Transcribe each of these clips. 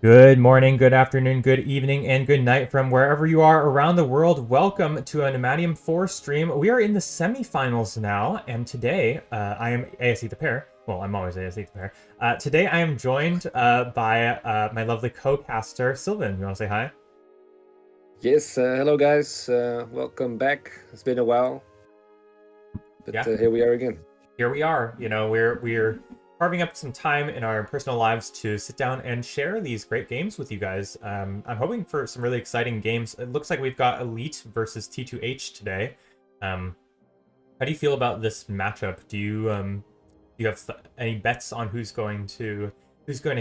Good morning, good afternoon, good evening, and good night from wherever you are around the world. Welcome to a Nomadium 4 stream. We are in the semifinals now, and today I am ASE the pair. Well, I'm always ASE the pair. Today I am joined by my lovely co-caster, Sylvan. You want to say hi? Yes, hello guys. Welcome back. It's been a while, but Yeah, here we are again. here we are. You know, we're carving up some time in our personal lives to sit down and share these great games with you guys. I'm hoping for some really exciting games. It looks like we've got Elite versus T2H today. Um, how do you feel about this matchup? Do you have any bets on who's going to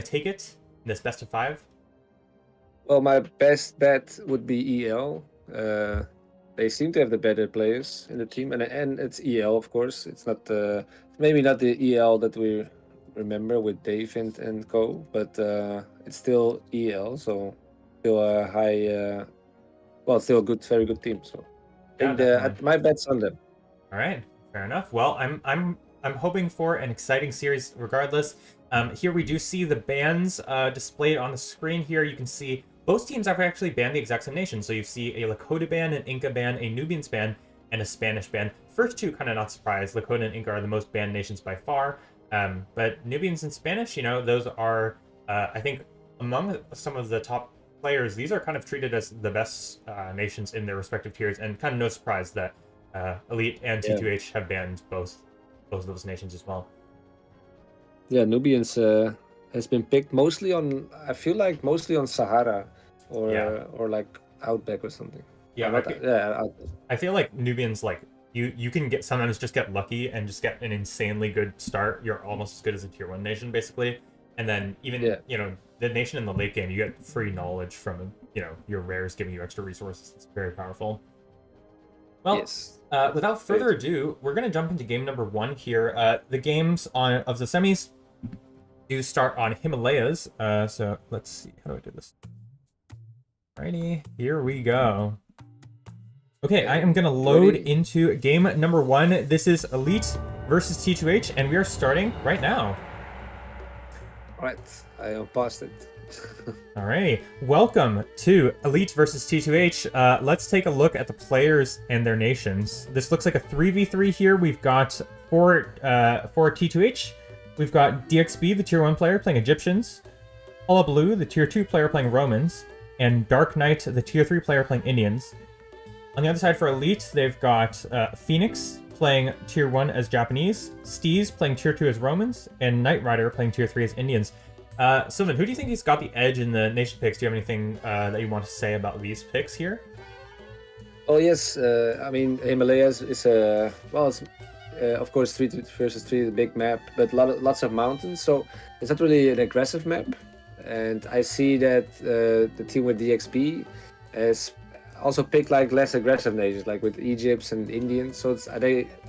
take it in this best of five? Well, my best bet would be EL. They seem to have the better players in the team, and it's EL, of course. It's not maybe not the EL that we remember with Dave and co, but it's still EL, so still a high. Well, still a good, very good team. So I Yeah, think definitely. my bet's on them. All right, fair enough. Well, I'm hoping for an exciting series regardless. Here we do see the bans displayed on the screen. Here you can see both teams have actually banned the exact same nation. So you see a Lakota ban, an Inca ban, a Nubians ban, and a Spanish ban. First two kind of not surprised. Lakota and Inca are the most banned nations by far. But Nubians and Spanish, those are I think among some of the top players. These are kind of treated as the best nations in their respective tiers, and kind of no surprise that Elite and Yeah, T2H have banned both of those nations as well. yeah. Nubians has been picked mostly on. I feel like mostly on Sahara Yeah, or like Outback or something. yeah. Not yeah. I feel like Nubians like you can get sometimes just get lucky and just get an insanely good start. You're almost as good as a tier one nation basically, and then even Yeah. the nation in the late game you get free knowledge from your rares giving you extra resources. It's very powerful. Well, Yes. without Very further true. ado, we're gonna jump into game number one here. The games of the semis do start on Himalayas. So let's see. How do I do this? Alrighty, here we go. Okay, I am Okay. gonna load Ready? into game number one. This is Elite versus T2H, and we are starting right now. All right. I paused it. Alrighty, welcome to Elite versus T2H. Let's take a look at the players and their nations. This looks like a 3v3 here. We've got for T2H, we've got DXB, the tier 1 player, playing Egyptians, Paula Blue, the tier 2 player, playing Romans, and Dark Knight, the tier 3 player, playing Indians. On the other side for Elite, they've got Phoenix playing tier 1 as Japanese, Steez playing tier 2 as Romans, and Knight Rider playing tier 3 as Indians. Sylvan, who do you think he's got the edge in the nation picks? Do you have anything that you want to say about these picks here? Oh yes. I mean Himalayas is a well. It's of course versus three, the big map, but lots of mountains. So it's not really an aggressive map. And I see that the team with DXP has also picked like less aggressive nations, like with Egypts and Indians. So it's I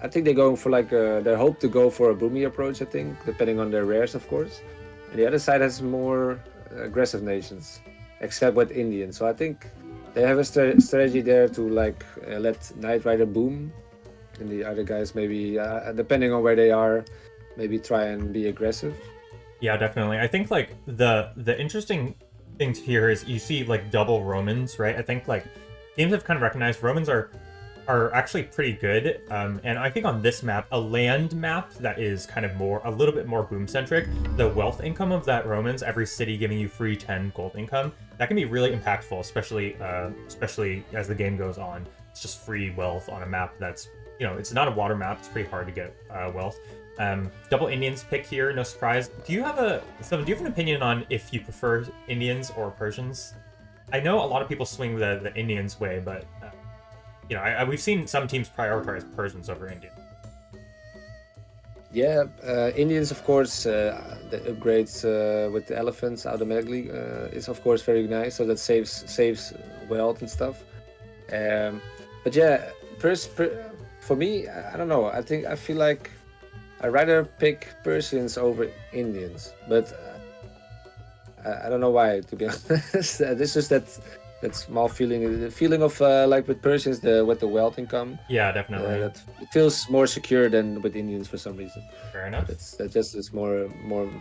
think they're going for like they hope to go for a boomy approach. I think depending on their rares, of course. And the other side has more aggressive nations, except with Indians. So I think they have a strategy there to like let Knight Rider boom, and the other guys maybe depending on where they are, maybe try and be aggressive. Yeah, definitely. I think like the interesting thing here is you see like double Romans, right? I think like games have kind of recognized Romans are actually pretty good. And I think on this map, a land map that is kind of a little bit more boom centric, the wealth income of that Romans, every city giving you free 10 gold income, that can be really impactful, especially as the game goes on. It's just free wealth on a map that's it's not a water map. It's pretty hard to get wealth. Double Indians pick here, no surprise. Do you have an opinion on if you prefer Indians or Persians? I know a lot of people swing the Indians way, but we've seen some teams prioritize Persians over Indians. Yeah, Indians, of course, the upgrades with the elephants automatically is of course very nice. So that saves wealth and stuff. Um, but yeah, for me, I don't know. I feel like I rather pick Persians over Indians, but I don't know why. To be honest, this is that small feeling, the feeling of like with Persians, the with the wealth income, Yeah, definitely. that it feels more secure than with Indians for some reason. Fair But enough. that just is more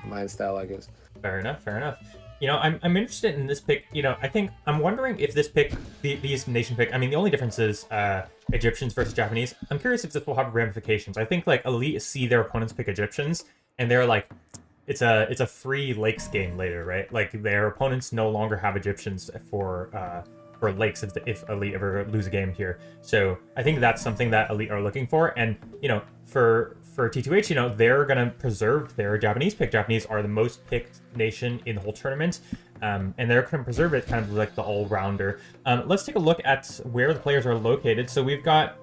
my style, I guess. Fair enough. Fair enough. I'm interested in this pick. I think I'm wondering if this pick, these nation pick. I mean, the only difference is Egyptians versus Japanese. I'm curious if this will have ramifications. I think like Elite see their opponents pick Egyptians, and they're like, it's a free Lakes game later, right? Like their opponents no longer have Egyptians for Lakes if Elite ever lose a game here. So I think that's something that Elite are looking for, and for T2H, they're gonna preserve their Japanese pick. Japanese are the most picked nation in the whole tournament, and they're gonna preserve it, kind of like the all-rounder. Let's take a look at where the players are located. So we've got,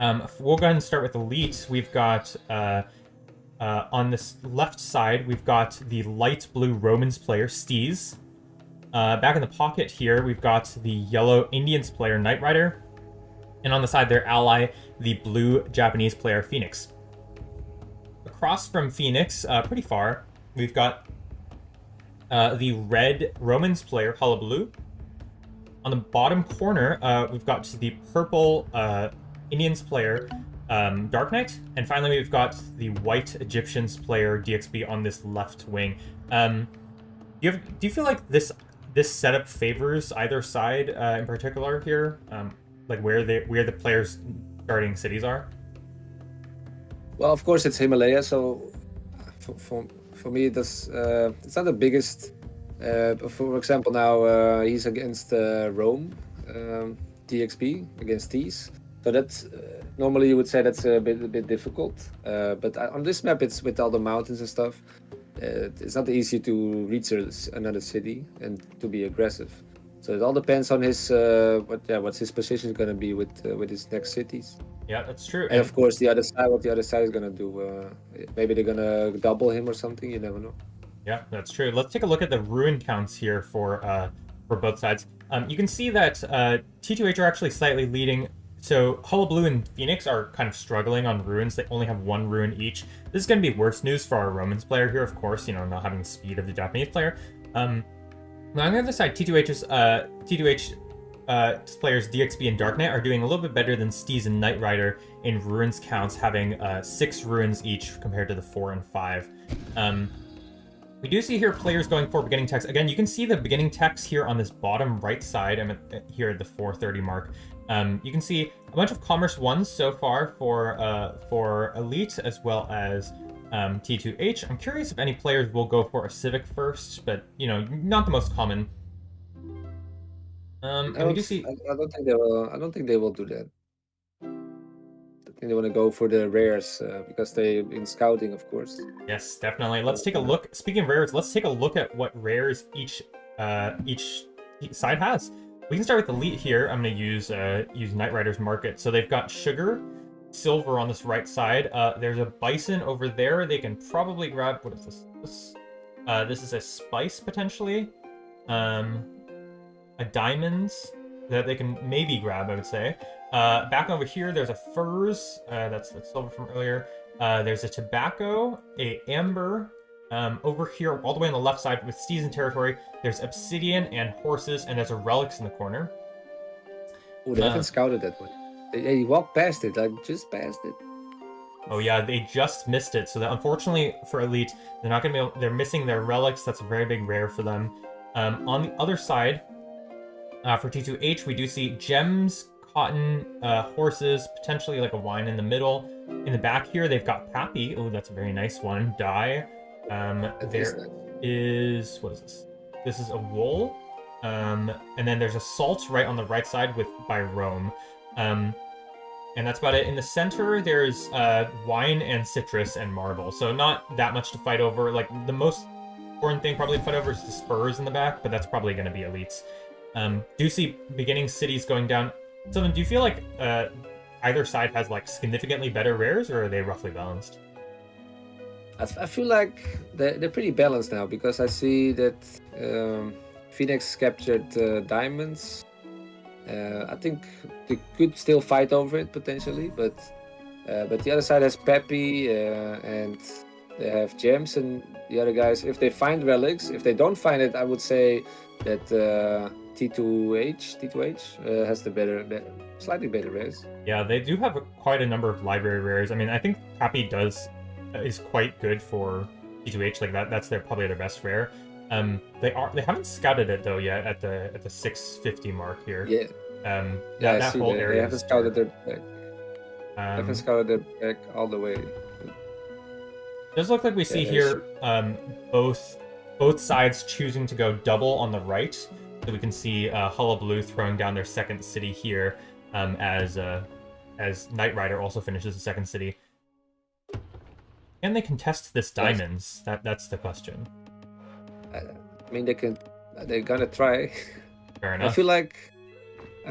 we'll go ahead and start with Elite. We've got on this left side, we've got the light blue Romans player, Steez. Back in the pocket here, we've got the yellow Indians player, Knight Rider. And on the side, their ally, the blue Japanese player, Phoenix. Across from Phoenix, pretty far, we've got the red Romans player, Hullabaloo. On the bottom corner, we've got the purple Indians player, Dark Knight. And finally, we've got the white Egyptians player, DXB, on this left wing. Do you feel like this setup favors either side in particular here? Like where the players' starting cities are? Well, of course, it's Himalaya, so for me, it's not the biggest. For example, now he's against Rome, DXB against Tees. So that's normally you would say that's a bit difficult. But on this map, it's with all the mountains and stuff. It's not easy to reach another city and to be aggressive. So it all depends on his what's his position going to be with his next cities. Yeah, that's true. And of course, what the other side is going to do. Maybe they're going to double him or something. You never know. Yeah, that's true. Let's take a look at the ruin counts here for both sides. You can see that T2H are actually slightly leading. So Hullabaloo and Phoenix are kind of struggling on ruins. They only have one ruin each. This is going to be worse news for our Romans player here, of course, not having the speed of the Japanese player. Now on the other side, T2H players DXB and Dark Knight are doing a little bit better than Steez and Knight Rider in ruins counts, having 6 ruins each compared to the 4 and 5. We do see here players going for beginning techs. Again, you can see the beginning techs here on this bottom right side. I'm here at the 430 mark. You can see a bunch of Commerce 1s so far for Elite as well as T2H. I'm curious if any players will go for a Civic first, but not the most common. I don't think they will do that. I think they want to go for the rares because they in scouting, of course. Yes, definitely. Let's take a look. Speaking of rares, let's take a look at what rares each side has. We can start with Elite here. I'm going to use Knight Rider's market. So they've got Sugar, Silver on this right side. There's a Bison over there. They can probably grab, what is this? This is a Spice, potentially. A Diamonds that they can maybe grab, I would say. Back over here, there's a Furs. That's Silver from earlier. There's a Tobacco, a Amber. Over here, all the way on the left side with Steez in territory, there's Obsidian and Horses, and there's a Relics in the corner. Oh, they haven't scouted that one. They walked past it, like just past it. Oh yeah, they just missed it. So that, unfortunately for Elite, they're not gonna be they're missing their Relics. That's a very big rare for them. On the other side, for T2H, we do see Gems, Cotton, Horses, potentially like a Wine in the middle. In the back here, they've got Pappy. Oh, that's a very nice one. Dye. There is, what is this? This is a Wool. And then there's a Salt right on the right side by Rome. And that's about it. In the center, there's Wine and Citrus and Marble. So not that much to fight over. Like, the most important thing probably to fight over is the Spurs in the back, but that's probably going to be Elites. Do you see beginning cities going down? Sylvan, do you feel like either side has like significantly better rares, or are they roughly balanced? I feel like they're pretty balanced now, because I see that Phoenix captured Diamonds. I think they could still fight over it potentially, but the other side has Peppy and they have Gems, and the other guys, if they find Relics, if they don't find it, I would say that T2H has the slightly better rares. Yeah, they do have quite a number of library rares. I mean, I think Peppy is quite good for T2H. Like that's probably their best rare. They haven't scouted it though yet at the 650 mark here. Yeah. That I see whole they area haven't is scouted there. their back. Haven't scouted their back all the way. Does look like we Yeah, see here both sides choosing to go double on the right, so we can see Hullabaloo throwing down their second city here, as Knight Rider also finishes the second city. Can they contest this diamonds? That's the question. I mean, they're gonna try. Fair enough. I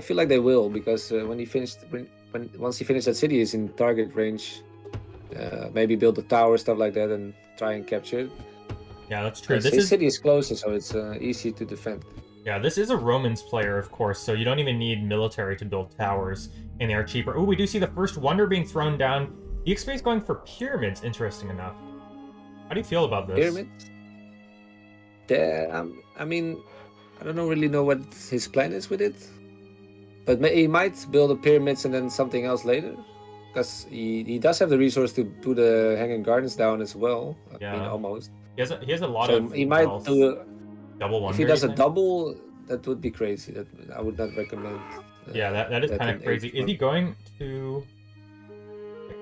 feel like they will, because once he finishes that city, he's in target range. Maybe build a tower, stuff like that, and try and capture it. Yeah, that's true. His city is closer, so it's easy to defend. Yeah, this is a Romans player, of course, so you don't even need military to build towers, and they are cheaper. Oh, we do see the first wonder being thrown down. DXP is going for pyramids, interesting enough. How do you feel about this? Pyramids? Yeah, I mean, I don't really know what his plan is with it. But he might build the pyramids and then something else later. Because he does have the resource to do the hanging gardens down as well. Yeah. I mean, almost. He has a lot of he might do double wonder. If he does a double, that would be crazy. That I would not recommend. Yeah, that is kind of crazy. Is he going to...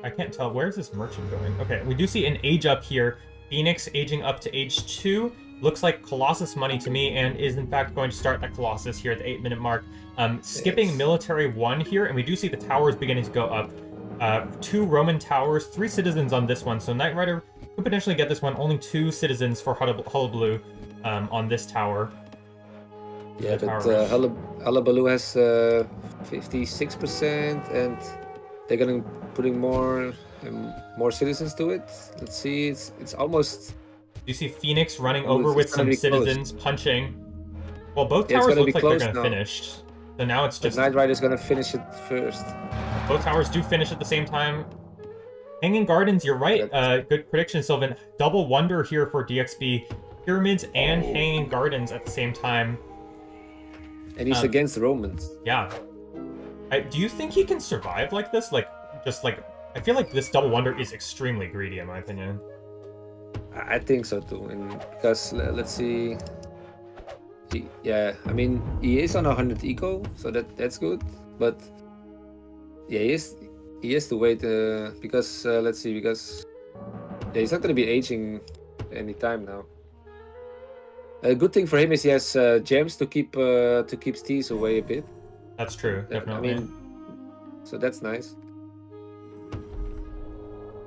I can't tell. Where's this merchant going? Okay, we do see an age up here. Phoenix aging up to age 2. Looks like Colossus money to me, and is in fact going to start that Colossus here at the 8-minute mark. Skipping military 1 here, and we do see the towers beginning to go up. 2 Roman towers, 3 citizens on this one, so Knight Rider could potentially get this one. Only 2 citizens for Hullabaloo on this tower. Yeah, but Hullabaloo has 56%, and they're gonna putting more citizens to it. Let's see, it's almost. You see Phoenix running over with some citizens punching. Well, both towers look like they're gonna finish. So now it's just... Knight Rider's gonna finish it first. Both towers do finish at the same time. Hanging Gardens, you're right. Good prediction, Sylvan. Double wonder here for DXB. Pyramids and Hanging Gardens at the same time. And he's against the Romans. Yeah. Do you think he can survive like this? I feel like this double wonder is extremely greedy, in my opinion. I think so too, and because let's see. I mean, he is on 100 eco, so that's good. But yeah, he has to wait because let's see, because he's not gonna be aging any time now. A good thing for him is he has gems to keep steals away a bit. That's true, definitely. I mean, so that's nice.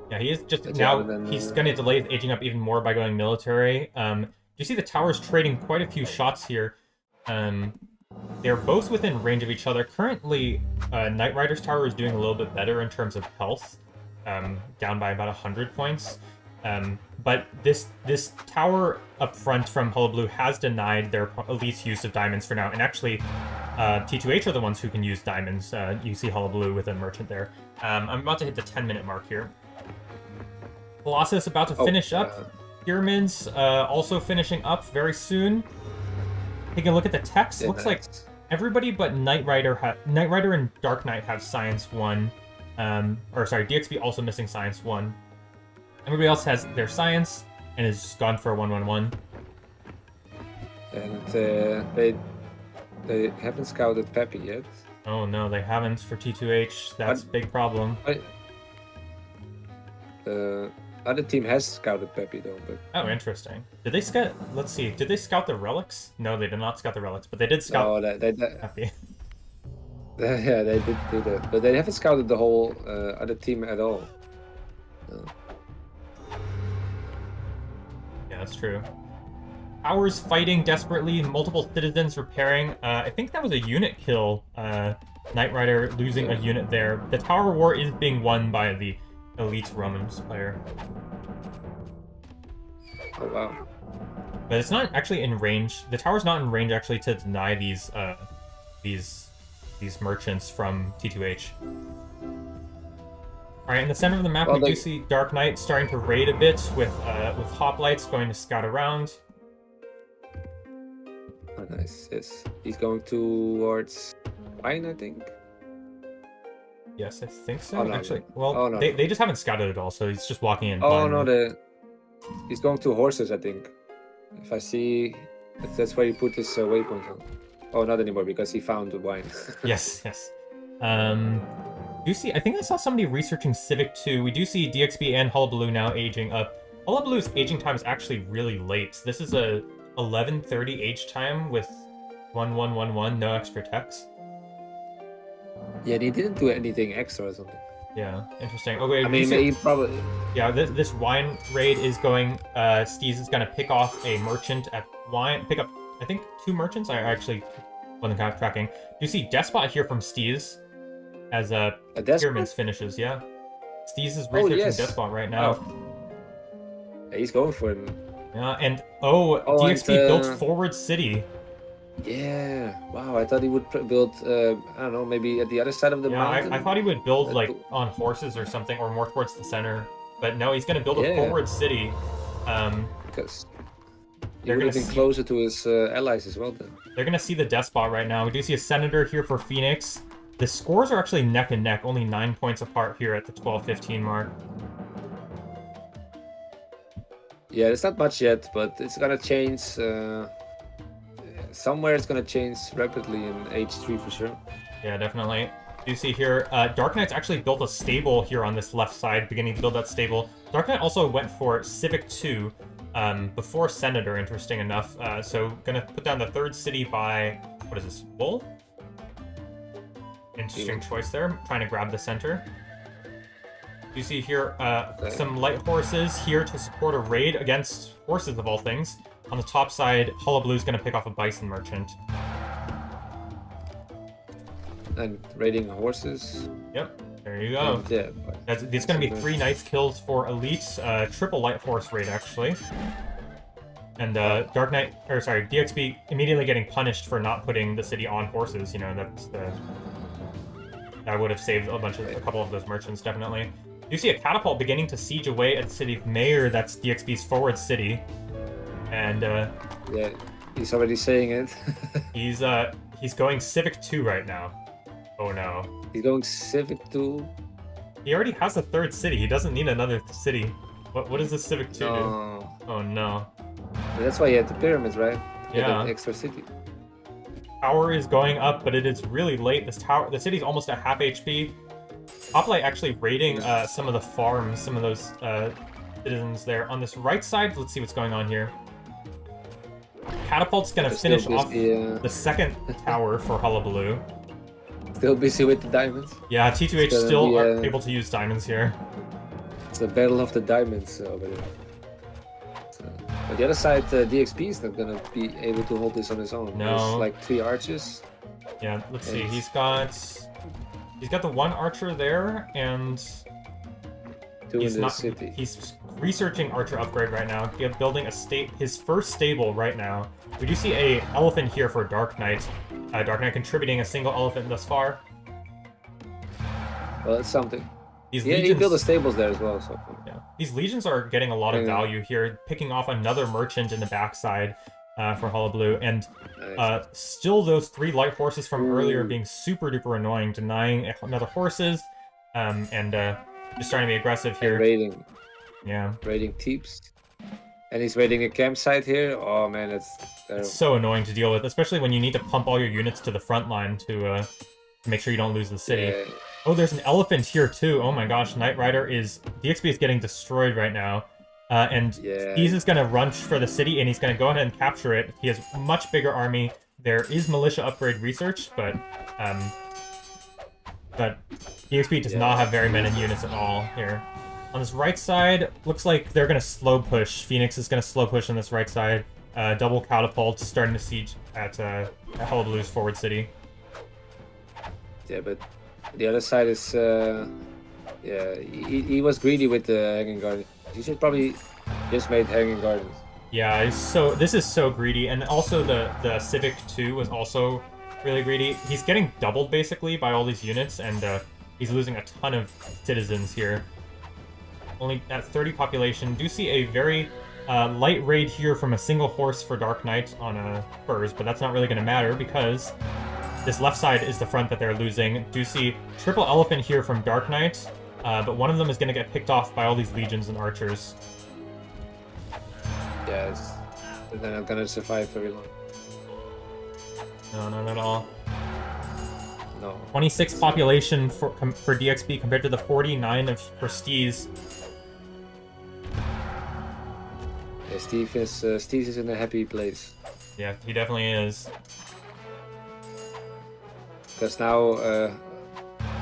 Yeah, he is just now. He's going to delay his aging up even more by going military. You see the towers trading quite a few shots here. They're both within range of each other. Currently, Knight Rider's tower is doing a little bit better in terms of health, down by about 100 points. But this tower up front from Hullabaloo has denied their elite's use of diamonds for now. And actually, T2H are the ones who can use diamonds. You see Hullabaloo with a merchant there. I'm about to hit the 10-minute mark here. Colossus about to finish up. Pyramids also finishing up very soon. Taking a look at the text, looks like everybody but Knight Rider and Dark Knight have Science 1. DXB also missing Science 1. Everybody else has their Science and is gone for a 1-1-1. And they haven't scouted Peppy yet. Oh no, they haven't for T2H. That's a big problem. Other team has scouted Peppy though. But... Oh, interesting. Did they scout? Let's see. Did they scout the relics? No, they did not scout the relics, but they did scout. Oh, Peppy. Yeah, they did do that, but they haven't scouted the whole other team at all. No. Yeah, that's true. Towers fighting desperately, multiple citizens repairing. I think that was a unit kill. Knight Rider losing a unit there. The tower war is being won by the elite Romans player. Oh wow. But it's not actually in range. The tower's not in range actually to deny these merchants from T2H. Alright, in the center of the map we do see Dark Knight starting to raid a bit with hoplites going to scout around. Oh, nice. Yes. He's going towards Wine, I think. Yes, I think so. Oh, no, actually, no. well, Oh, no. they just haven't scouted at all, so he's just walking in. Oh no, he's going to horses, I think. If I see, that's where you put this waypoint on. Oh, not anymore because he found the wine. Yes, yes. Do you see? I think I saw somebody researching Civic 2. We do see DXB and Hullabaloo now aging up. Hullabaloo's aging time is actually really late. This is a 11:30 age time with 1111, no extra text. Yeah, he didn't do anything extra or something. Yeah, interesting. Okay, I mean, he probably. Yeah, this wine raid is going. Steez is gonna pick off a merchant at wine. Pick up, I think, 2 merchants. I actually wasn't kind of tracking. You see Despot here from Steez as Pyramids finishes. Yeah, Steez is researching Despot right now. Oh. Yeah, he's going for him. Yeah, and DXB built Forward City. Yeah, wow, I thought he would build, I don't know, maybe at the other side of the mountain? I thought he would build, like, on horses or something, or more towards the center. But no, he's going to build a forward city. Because they're getting closer to his allies as well, then. They're going to see the Despot right now. We do see a Senator here for Phoenix. The scores are actually neck and neck, only 9 points apart here at the 12-15 mark. Yeah, it's not much yet, but it's going to change... somewhere it's going to change rapidly in H3 for sure. Yeah, definitely. You see here, Dark Knight's actually built a stable here on this left side, beginning to build that stable. Dark Knight also went for Civic 2 before Senator, interesting enough. So gonna put down the 3rd city by, what is this, Bull? Interesting choice there, trying to grab the center. You see here some light horses here to support a raid against horses of all things. On the top side, Hullabaloo's going to pick off a bison merchant. And raiding horses. Yep, there you go. Yeah, there's going to be 3 Knights kills for Elite, triple light horse raid actually. And Dark Knight, or sorry, DXB immediately getting punished for not putting the city on horses. You know, that would have saved a couple of those merchants definitely. You see a catapult beginning to siege away at the city of Mayor. That's DXB's forward city. And yeah, he's already saying it. he's going Civic 2 right now. Oh no. He's going Civic 2. He already has a 3rd city. He doesn't need another city. What does the Civic 2 do? Oh no. That's why he had the pyramids, right? Yeah. An extra city. Tower is going up, but it is really late. The city's almost at half HP. Hoplite actually raiding some of the farms, some of those citizens there. On this right side, let's see what's going on here. Catapult's gonna finish off the 2nd tower for Hullabaloo. Still busy with the diamonds. Yeah, T2H still are able to use diamonds here. It's the battle of the diamonds over there. On the other side, DXB is not gonna be able to hold this on his own. No. There's like 3 archers. Yeah, let's see. He's got the 1 archer there, and 2 in the city. He's researching archer upgrade right now, building his first stable right now. We do see a elephant here for Dark Knight. Dark Knight contributing a single elephant thus far. Well, that's something. Legions, he built the stables there as well. So yeah, these legions are getting a lot of value here, picking off another merchant in the backside for Hullabaloo, and still those 3 light horses from earlier being super duper annoying, denying another horses, and just trying to be aggressive here. And raiding. Yeah. Raiding teeps. And he's raiding a campsite here. Oh man, it's so annoying to deal with, especially when you need to pump all your units to the front line to make sure you don't lose the city. Yeah. Oh, there's an elephant here too. Oh my gosh, Knight Rider DXB is getting destroyed right now. And he's just going to run for the city, and he's going to go ahead and capture it. He has a much bigger army. There is militia upgrade research, but DXB does not have very many units at all here. On this right side, looks like they're going to slow push. Phoenix is going to slow push on this right side. Double catapults starting to siege at Hullabaloo's forward city. Yeah, but the other side is... yeah, he was greedy with the Hanging Gardens. He should probably just made Hanging Gardens. Yeah, this is so greedy. And also the Civic 2 was also really greedy. He's getting doubled, basically, by all these units, and he's losing a ton of citizens here. Only at 30 population. Do see a very light raid here from a single horse for Dark Knight on Furs, but that's not really going to matter because this left side is the front that they're losing. Do see triple elephant here from Dark Knight, but one of them is going to get picked off by all these legions and archers. Yes. They're not gonna survive very long. No, not at all. No. 26 population for DXB compared to the 49 for Steez. Yeah, Steve is in a happy place. Yeah, he definitely is. Because now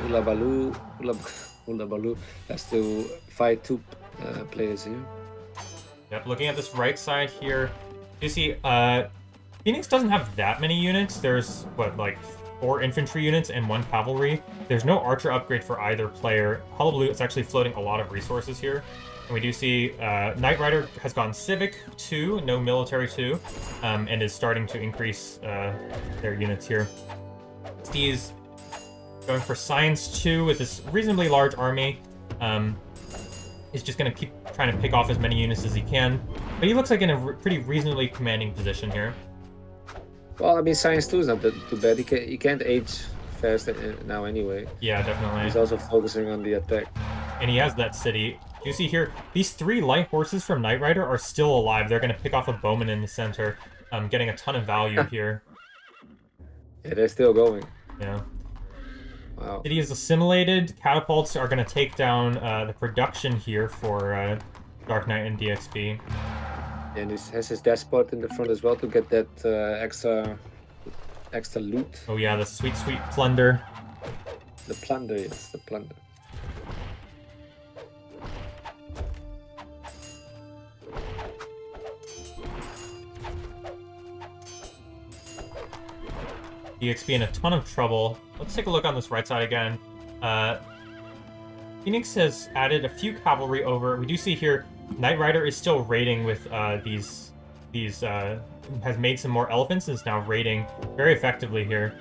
Ulabalu has to fight two players here. Yep, looking at this right side here, you see Phoenix doesn't have that many units. There's, what, like 4 infantry units and 1 cavalry. There's no archer upgrade for either player. Hullabaloo is actually floating a lot of resources here. And we do see Knight Rider has gone Civic 2, no military 2, and is starting to increase their units here. Steez going for Science 2 with this reasonably large army. He's just going to keep trying to pick off as many units as he can. But he looks like in a pretty reasonably commanding position here. Well, I mean, Science 2 is not too bad. He can't age fast now anyway. Yeah, definitely. He's also focusing on the attack. And he has that city. You see here, these 3 light horses from Knight Rider are still alive. They're going to pick off a bowman in the center, getting a ton of value here. Yeah, they're still going. Yeah. Wow. City is assimilated. Catapults are going to take down the production here for Dark Knight and DXB. And he has his despot in the front as well to get that extra loot. Oh yeah, the sweet, sweet plunder. The plunder, yes, the plunder. DXB in a ton of trouble. Let's take a look on this right side again. Phoenix has added a few cavalry over. We do see here Knight Rider is still raiding with these has made some more elephants and is now raiding very effectively here.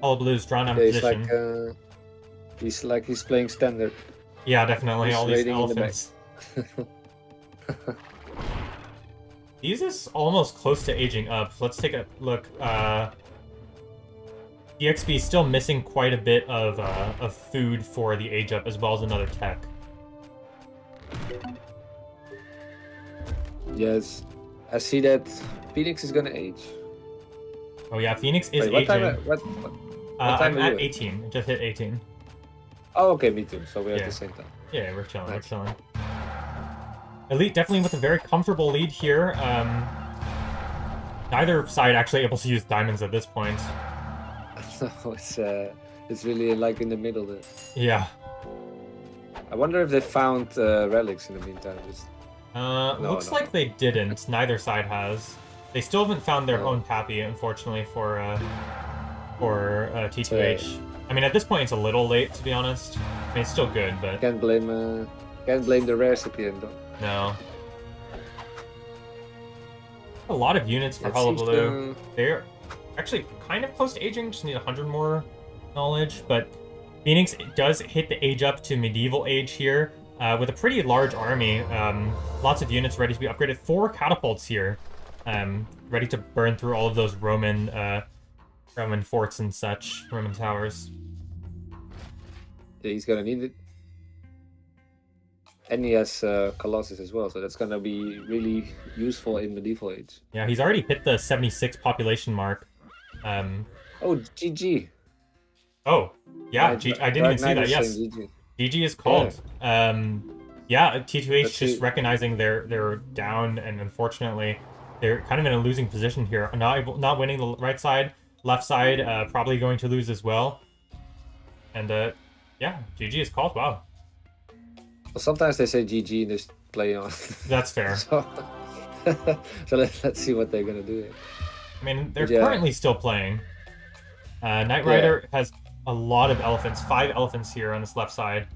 Hullabaloo's drawn out of position. He's playing standard. Yeah, definitely. He's all these raiding elephants. These is almost close to aging up. Let's take a look. DXB is still missing quite a bit of food for the age up, as well as another tech. Yes, I see that Phoenix is gonna age. Oh yeah, Phoenix is Wait, aging. what time I'm are you at 18. I just hit 18. Oh, okay, me too. So we're at Yeah. the same time. Yeah, we're chilling. Nice. We're chilling. Elite definitely with a very comfortable lead here. Neither side actually able to use diamonds at this point. So it's really like in the middle there. Yeah. I wonder if they found relics in the meantime. Looks like they didn't. Neither side has. They still haven't found their No. own pappy, unfortunately, for T2H. I mean, at this point, it's a little late, to be honest. I mean, it's still good, but Can't blame the recipient though. no. A lot of units for It seems Hullabaloo. They're actually kind of close to aging, just need 100 more knowledge, but Phoenix does hit the age up to medieval age here with a pretty large army. Lots of units ready to be upgraded. 4 catapults here, ready to burn through all of those Roman forts and such, Roman towers. Yeah, he's gonna need it. And he has Colossus as well, so that's gonna be really useful in medieval age. Yeah, he's already hit the 76 population mark. Oh, GG. Oh, yeah, Dark I didn't even see Knight that, is yes. saying GG. GG is called. Yeah, T2H Let's just see. recognizing they're down, and unfortunately, they're kind of in a losing position here. Not winning the right side, left side probably going to lose as well. And yeah, GG is called. Wow, Well, sometimes they say GG and just play on. that's fair. so let's see what they're gonna do here. I mean, they're Yeah. currently still playing. Knight Rider has a lot of elephants, 5 elephants here on this left side.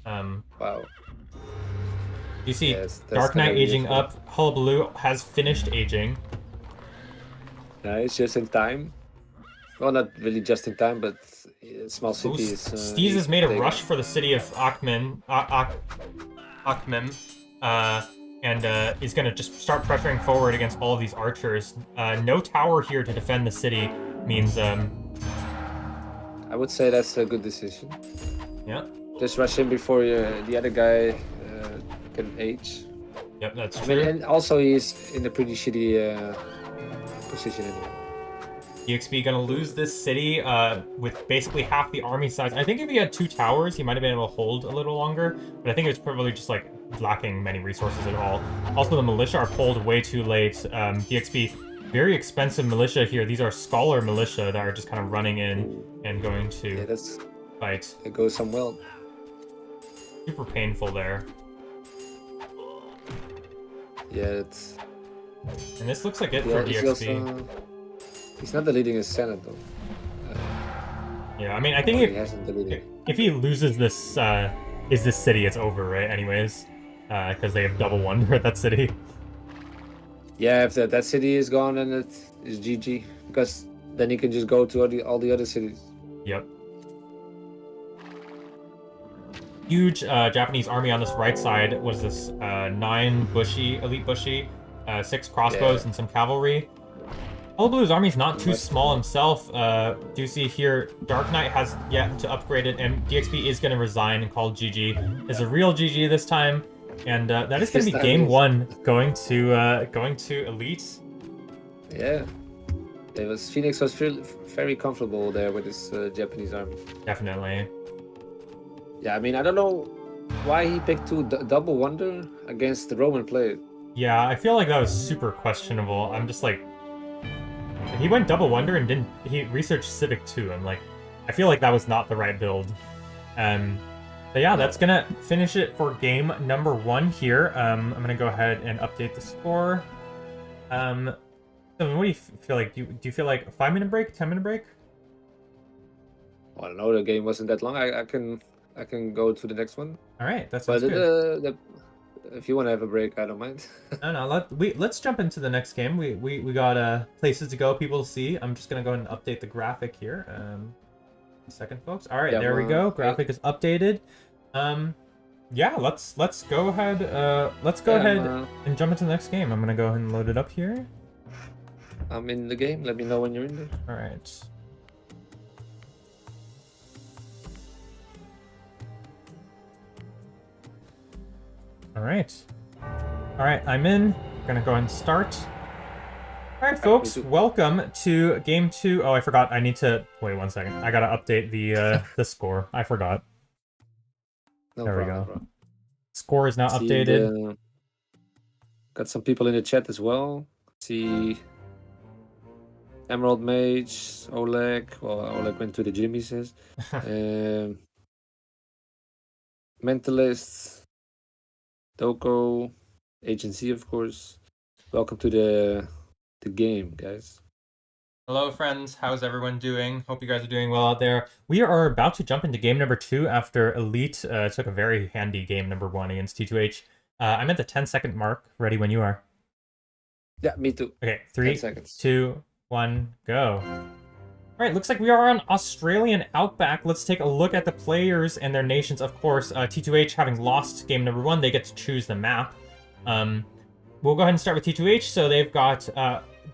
Wow. You see Yes, that's Dark Knight gonna be aging useful. up. Hullabaloo has finished aging. Nice, just in time. Well, not really just in time, but small city is. Steez has made a taken. rush for the city of Akhmim, and is going to just start pressuring forward against all of these archers. No tower here to defend the city means, I would say that's a good decision. yeah. Just rush in before the other guy can age. Yep, that's I true. mean, and also he's in a pretty shitty position anyway. EXP gonna lose this city with basically half the army size. I think if he had 2 towers, he might have been able to hold a little longer, but I think it was probably just like lacking many resources at all. Also, the militia are pulled way too late. DXP, very expensive militia here. These are scholar militia that are just kind of running in and going to fight. It goes some well. Super painful there. Yeah, it's... And this looks like it for DXP. He's not deleting his Senate, though. Yeah, I mean, I think if he loses this city, it's over, right? Anyways, because they have double wonder at that city. Yeah, if that city is gone, then it is GG. Because then he can just go to all the other cities. Yep. Huge Japanese army on this right side. Was this 9 bushy, elite bushy, 6 crossbows, and some cavalry. All Blue's army's not too small himself. Do you see here, Dark Knight has yet to upgrade it, and DXP is going to resign and call GG. It's a real GG this time, and that is going to be game 1 going to Elite. Yeah, Phoenix was very comfortable there with his Japanese army. Definitely. Yeah, I mean, I don't know why he picked 2 double wonder against the Roman player. Yeah, I feel like that was super questionable. I'm just like, he went double wonder and he researched Civic too. I'm like, I feel like that was not the right build. But yeah, that's gonna finish it for game number 1 here. I'm gonna go ahead and update the score. So what do you feel like? Do you feel like a 5-minute break, 10-minute break? I don't know. The game wasn't that long. I can go to the next one. All right, that sounds good. If you want to have a break, I don't mind. No, let's jump into the next game. We got places to go, people to see. I'm just gonna go ahead and update the graphic here. A second, folks. All right, yeah, there we go. Graphic is updated. Yeah, let's go ahead. Let's go ahead and jump into the next game. I'm gonna go ahead and load it up here. I'm in the game. Let me know when you're in there. All right. All right, I'm in. Gonna go ahead and start. All right, folks, welcome to game 2. Oh, I forgot. I need to wait 1 second. I gotta update the score. I forgot. There we go. Score is now updated. Got some people in the chat as well. See Emerald Mage, Oleg. Well, Oleg went to the gym, he says. Mentalist, Doko, Agency, of course. Welcome to the game, guys. Hello, friends. How's everyone doing? Hope you guys are doing well out there. We are about to jump into game number 2 after Elite took a very handy game number 1 against T2H. I'm at the 10-second mark. Ready when you are. Yeah, me too. Okay, 3, 2, 1, go. All right, looks like we are on Australian Outback. Let's take a look at the players and their nations. Of course, T2H having lost game number 1, they get to choose the map. We'll go ahead and start with T2H. So they've got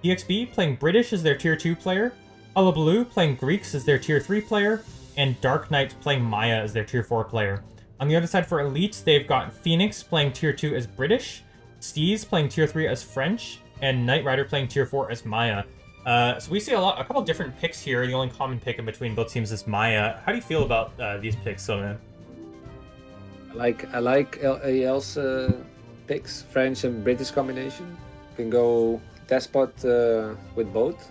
DXB playing British as their tier 2 player, Hullabaloo playing Greeks as their tier 3 player, and Dark Knight playing Maya as their tier 4 player. On the other side for Elite, they've got Phoenix playing tier 2 as British, Steez playing tier 3 as French, and Knight Rider playing tier 4 as Maya. So we see a couple different picks here. The only common pick in between both teams is Maya. How do you feel about these picks, Sylvan? I like LAL's picks, French and British combination. You can go Despot with both.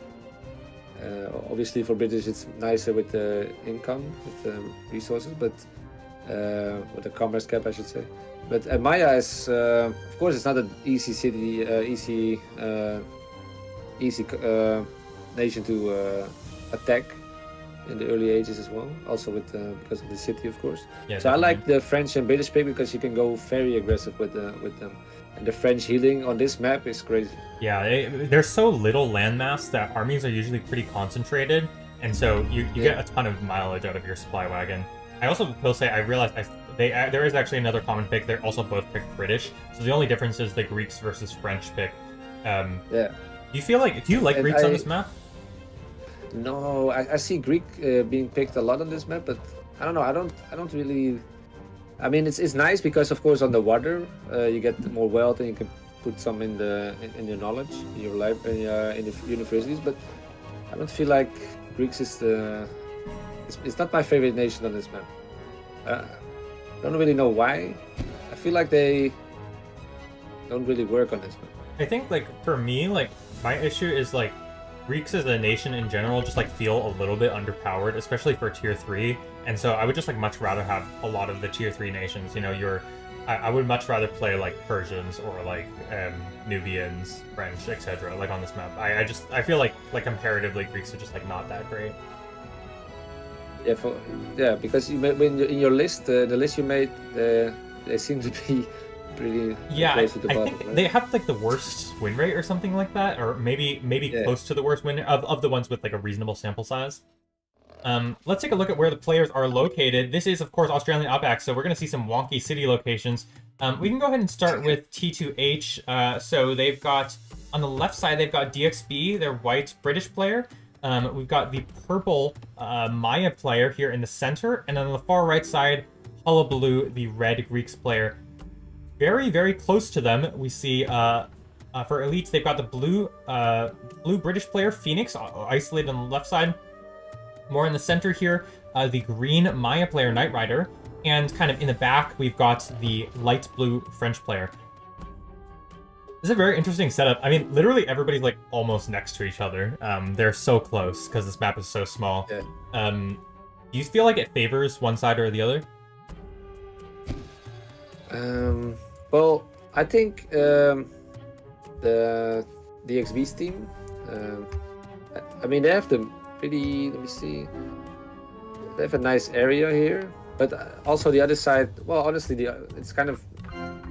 Obviously for British it's nicer with the income, with the resources, but with the commerce cap, I should say. But Maya is, of course, it's not an easy city, easy nation to attack in the early ages as well. Also with because of the city, of course. Yeah, so definitely. I like the French and British pick because you can go very aggressive with them. And the French healing on this map is crazy. Yeah, there's so little landmass that armies are usually pretty concentrated, and so you get a ton of mileage out of your supply wagon. I also will say I realized there is actually another common pick. They're also both picked British, so the only difference is the Greeks versus French pick. Yeah. Do you like Greeks on this map? No, I see Greek being picked a lot on this map, but I don't know. I don't really I mean, it's nice because of course on the water you get more wealth and you can put some in your knowledge, in your life, in the universities. But I don't feel like Greeks is it's not my favorite nation on this map. I don't really know why. I feel like they don't really work on this map. I think like for me, like my issue is like Greeks as a nation in general just like feel a little bit underpowered, especially for tier 3. And so I would just like much rather have a lot of the tier 3 nations. You know, I would much rather play like Persians or like Nubians, French, etc. like on this map. I feel like comparatively Greeks are just like not that great. Yeah, because when in your list, the list you made, they seem to be pretty close to the bottom. I think they have like the worst win rate or something like that, or maybe close to the worst win of the ones with like a reasonable sample size. Let's take a look at where the players are located. This is, of course, Australian Outback, so we're going to see some wonky city locations. We can go ahead and start with T2H. So they've got, on the left side, they've got DXB, their white British player. We've got the purple Maya player here in the center, and then on the far right side, Hullabaloo, the red Greeks player. Very, very close to them, we see for elites, they've got the blue British player, Phoenix, isolated on the left side. More in the center here, the green Maya player, Knight Rider, and kind of in the back, we've got the light blue French player. This is a very interesting setup. I mean, literally everybody's like almost next to each other. They're so close because this map is so small. Yeah. Do you feel like it favors one side or the other? Well, I think the DXB's team. I mean, they have the pretty. Let me see. They have a nice area here, but also the other side. Well, honestly, it's kind of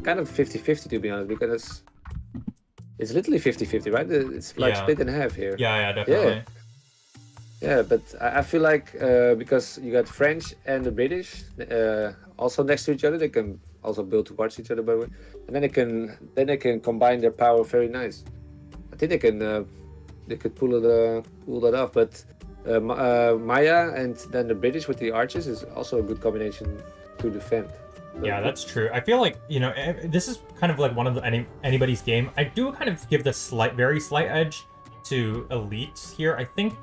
50-50 to be honest, because it's literally 50-50, right? It's like split in half here. Yeah, definitely. Yeah, but I feel like because you got French and the British also next to each other, they can also build towards each other, by the way, and then they can combine their power very nice. I think they could pull that off. But Maya and then the British with the archers is also a good combination to defend. Yeah, that's true. I feel like, you know, this is kind of like one of anybody's game. I do kind of give the very slight edge to elites here. I think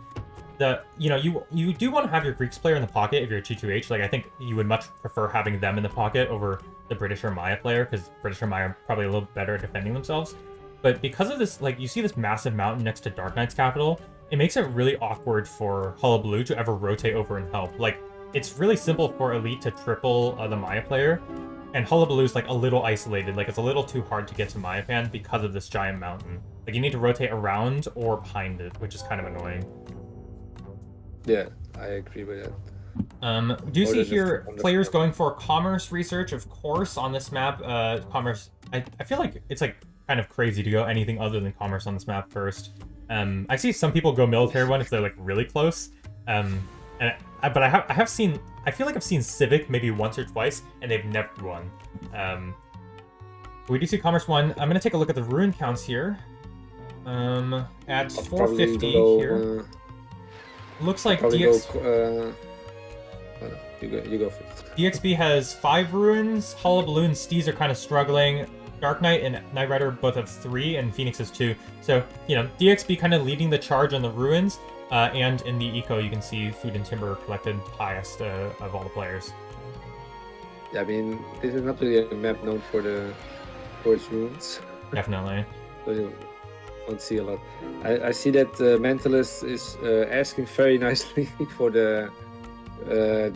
that, you know, you do want to have your Greeks player in the pocket if you're a T2H. Like, I think you would much prefer having them in the pocket over the British or Maya player, because British or Maya are probably a little better at defending themselves. But because of this, like, you see this massive mountain next to Dark Knight's capital, it makes it really awkward for Hullabaloo to ever rotate over and help. Like, it's really simple for Elite to triple the Maya player, and Hullabaloo's like a little isolated. Like, it's a little too hard to get to Maya Pan because of this giant mountain. Like, you need to rotate around or behind it, which is kind of annoying. Yeah, I agree with that. Do you see here players going for commerce research? Of course, on this map, commerce. I feel like it's like kind of crazy to go anything other than commerce on this map first. I see some people go military one if they're like really close. But I have seen. I feel like I've seen Civic maybe once or twice, and they've never won. We do see commerce one. I'm gonna take a look at the ruin counts here. At 450 here. Looks like DX. You go first. DXB has 5 ruins. Hullabaloo and Steez are kind of struggling. Dark Knight and Knight Rider both have 3, and Phoenix has 2. So, you know, DXB kind of leading the charge on the ruins. And in the eco, you can see food and timber collected highest of all the players. Yeah, I mean, this is not really a map known for its ruins. Definitely. So you won't see a lot. I see that Mentalist is asking very nicely for the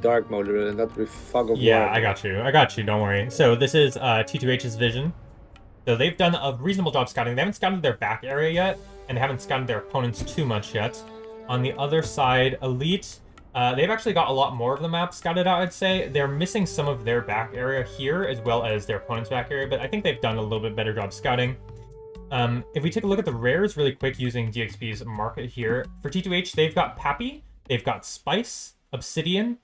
dark mode, and not with Fog of War. Yeah, I got you. Don't worry. So this is T2H's vision. So they've done a reasonable job scouting. They haven't scouted their back area yet, and they haven't scouted their opponents too much yet. On the other side, Elite, they've actually got a lot more of the map scouted out, I'd say. They're missing some of their back area here, as well as their opponent's back area, but I think they've done a little bit better job scouting. If we take a look at the rares really quick using DXB's market here, for T2H, they've got Pappy, they've got Spice, Obsidian.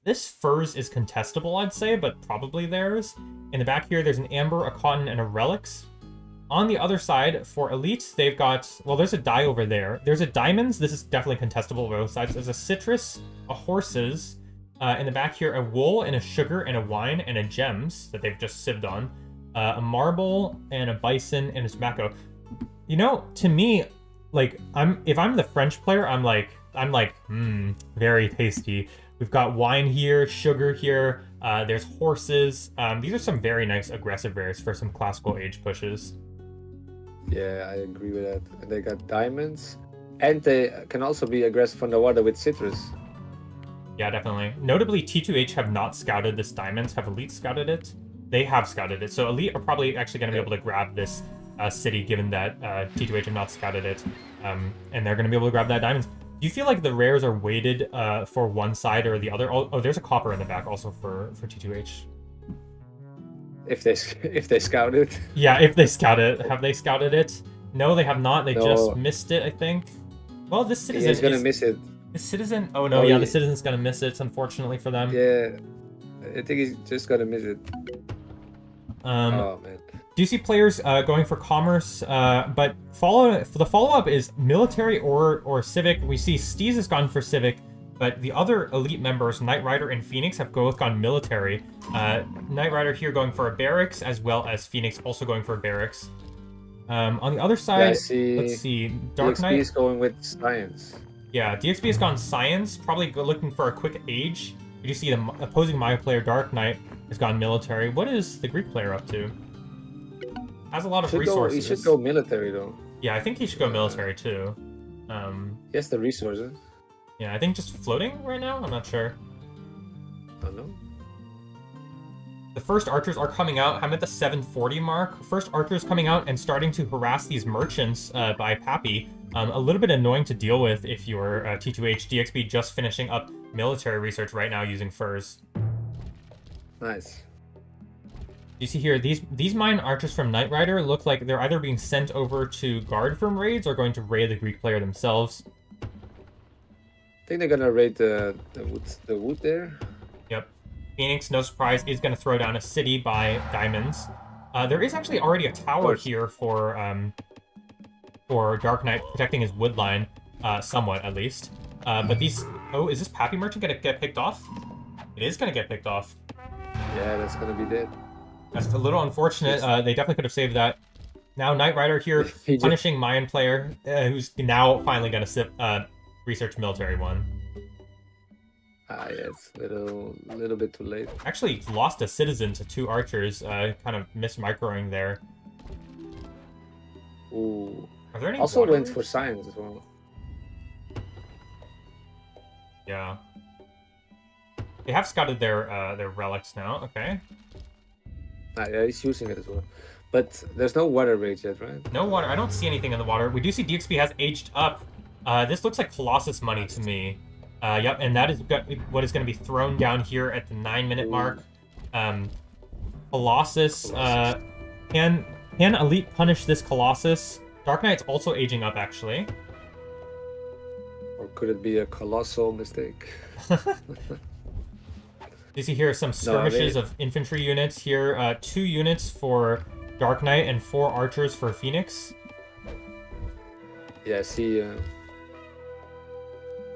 This Furs is contestable, I'd say, but probably theirs. In the back here, there's an Amber, a Cotton, and a Relics. On the other side, for Elites, they've got... Well, there's a Dye over there. There's a Diamonds. This is definitely contestable on both sides. There's a Citrus, a Horses, In the back here, a wool and a sugar and a wine and a gems that they've just sieved on. A marble and a bison and a tobacco. You know, to me, like, if I'm the French player, I'm like, very tasty. We've got wine here, sugar here. There's horses. These are some very nice aggressive rares for some classical age pushes. Yeah, I agree with that. And they got diamonds, and they can also be aggressive on the water with citrus. Yeah, definitely. Notably, T2H have not scouted this diamonds. Have Elite scouted it? They have scouted it. So Elite are probably actually going to be able to grab this city, given that T2H have not scouted it. And they're going to be able to grab that diamonds. Do you feel like the rares are weighted for one side or the other? Oh, there's a copper in the back also for T2H. If they scout it. Yeah, if they scout it. Have they scouted it? No, they have not. They No. just missed it, I think. Well, this citizen He's gonna miss it. The citizen... Oh, no, the citizen's gonna miss it, unfortunately for them. Yeah, I think he's just gonna miss it. Oh, man. Do you see players going for commerce? But the follow-up is military or civic. We see Steez has gone for civic, but the other elite members, Knight Rider and Phoenix, have both gone military. Knight Rider here going for a barracks, as well as Phoenix also going for a barracks. On the other side, let's see. Dark DXB Knight is going with science. Yeah, DXB has gone science, probably looking for a quick age. You see the opposing Maya player, Dark Knight, has gone military. What is the Greek player up to? Has a lot of resources. He should go military, though. Yeah, I think he should go military, too. He has the resources. Yeah, I think just floating right now? I'm not sure. I don't know. The first archers are coming out. I'm at the 740 mark. First archers coming out and starting to harass these merchants by Pappy. A little bit annoying to deal with if you're T2H. DXB just finishing up military research right now using furs. Nice. You see here, these mine archers from Knight Rider look like they're either being sent over to guard from raids or going to raid the Greek player themselves. I think they're gonna raid the wood there. Yep. Phoenix, no surprise, is going to throw down a city by diamonds. There is actually already a tower here for Dark Knight protecting his wood line, somewhat at least. But these... Oh, is this Pappy Merchant going to get picked off? It is going to get picked off. Yeah, that's going to be dead. That's a little unfortunate. They definitely could have saved that. Now Knight Rider here punishing Mayan player, who's now finally going to research military one. Yeah, it's a little bit too late. Actually lost a citizen to 2 archers, kind of microing there. Ooh. Are there any also water? Went for science as well. Yeah. They have scouted their relics now, okay. Yeah, he's using it as well. But there's no water rage yet, right? No water. I don't see anything in the water. We do see DXP has aged up. This looks like Colossus money to me. Yep, and that is what is going to be thrown down here at the 9-minute mark. Colossus. Can Elite punish this Colossus? Dark Knight's also aging up, actually. Or could it be a colossal mistake? You see here some skirmishes of infantry units here. 2 units for Dark Knight and 4 archers for Phoenix. Yeah, see,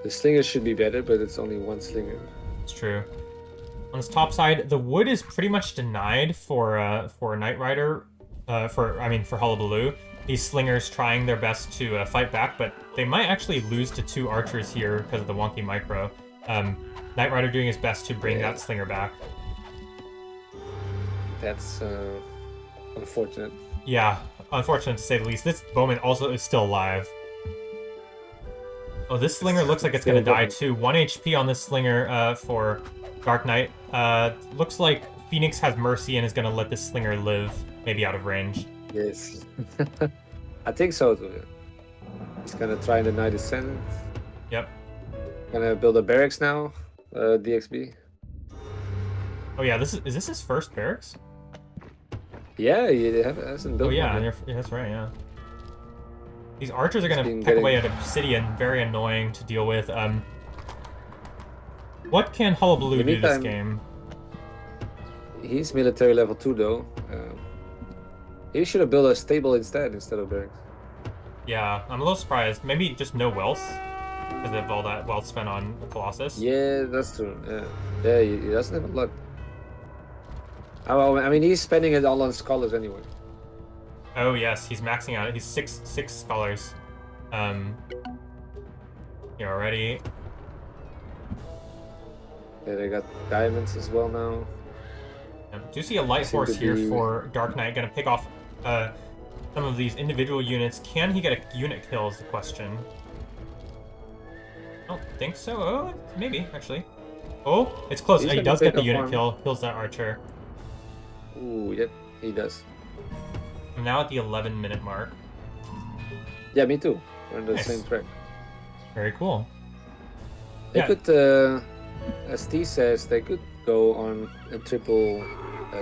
the slinger should be better, but it's only 1 slinger. It's true. On this top side, the wood is pretty much denied for Knight Rider, for Hullabaloo. These slingers trying their best to fight back, but they might actually lose to 2 archers here because of the wonky micro. Knight Rider doing his best to bring that slinger back. That's unfortunate. Yeah, unfortunate to say the least. This bowman also is still alive. Oh, this slinger looks like it's going to die too. 1 HP on this slinger for Dark Knight. Looks like Phoenix has mercy and is going to let this slinger live, maybe out of range. Yes. I think so too. He's going to try and deny the Senate. Yep. Gonna build a barracks now, DXB. Oh yeah, is this his first barracks? Yeah, he hasn't built. Oh yeah, one yeah, that's right. Yeah. These archers are gonna peck away at Obsidian, very annoying to deal with. What can Hullabaloo do this game? He's military level 2 though. He should have built a stable instead of barracks. Yeah, I'm a little surprised. Maybe just no wealth. because of all that wealth spent on Colossus. Yeah, that's true. Yeah, he doesn't have a lot. Oh, well, I mean, he's spending it all on scholars anyway. Oh yes, he's maxing out. He's six scholars. Here already. Yeah, they got diamonds as well now. Do you see a light horse here for Dark Knight? Gonna pick off some of these individual units. Can he get a unit kill is the question. I don't think so. Oh, maybe, actually. Oh, it's close. He does get the unit kill. Kills that archer. Ooh, yep, he does. I'm now at the 11-minute mark. Yeah, me too. We're on the same track. Very cool. They could, as T says, they could go on a triple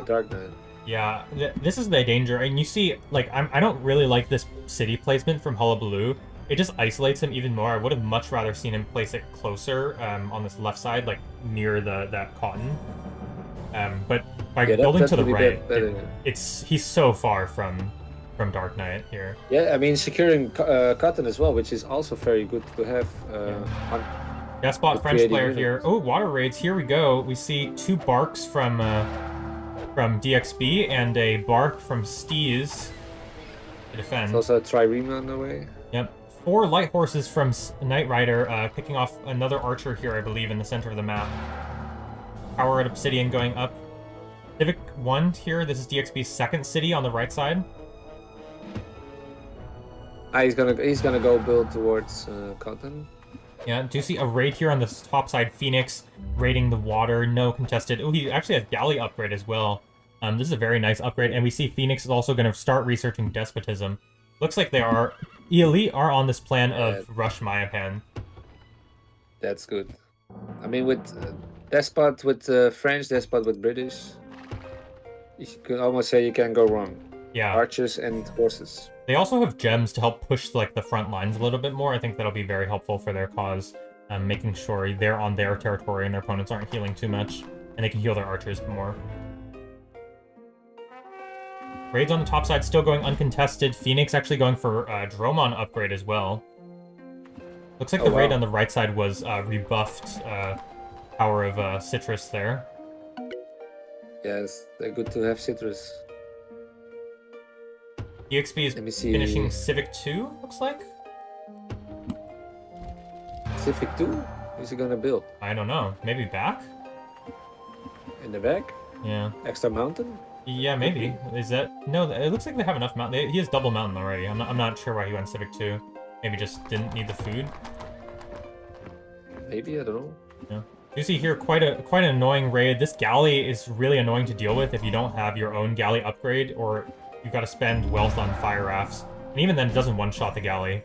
Dark Knight. Yeah, this is the danger. And you see, like, I don't really like this city placement from Hullabaloo. It just isolates him even more. I would have much rather seen him place it closer on this left side, like near that cotton. But by building to the right, he's so far from Dark Knight here. Yeah, I mean securing cotton as well, which is also very good to have. On Despot French player here. Oh, water raids. Here we go. We see 2 barks from DXB and a bark from Steez to defend. There's also a trireme on the way. Yep. 4 light horses from Knight Rider, picking off another archer here, I believe, in the center of the map. Power at Obsidian going up. Civic 1 here. This is DXB's second city on the right side. He's gonna go build towards cotton. Yeah, do you see a raid here on the top side? Phoenix raiding the water, no contested. Oh, he actually has galley upgrade as well. This is a very nice upgrade, and we see Phoenix is also going to start researching despotism. Looks like Elite are on this plan of rush Mayapan. That's good. I mean, with despot with French, despot with British, you could almost say you can't go wrong. Yeah. Archers and horses. They also have gems to help push like the front lines a little bit more. I think that'll be very helpful for their cause, making sure they're on their territory and their opponents aren't healing too much, and they can heal their archers more. Raids on the top side still going uncontested. Phoenix actually going for Dromon upgrade as well. Looks like the raid on the right side was rebuffed power of Citrus there. Yes, they're good to have Citrus. EXP is finishing Civic 2, looks like? Civic 2? Who's he gonna build? I don't know. Maybe back? In the back? Yeah. Extra mountain? Yeah, maybe. Is that... No, it looks like they have enough mountain. He has double mountain already. I'm not sure why he went Civic 2. Maybe just didn't need the food. Maybe, I don't know. Yeah. You see here quite an annoying raid. This galley is really annoying to deal with if you don't have your own galley upgrade, or you've got to spend wealth on fire rafts. And even then, it doesn't one-shot the galley.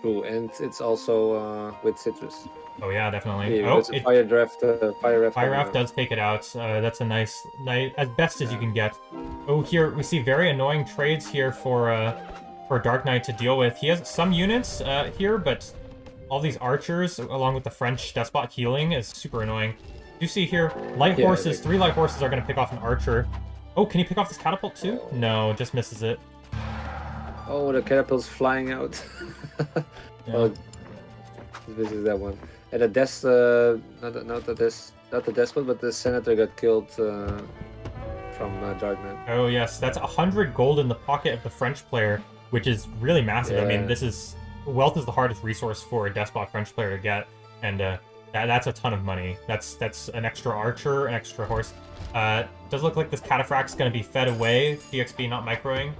True, and it's also with Citrus. Oh yeah, definitely. Yeah, fire raft does take it out. That's a nice, as best as you can get. Oh, here we see very annoying trades here for Dark Knight to deal with. He has some units here, but all these archers, along with the French despot healing, is super annoying. You see here, light horses. 3 light horses are going to pick off an archer. Oh, can he pick off this catapult too? No, just misses it. Oh, the catapult's flying out. Yeah. Oh, this is that one. And the not the despot, but the senator got killed from Dark Knight. Oh yes, that's 100 gold in the pocket of the French player, which is really massive. Yeah. I mean, wealth is the hardest resource for a despot French player to get, and that's a ton of money. That's an extra archer, an extra horse. Does look like this cataphract's going to be fed away. DXB not microing.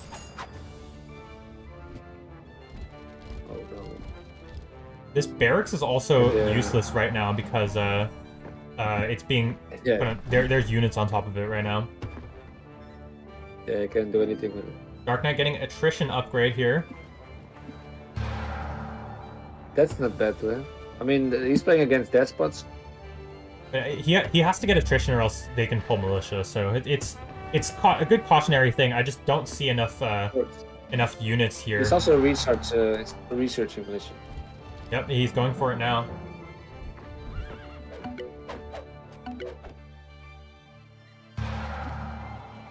Oh no. This barracks is also useless right now because it's being there's units on top of it right now. Yeah, I can't do anything with it. Dark Knight getting attrition upgrade here. That's not bad, man. I mean, he's playing against despots. He has to get attrition or else they can pull militia. So it's a good cautionary thing. I just don't see enough units here. It's also a research. It's a researching militia. Yep, he's going for it now.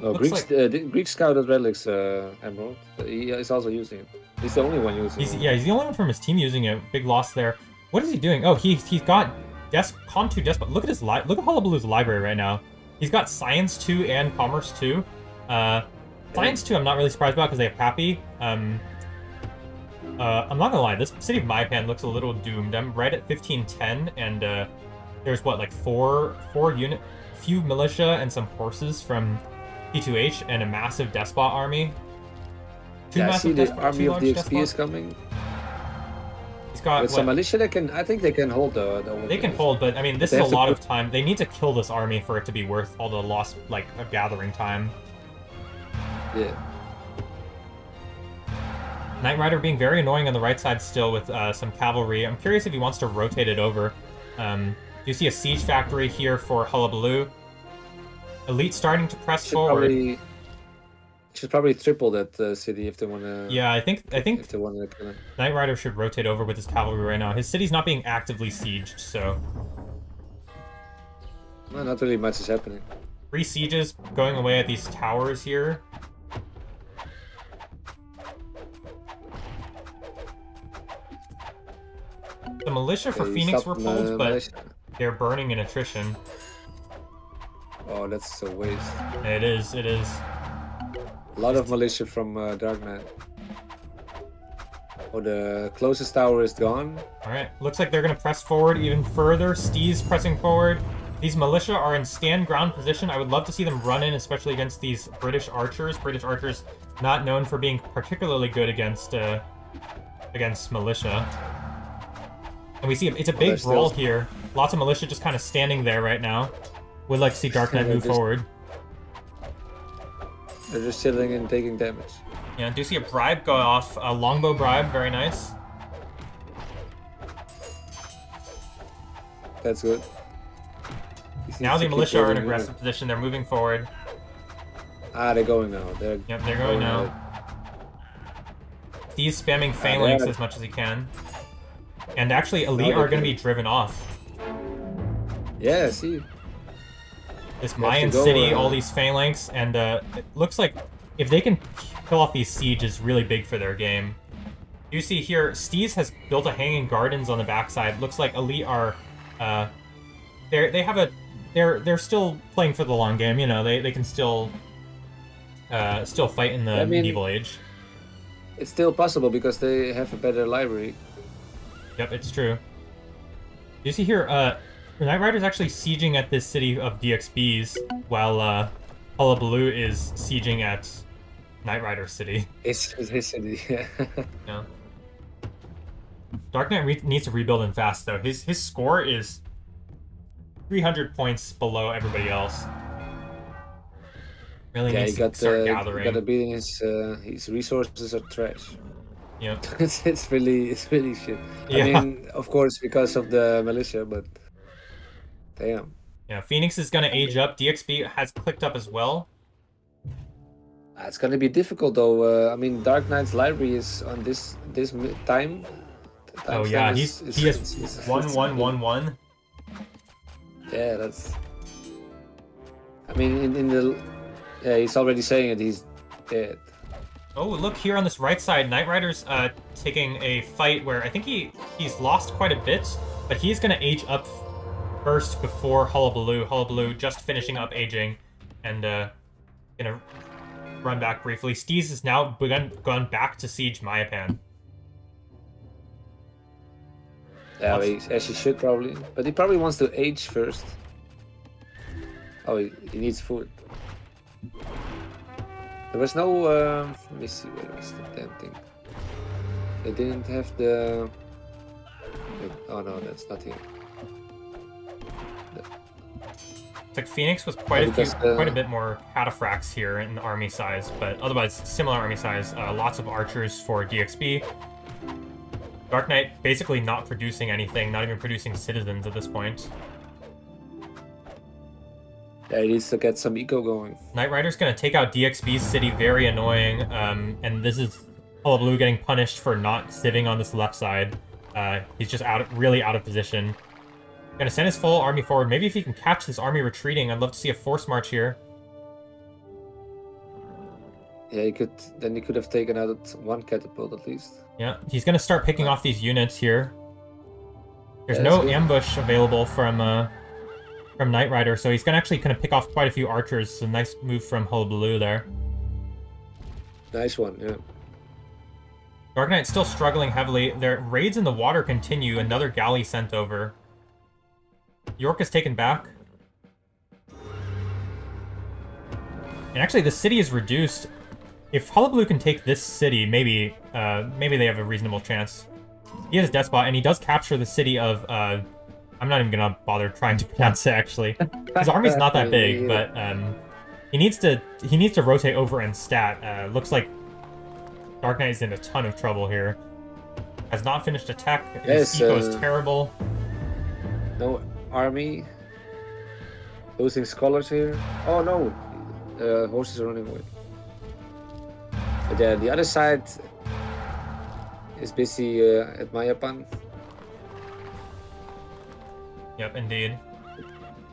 No, Looks Greek, like the Greek Scout at Relics Emerald. He is also using it. He's the only one using it. he's the only one from his team using it. Big loss there. What is he doing? Oh, he's got Con 2 Despot. Look at his look at Hullabaloo's library right now. He's got Science 2 and Commerce 2. Science 2 I'm not really surprised about because they have Pappy. I'm not gonna lie, this City of Maipan looks a little doomed. I'm right at 1510, and there's what, like four unit, few militia and some horses from T2H and a massive Despot army. Yeah, I see the army of DXP is coming. He's got with some militia, I think they can hold the They can hold, but I mean, this is a lot of time. They need to kill this army for it to be worth all the lost, like, gathering time. Yeah. Knight Rider being very annoying on the right side still with some cavalry. I'm curious if he wants to rotate it over. Do you see a siege factory here for Hullabaloo? Elite starting to press forward. Should probably triple that city if they want to. Yeah, I think if they want to. Knight Rider should rotate over with his cavalry right now. His city's not being actively sieged, so. No, not really much is happening. 3 sieges going away at these towers here. The militia for Phoenix were pulled, but they're burning in attrition. Oh, that's a waste. It is. A lot of militia from Dark Knight. Oh, the closest tower is gone. Alright, looks like they're going to press forward even further. Steve's pressing forward. These militia are in stand ground position. I would love to see them run in, especially against these British archers. British archers not known for being particularly good against militia. And we see it's a big brawl here. Lots of militia just kind of standing there right now. Would like to see Dark Knight move forward. They're just chilling and taking damage. Yeah, do you see a bribe go off? A longbow bribe, very nice. That's good. Now the militia are in aggressive position. They're moving forward. Ah, they're going now. Yep, they're going now. He's spamming phalanx as much as he can. And actually, Elite are going to be driven off. Yeah, see. This Mayan city, all these phalanx, and it looks like if they can kill off these sieges, really big for their game. You see here, Steez has built a hanging gardens on the backside. Looks like Elite are, they're still playing for the long game. You know, they can still fight in the medieval age. It's still possible because they have a better library. Yep, it's true. You see here, Knight Rider's actually sieging at this city of DXBs, while Hullabaloo is sieging at Knight Rider City. It's his city, yeah. Yeah. Dark Knight needs to rebuild him fast, though. His score is 300 points below everybody else. Really needs to start gathering. He got a beating. His resources are trash. Yeah. it's really shit. Yeah. I mean, of course, because of the militia, but damn. Yeah, Phoenix is gonna age up. DXB has clicked up as well. It's gonna be difficult though. I mean, Dark Knight's library is on this time. Oh yeah, he has 1-1-1-1. Yeah, that's. I mean, in the. Yeah, he's already saying it. He's dead. Oh, look here on this right side. Knight Rider's taking a fight where I think he's lost quite a bit, but he's gonna age up first before Hullabaloo. Hullabaloo just finishing up aging, and gonna run back briefly. Steez has now gone back to siege Mayapan. Yeah, as he should probably, but he probably wants to age first. Oh, he needs food. There was no. Let me see, where was the damn thing? They didn't have the. Oh no, that's not here. It's like Phoenix with quite a bit more cataphracts here in army size, but otherwise similar army size. Lots of archers for DXB. Dark Knight basically not producing anything, not even producing citizens at this point. Yeah, he needs to get some eco going. Knight Rider's gonna take out DXB's city, very annoying. And this is Hullabaloo getting punished for not sitting on this left side. He's just really out of position. Gonna send his full army forward. Maybe if he can catch this army retreating, I'd love to see a force march here. Yeah, he could have taken out one catapult at least. Yeah, he's gonna start picking off these units here. There's Yeah, no good. ambush available from Knight Rider, so he's gonna actually pick off quite a few archers. So nice move from Hullabaloo there. Nice one, yeah. Dark Knight still struggling heavily. Their raids in the water continue. Another galley sent over. York is taken back. And actually, the city is reduced. If Hullabaloo can take this city, maybe they have a reasonable chance. He has Despot, and he does capture the city of... I'm not even gonna bother trying to pronounce it, actually. His army's not that big, but he needs to rotate over and stat. Looks like Dark Knight is in a ton of trouble here. Has not finished attack. His eco is terrible. No army. Losing scholars here. Oh no! Horses are running away. But yeah, the other side is busy at Mayapan. Yep, indeed.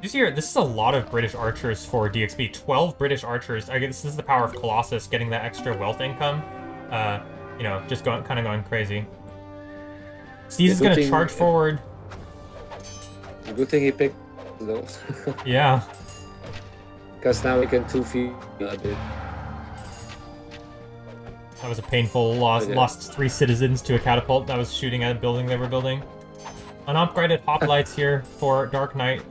You see here, this is a lot of British archers for DXB. 12 British archers. I guess this is the power of Colossus, getting that extra wealth income. You know, just kind of going crazy. Steez is going to charge forward. Good thing he picked those. Yeah. Because now we can 2 feet a bit. That was a painful loss. Okay. Lost 3 citizens to a catapult that was shooting at a building they were building. Unupgraded hoplites here for Dark Knight.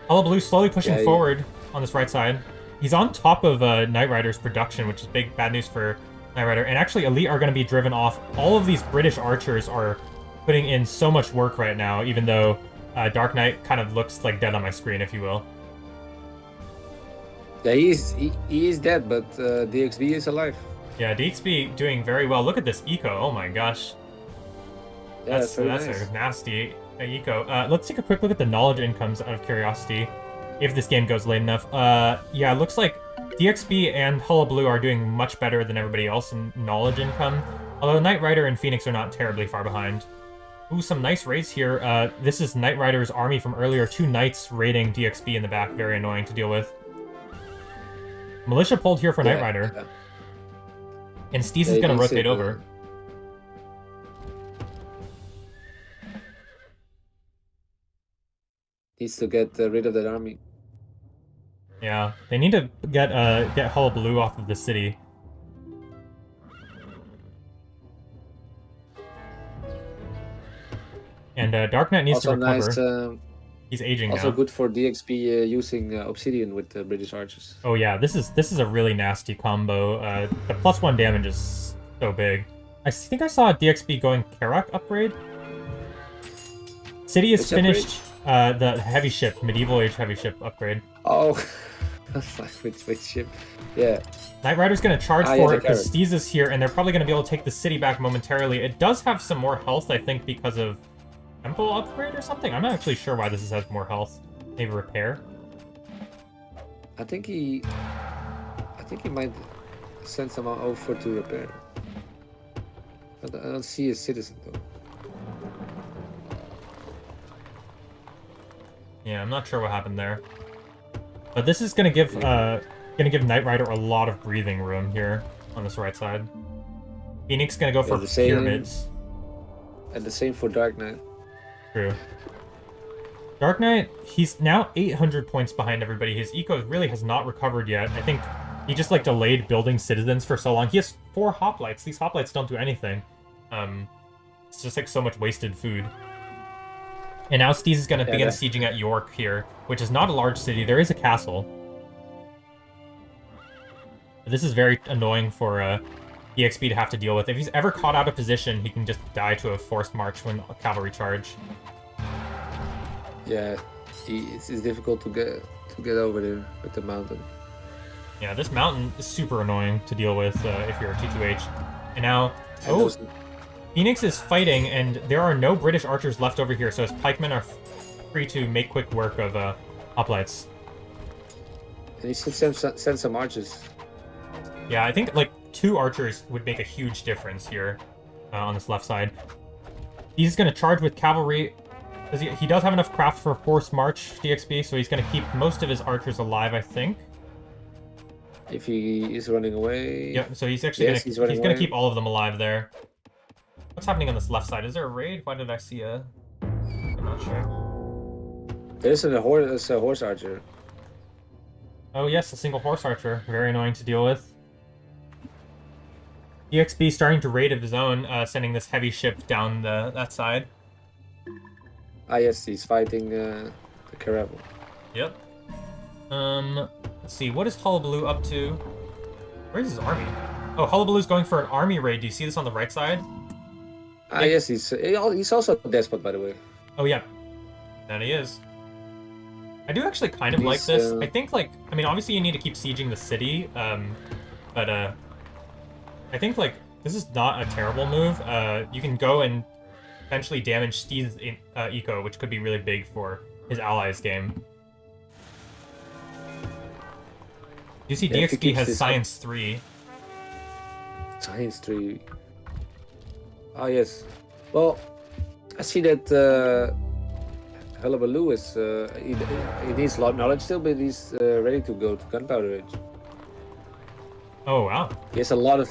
Hullabaloo slowly pushing forward on this right side. He's on top of Knight Rider's production, which is bad news for Knight Rider. And actually, Elite are going to be driven off. All of these British archers are putting in so much work right now, even though Dark Knight kind of looks like dead on my screen, if you will. Yeah, he is dead, but DXB is alive. Yeah, DXB doing very well. Look at this eco. Oh my gosh. Yeah, That's nice. a nasty eco. Let's take a quick look at the knowledge incomes out of curiosity, if this game goes late enough. Yeah, it looks like DXB and Hullabaloo are doing much better than everybody else in knowledge income, although Knight Rider and Phoenix are not terribly far behind. Ooh, some nice raids here. This is Knight Rider's army from earlier. 2 knights raiding DXB in the back. Very annoying to deal with. Militia pulled here for Knight Rider. Yeah. And Steez is going to rotate over. Needs to get rid of that army. Yeah, they need to get Hullabaloo off of the city. And Dark Knight needs to recover. Nice, he's aging also now. Good for DXB using Obsidian with the British archers. Oh yeah, this is a really nasty combo. The +1 damage is so big. I think I saw DXB going Karak upgrade. City is finished. The heavy ship, medieval age heavy ship upgrade. Oh, which ship? Yeah. Knight Rider's gonna charge for it because Steez is here, and they're probably gonna be able to take the city back momentarily. It does have some more health, I think, because of temple upgrade or something. I'm not actually sure why this has more health. Maybe repair. I think he might send someone over to repair. But I don't see a citizen though. Yeah, I'm not sure what happened there. But this is gonna give Knight Rider a lot of breathing room here on this right side. Phoenix gonna go for pyramids. And the same for Dark Knight. True. Dark Knight, he's now 800 points behind everybody. His eco really has not recovered yet. I think he just like delayed building citizens for so long. He has 4 hoplites. These hoplites don't do anything. It's just like so much wasted food. And now Steez is going to begin sieging at York here, which is not a large city. There is a castle. But this is very annoying for EXP to have to deal with. If he's ever caught out of position, he can just die to a forced march when a cavalry charge. Yeah, it's difficult to get over there with the mountain. Yeah, this mountain is super annoying to deal with if you're a T2H. And now, Phoenix is fighting, and there are no British archers left over here, so his pikemen are free to make quick work of hoplites. And he should send some archers. Yeah, I think like 2 archers would make a huge difference here on this left side. He's going to charge with cavalry. He does have enough craft for forced march, DXB, so he's going to keep most of his archers alive, I think. If he is running away. Yeah, so he's actually Yes, going to keep all of them alive there. What's happening on this left side? Is there a raid? Why did I see a... I'm not sure. There's a horse archer. Oh yes, a single horse archer. Very annoying to deal with. DXB starting to raid of his own, sending this heavy ship down that side. Ah yes, he's fighting the caravel. Yep. Let's see, what is Hullabaloo up to? Where's his army? Oh, Hullabaloo's going for an army raid. Do you see this on the right side? Ah yes, he's also a despot, by the way. Oh yeah, that he is. I do actually kind of like this. I think, like, I mean, obviously you need to keep sieging the city, but I think, like, this is not a terrible move. You can go and potentially damage Steve's eco, which could be really big for his allies' game. You see, yeah, DXP has Science 3. Science 3. Oh yes. Well, I see that Hullabaloo is he needs a lot of knowledge still, but he's ready to go to Gunpowder Ridge. Oh wow. He has a lot of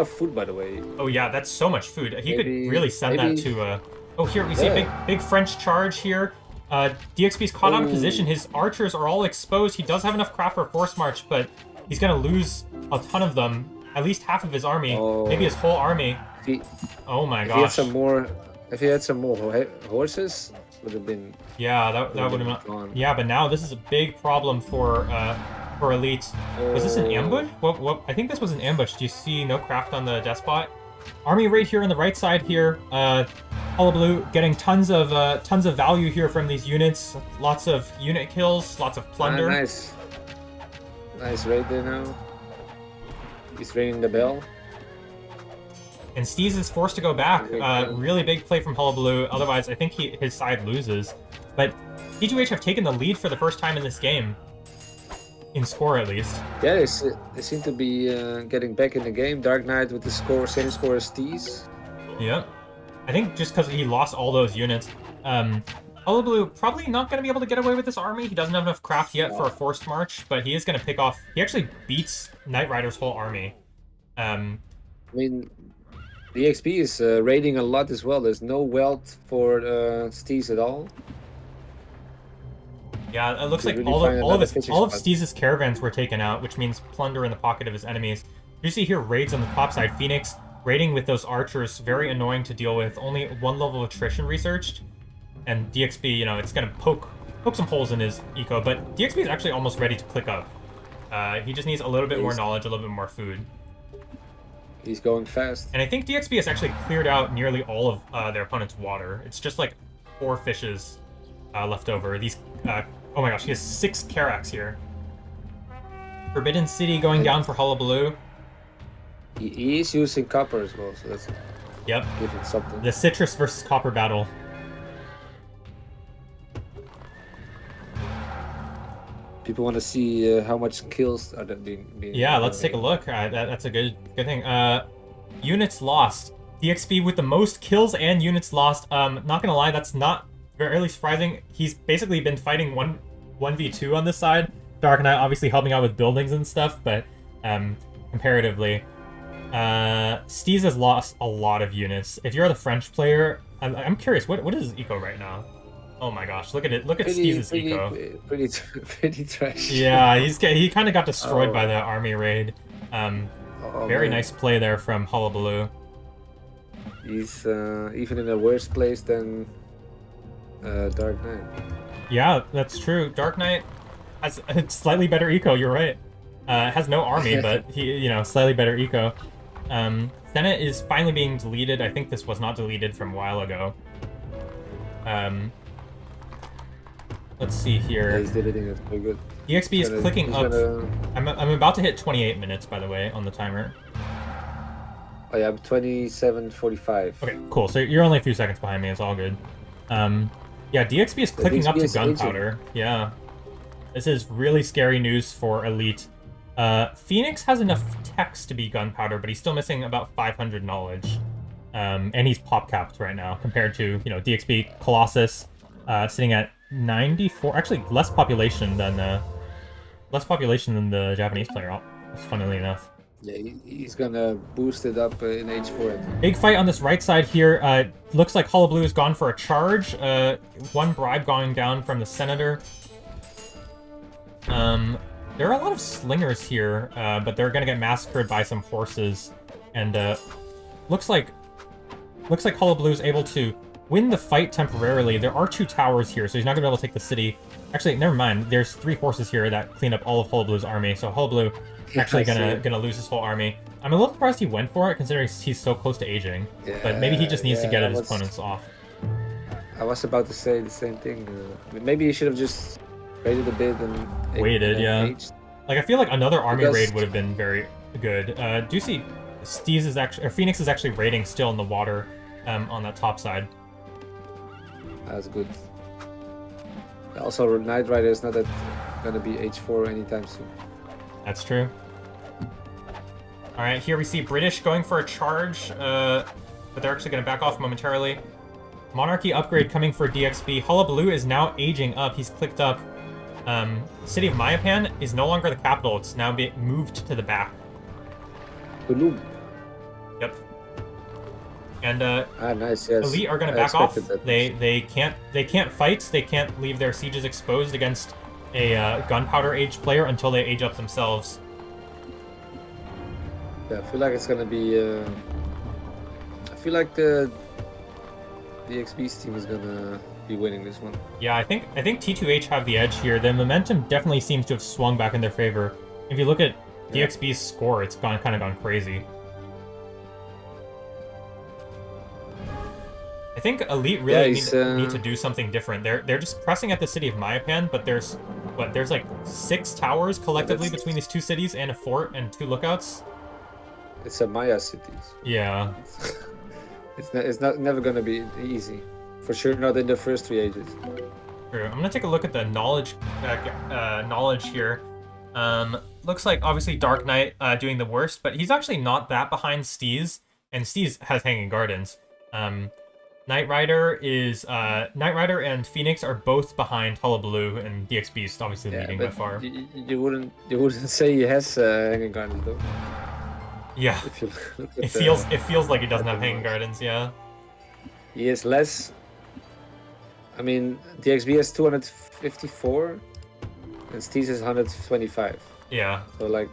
food, by the way. Oh yeah, that's so much food. He could really send that to. Oh, here we see a big French charge here. DXP's caught out of position. His archers are all exposed. He does have enough craft for force march, but he's gonna lose a ton of them. At least half of his army, maybe his whole army. Oh my gosh! If he had some more horses, would have been. Yeah, that would have been. Yeah, but now this is a big problem for Elite. Was this an ambush? What? I think this was an ambush. Do you see no craft on the despot? Army right here on the right side here. Hullabaloo getting tons of value here from these units. Lots of unit kills, lots of plunder. Nice raid there now. He's ringing the bell. And Steez is forced to go back. Really big play from Hullabaloo. Otherwise, I think his side loses. But T2H have taken the lead for the first time in this game. In score, at least. Yeah, they seem to be getting back in the game. Dark Knight with the same score as Steez. Yeah. I think just because he lost all those units. Hullabaloo probably not going to be able to get away with this army. He doesn't have enough craft yet for a forced march, but he is going to pick off... He actually beats Knight Rider's whole army. I mean, the XP is raiding a lot as well. There's no wealth for Steez at all. Yeah, it looks like all of Steez's caravans were taken out, which means plunder in the pocket of his enemies. You see here raids on the top side. Phoenix raiding with those archers, very annoying to deal with. Only one level of attrition researched. And DXB, you know, it's going to poke some holes in his eco, but DXB is actually almost ready to click up. He just needs a little bit more knowledge, a little bit more food. He's going fast. And I think DXB has actually cleared out nearly all of their opponent's water. It's just like 4 fishes left over. These, oh my gosh, he has 6 Caracs here. Forbidden City going down for Hullabaloo. He is using copper as well, so that's giving something. The citrus versus copper battle. People want to see how much kills are that being yeah, let's take a look. That's a good thing. Units lost. DXB with the most kills and units lost. Not gonna lie, that's not very surprising. He's basically been fighting 1v2 on this side. Dark Knight obviously helping out with buildings and stuff, but comparatively, Steez has lost a lot of units. If you're the French player, I'm curious, what is his eco right now? Oh my gosh, look at it. Look at Steez's eco. Pretty trash. Yeah, he kind of got destroyed by the army raid. Very nice play there from Hullabaloo. He's even in a worse place than Dark Knight. Yeah, that's true. Dark Knight has a slightly better eco, you're right. Has no army, but he, slightly better eco. Senate is finally being deleted. I think this was not deleted from a while ago. Let's see here. Yeah, he's deleting it. Very good. EXP is clicking up. I'm about to hit 28 minutes, by the way, on the timer. Oh yeah, I'm 27:45. Okay, cool. So you're only a few seconds behind me. It's all good. Yeah, DXP is clicking up to gunpowder. Yeah. This is really scary news for Elite. Phoenix has enough text to be gunpowder, but he's still missing about 500 knowledge. And he's pop capped right now compared to, DXP, Colossus, sitting at 94. Actually, less population than the Japanese player. Funnily enough. Yeah, he's gonna boost it up in H4. Big fight on this right side here. Looks like Hollow Blue has gone for a charge. One bribe going down from the Senator. There are a lot of slingers here, but they're gonna get massacred by some horses. And looks like Hollow Blue is able to win the fight temporarily. There are 2 towers here, so he's not gonna be able to take the city. Actually, never mind. There's 3 horses here that clean up all of Hollow Blue's army. So Hollow Blue actually gonna lose his whole army. I'm a little surprised he went for it, considering he's so close to aging. Yeah, but maybe he just needs to get his opponents off. I was about to say the same thing. Maybe he should have just waited a bit and waited. Yeah. Aged. Like I feel like another army raid would have been very good. Do you see Steez is actually, or Phoenix is actually raiding still in the water, on that top side. That's good. Also, Knight Rider is not gonna be H4 anytime soon. That's true. All right, here we see British going for a charge, but they're actually going to back off momentarily. Monarchy upgrade coming for DXB. Hullabaloo is now aging up. He's clicked up. City of Mayapan is no longer the capital. It's now being moved to the back. Tulum. Yep. And nice. Yes. Elite are going to back off. They can't fight. They can't leave their sieges exposed against a gunpowder age player until they age up themselves. Yeah, I feel like it's gonna be. I feel like the XB's team is gonna be winning this one. Yeah, I think T2H have the edge here. The momentum definitely seems to have swung back in their favor. If you look at DXB's score, it's kind of gone crazy. I think Elite really need to do something different. They're just pressing at the city of Mayapan, but there's like 6 towers collectively between these 2 cities and a fort and 2 lookouts. It's a Maya city. Yeah. It's never gonna be easy. For sure not in the first 3 ages. True. I'm gonna take a look at the knowledge here. Looks like obviously Dark Knight doing the worst, but he's actually not that behind Steez, and Steez has Hanging Gardens. Knight Rider and Phoenix are both behind Hullabaloo, and DXB is obviously leading by far. You wouldn't say he has Hanging Gardens though. Yeah. If you look at it feels like he doesn't have Hanging Gardens. Yeah. He has less. I mean, DXB has 254, and Steez has 125. Yeah. So like,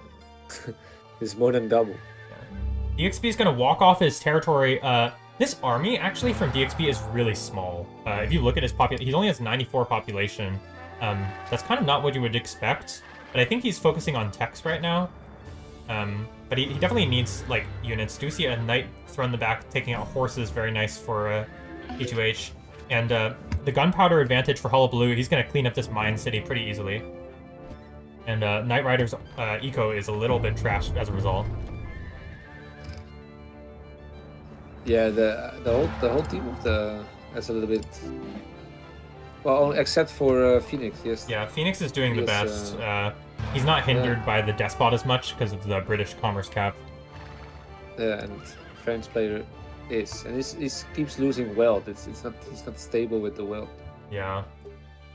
it's more than double. Yeah. DXB is gonna walk off his territory. This army actually from DXB is really small. If you look at his population, he only has 94 population. That's kind of not what you would expect. But I think he's focusing on techs right now. But he definitely needs like units. Do you see a knight thrown in the back, taking out horses? Very nice for T2H. And the gunpowder advantage for Hullabaloo, he's going to clean up this mine city pretty easily. And Knight Rider's eco is a little bit trashed as a result. Yeah, the whole team of that's a little bit. Well, except for Phoenix, yes. Yeah, Phoenix is doing the best. He's not hindered by the Despot as much because of the British commerce cap. Yeah, and French player is, and he keeps losing wealth. He's not stable with the wealth. Yeah,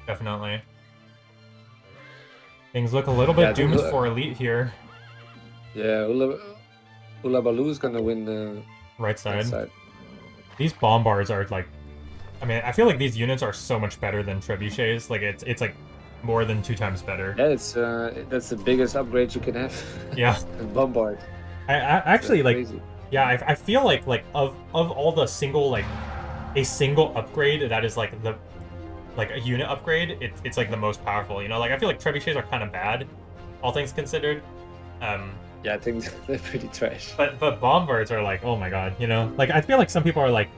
definitely. Things look a little bit doomed for Elite here. Yeah, Hullabaloo is gonna win the right side. These bombards are like, I mean, I feel like these units are so much better than trebuchets. Like it's like more than 2 times better. Yeah, it's that's the biggest upgrade you can have. Yeah. And bombard. I actually like. Crazy. Yeah, I feel like of all the single a single upgrade that is like a unit upgrade, it's like the most powerful. You know, like I feel like trebuchets are kind of bad, all things considered. Yeah, I think they're pretty trash. But bombards are like, oh my god, you know, like I feel like some people are like,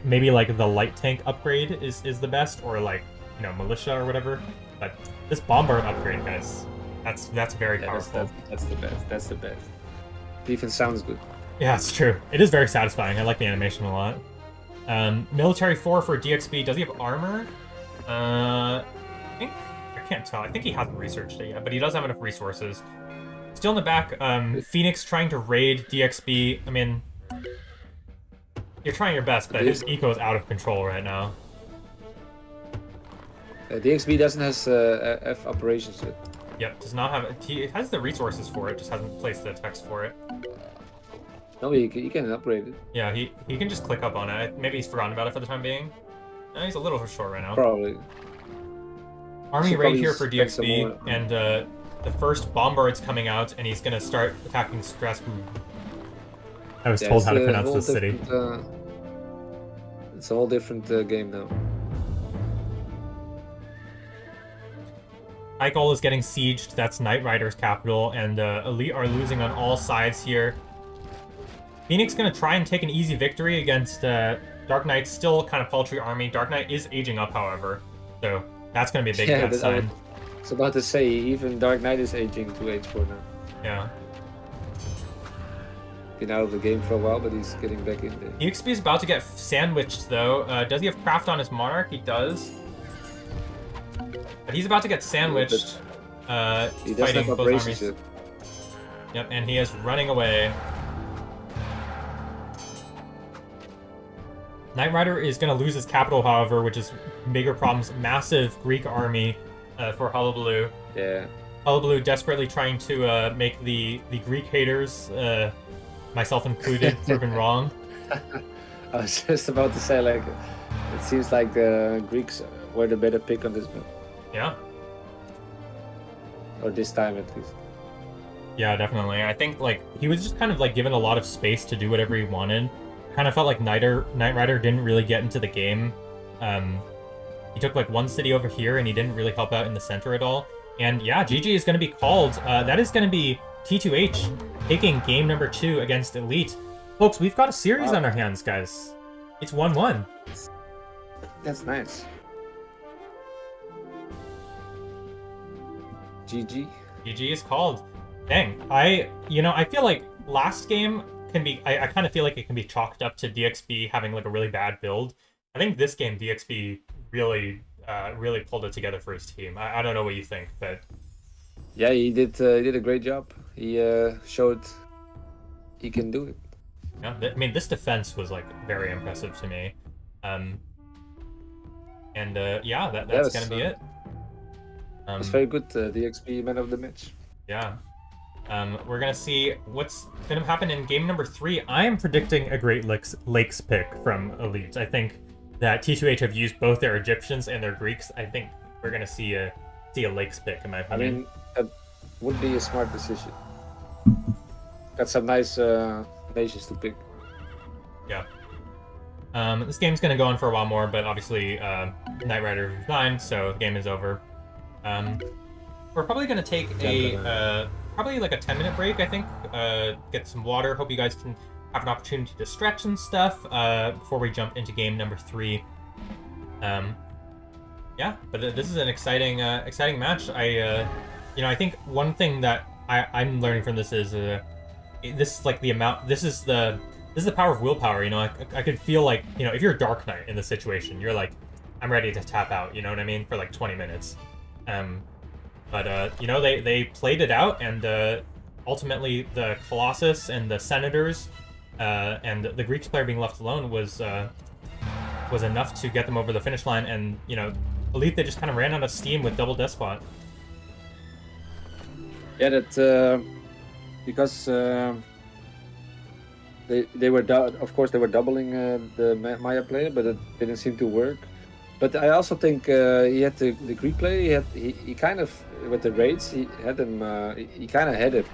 maybe like the light tank upgrade is the best, or like, you know, militia or whatever. But this bombard upgrade, guys, that's very powerful. That's the best. That's the best. Defense sounds good. Yeah, it's true. It is very satisfying. I like the animation a lot. Military 4 for DXB. Does he have armor? I can't tell. I think he hasn't researched it yet, but he does have enough resources. Still in the back, Phoenix trying to raid DXB. I mean, You're trying your best, but his eco is out of control right now. DXB doesn't have operations yet. Yep, does not have. He has the resources for it, just hasn't placed the text for it. No, you can upgrade it. Yeah, he can just click up on it. Maybe he's forgotten about it for the time being. No, he's a little short right now. Probably. Army raid here for DXB, and the first bombard's coming out, and he's gonna start attacking Strasbourg. I was told how to pronounce this city. It's a whole different game now. Eichel is getting sieged. That's Knight Rider's capital, and Elite are losing on all sides here. Phoenix gonna try and take an easy victory against Dark Knight's still kind of paltry army. Dark Knight is aging up, however, so that's gonna be a big bad sign. I was about to say, even Dark Knight is aging to age 4 now. Yeah. Been out of the game for a while, but he's getting back in there. EXP is about to get sandwiched, though. Does he have craft on his Monarch? He does. But he's about to get sandwiched. He does fighting have both armies. yet. Yep, and he is running away. Knight Rider is going to lose his capital, however, which is bigger problems. Massive Greek army for Hullabaloo. Yeah. Hullabaloo desperately trying to make the Greek haters, myself included, proven wrong. I was just about to say, like, it seems like the Greeks were the better pick on this map. Yeah. Or this time, at least. Yeah, definitely. I think, like, he was just kind of, like, given a lot of space to do whatever he wanted. Kind of felt like Knight Rider didn't really get into the game. He took, like, one city over here, and he didn't really help out in the center at all. And, yeah, GG is going to be called. That is going to be T2H taking game number 2 against Elite. Folks, we've got a series on our hands, guys. It's 1-1. That's nice. GG. GG is called. Dang. I feel like last game can be... I kind of feel like it can be chalked up to DXB having, like, a really bad build. I think this game, DXB really pulled it together for his team. I don't know what you think, but... Yeah, he did a great job. He showed he can do it. Yeah, I mean, this defense was, like, very impressive to me. Yeah, that's gonna be it. It's very good, DXB man of the match. Yeah. We're gonna see what's gonna happen in game number 3. I am predicting a Great Lakes pick from Elite. I think that T2H have used both their Egyptians and their Greeks. I think we're gonna see a Lakes pick, in my opinion. I mean, that would be a smart decision. Got some nice nations to pick. Yeah. This game's gonna go on for a while more, but obviously Knight Rider resigned, so the game is over. We're probably gonna take probably like a 10-minute break, I think. Get some water. Hope you guys can have an opportunity to stretch and stuff before we jump into game number 3. Yeah, but this is an exciting match. I think one thing that I'm learning from this is this is like the amount. This is the power of willpower. I could feel like, if you're a Dark Knight in this situation, you're like, I'm ready to tap out. You know what I mean? For like 20 minutes. But they played it out, and ultimately the Colossus and the Senators and the Greeks player being left alone was enough to get them over the finish line. And Elite, they just kind of ran out of steam with Double Despot. Yeah, that because they were of course they were doubling the Maya player, but it didn't seem to work. But I also think he had the Greek player. He kind of, with the raids, he had him. He kind of had it.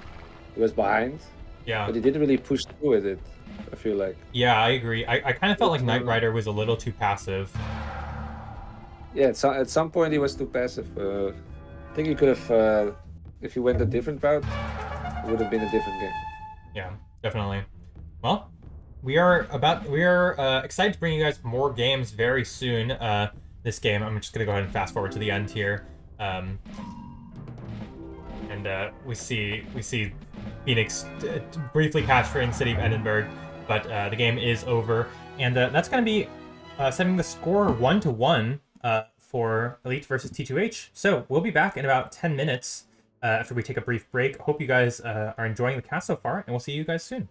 He was behind. Yeah. But he didn't really push through with it, I feel like. Yeah, I agree. I kind of felt like Knight Rider was a little too passive. Yeah, at some point he was too passive. I think he could have, if he went a different route, it would have been a different game. Yeah, definitely. Well, we are excited to bring you guys more games very soon. This game, I'm just gonna go ahead and fast forward to the end here. We see Phoenix briefly capturing the city of Edinburgh, but the game is over, and that's gonna be setting the score 1-1 for Elite versus T2H. So we'll be back in about 10 minutes after we take a brief break. Hope you guys are enjoying the cast so far, and we'll see you guys soon.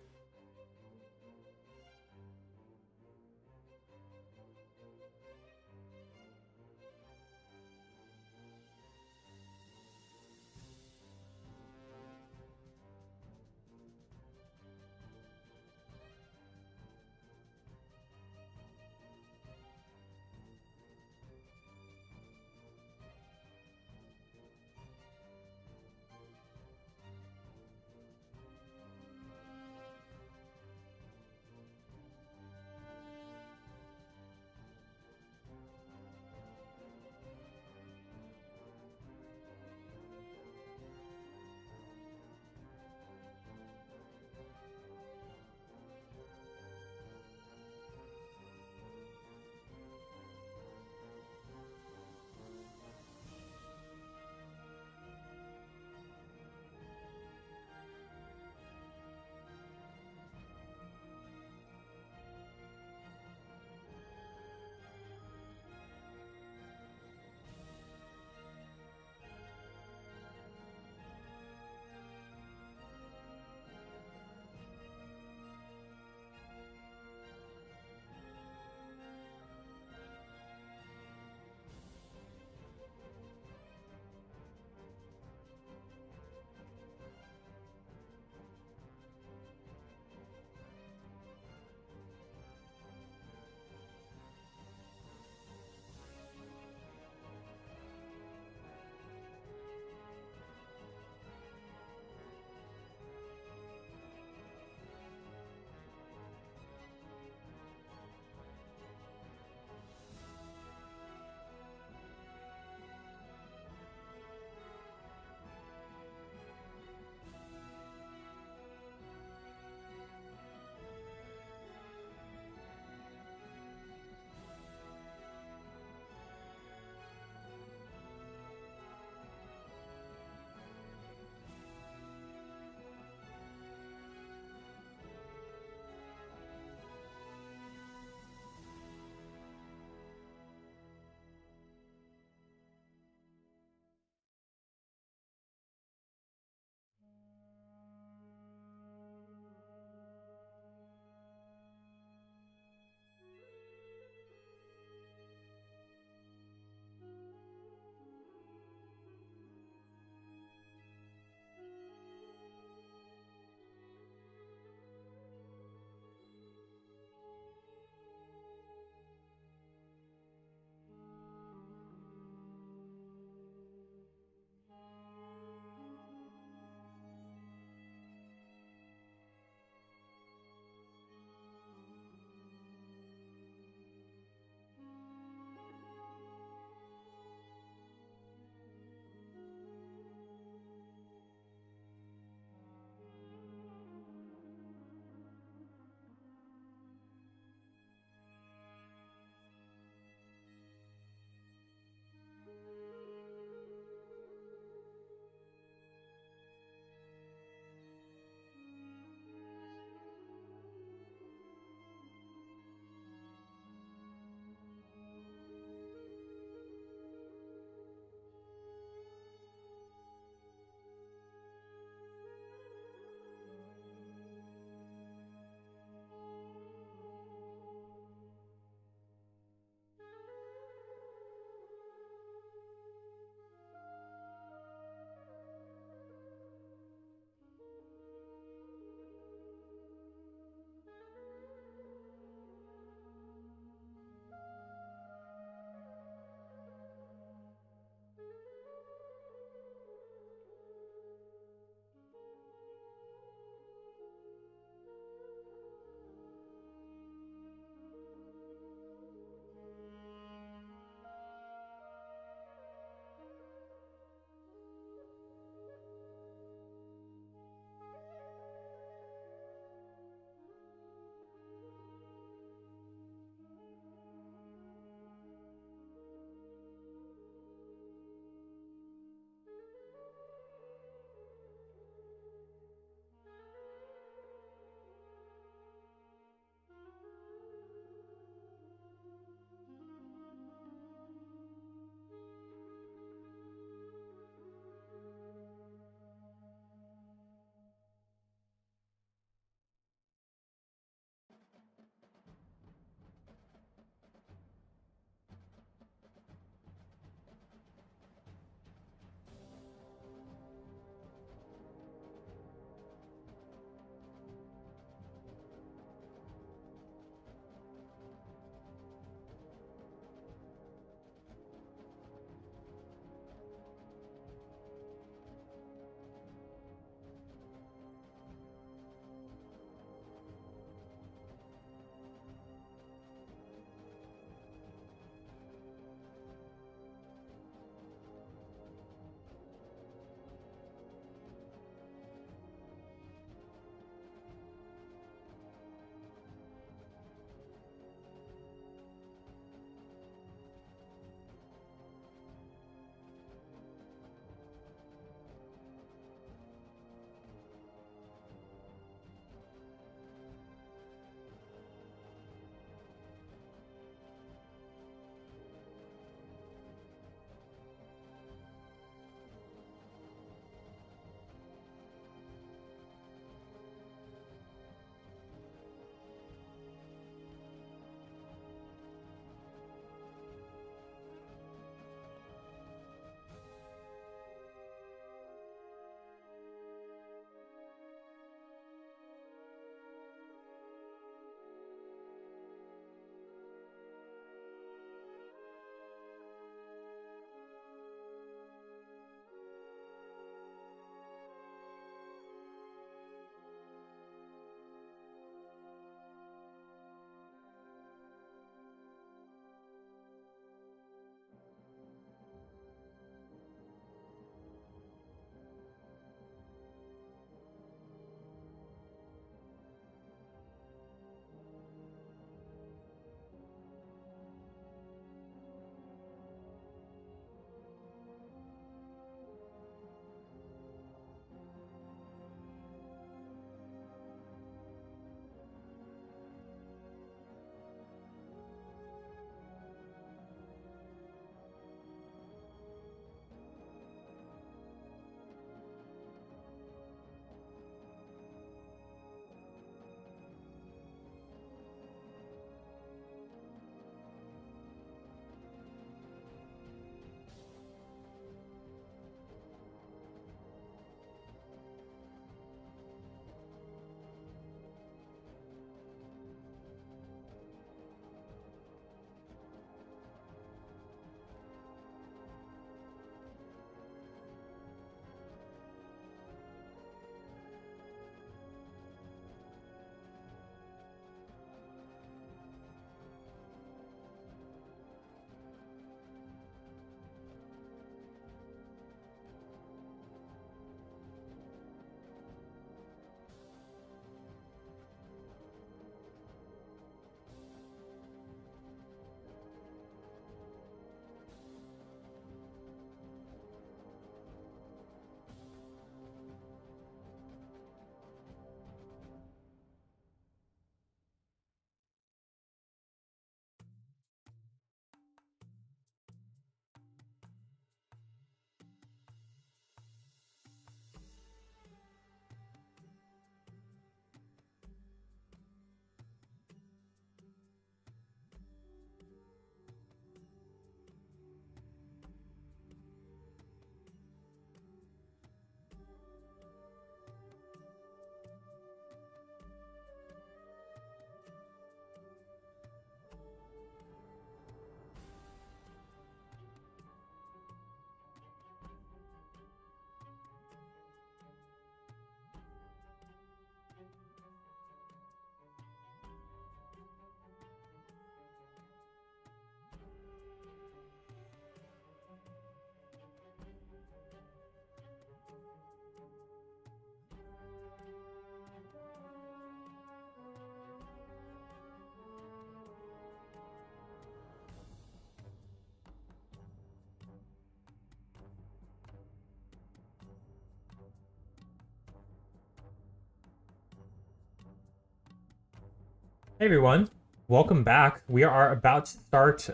Hey everyone, welcome back. We are about to start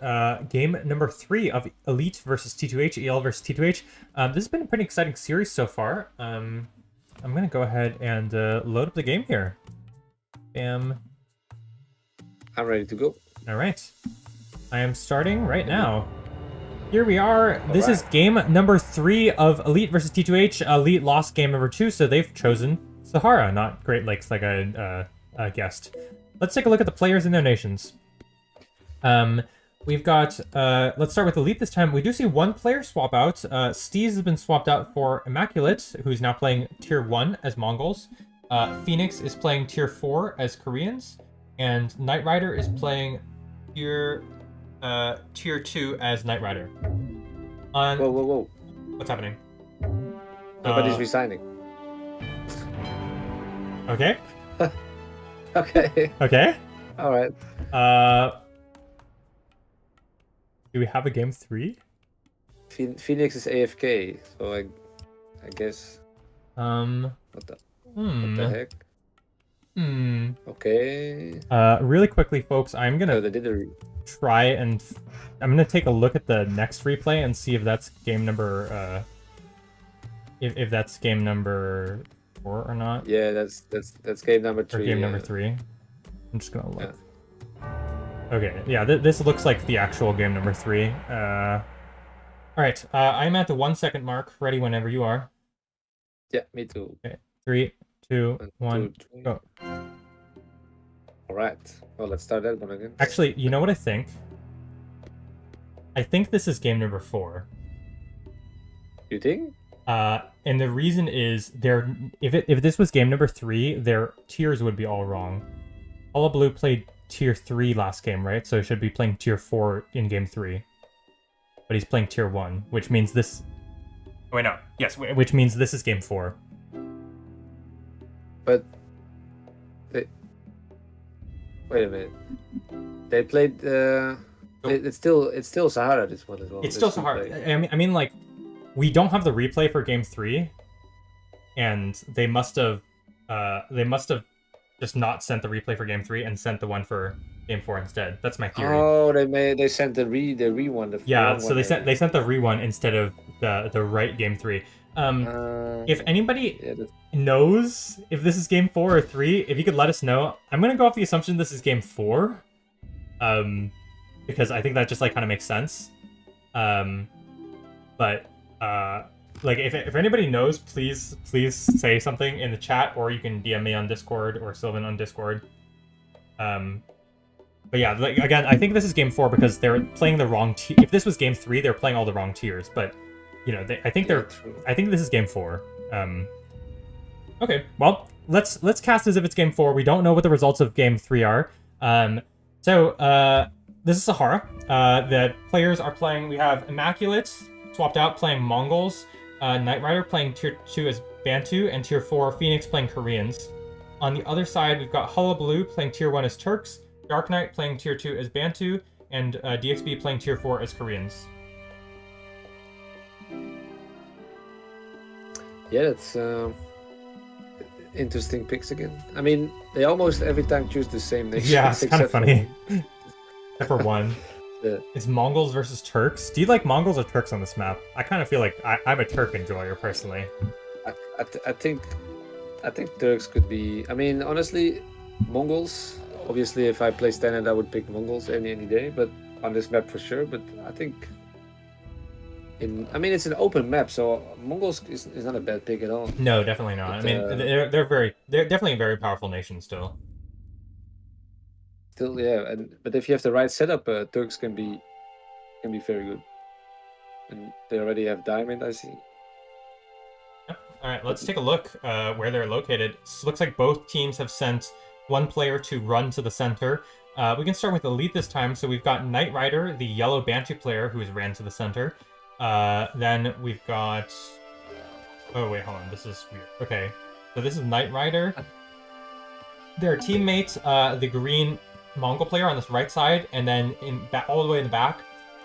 game number 3 of Elite versus T2H, EL versus T2H. This has been a pretty exciting series so far. I'm gonna go ahead and load up the game here. Bam. I'm ready to go. All right, I am starting right now. Here we are. This is right. game number 3 of Elite versus T2H. Elite lost game number 2, so they've chosen Sahara, not Great Lakes like I guessed. Let's take a look at the players and their nations. We've got, let's start with Elite this time. We do see one player swap out. Steez has been swapped out for Immaculate, who's now playing Tier 1 as Mongols. Phoenix is playing Tier 4 as Koreans. And Knight Rider is playing Tier 2 as Knight Rider. Whoa. What's happening? Nobody's resigning. Okay. Okay. Okay. All right. Do we have a game 3? Phoenix is AFK, so I guess. What the heck? Okay. Really quickly, folks, I'm gonna they did try and I'm gonna take a look at the next replay and see if that's game number if that's game number 4 or not. Yeah, that's game number 3. Or game number 3. I'm just gonna look. Yeah. Okay, yeah, this looks like the actual game number 3. All right, I'm at the 1 second mark. Ready whenever you are. Yeah, me too. Okay, 3, 2, 1, go. All right. Well, let's start that one again. Actually, you know what I think? I think this is game number 4. You think? And the reason is if this was game number 3, their tiers would be all wrong. Blue played tier 3 last game, right? So he should be playing tier 4 in game 3. But he's playing tier 1, which means this... Oh, wait, no. Yes, which means this is game 4. But... Wait a minute. They played... It's still Sahara, this one as well. It's still Sahara. I mean, like, we don't have the replay for game 3, and they must have just not sent the replay for game 3 and sent the one for game 4 instead. That's my theory. Oh, they sent the re one. Yeah, so they sent the re one instead of the right game 3. If anybody knows if this is game 4 or 3, if you could let us know. I'm gonna go off the assumption this is game 4, because I think that just like kind of makes sense. But like if anybody knows, please say something in the chat, or you can DM me on Discord or Sylvan on Discord. But yeah, like, again, I think this is game 4 because they're playing the wrong tier. If this was game 3, they're playing all the wrong tiers. But you know, I think this is game 4. Okay, well, let's cast as if it's game 4. We don't know what the results of game 3 are. So this is Sahara. The players are playing. We have Immaculate swapped out playing Mongols. Knight Rider playing tier 2 as Bantu, and tier 4 Phoenix playing Koreans. On the other side, we've got Hullabaloo playing tier 1 as Turks, Dark Knight playing tier 2 as Bantu, and DXB playing tier 4 as Koreans. Yeah, that's interesting picks again. I mean, they almost every time choose the same nation. Yeah, it's kind of funny. Except for one. Yeah. Is Mongols versus Turks? Do you like Mongols or Turks on this map? I kind of feel like I'm a Turk enjoyer personally. I think Turks could be. I mean, honestly, Mongols. Obviously, if I play standard, I would pick Mongols any day. But on this map for sure. But I think I mean, it's an open map, so Mongols is not a bad pick at all. No, definitely not. But, I mean, they're definitely a very powerful nation still. Still, yeah, but if you have the right setup, Turks can be very good. And they already have Diamond, I see. Yeah. All right, let's take a look where they're located. Looks like both teams have sent one player to run to the center. We can start with Elite this time. So we've got Knight Rider, the yellow Banshee player who has ran to the center. Then we've got... Oh, wait, hold on. This is weird. Okay, so this is Knight Rider. Their teammate, the green Mongol player on this right side, and then all the way in the back,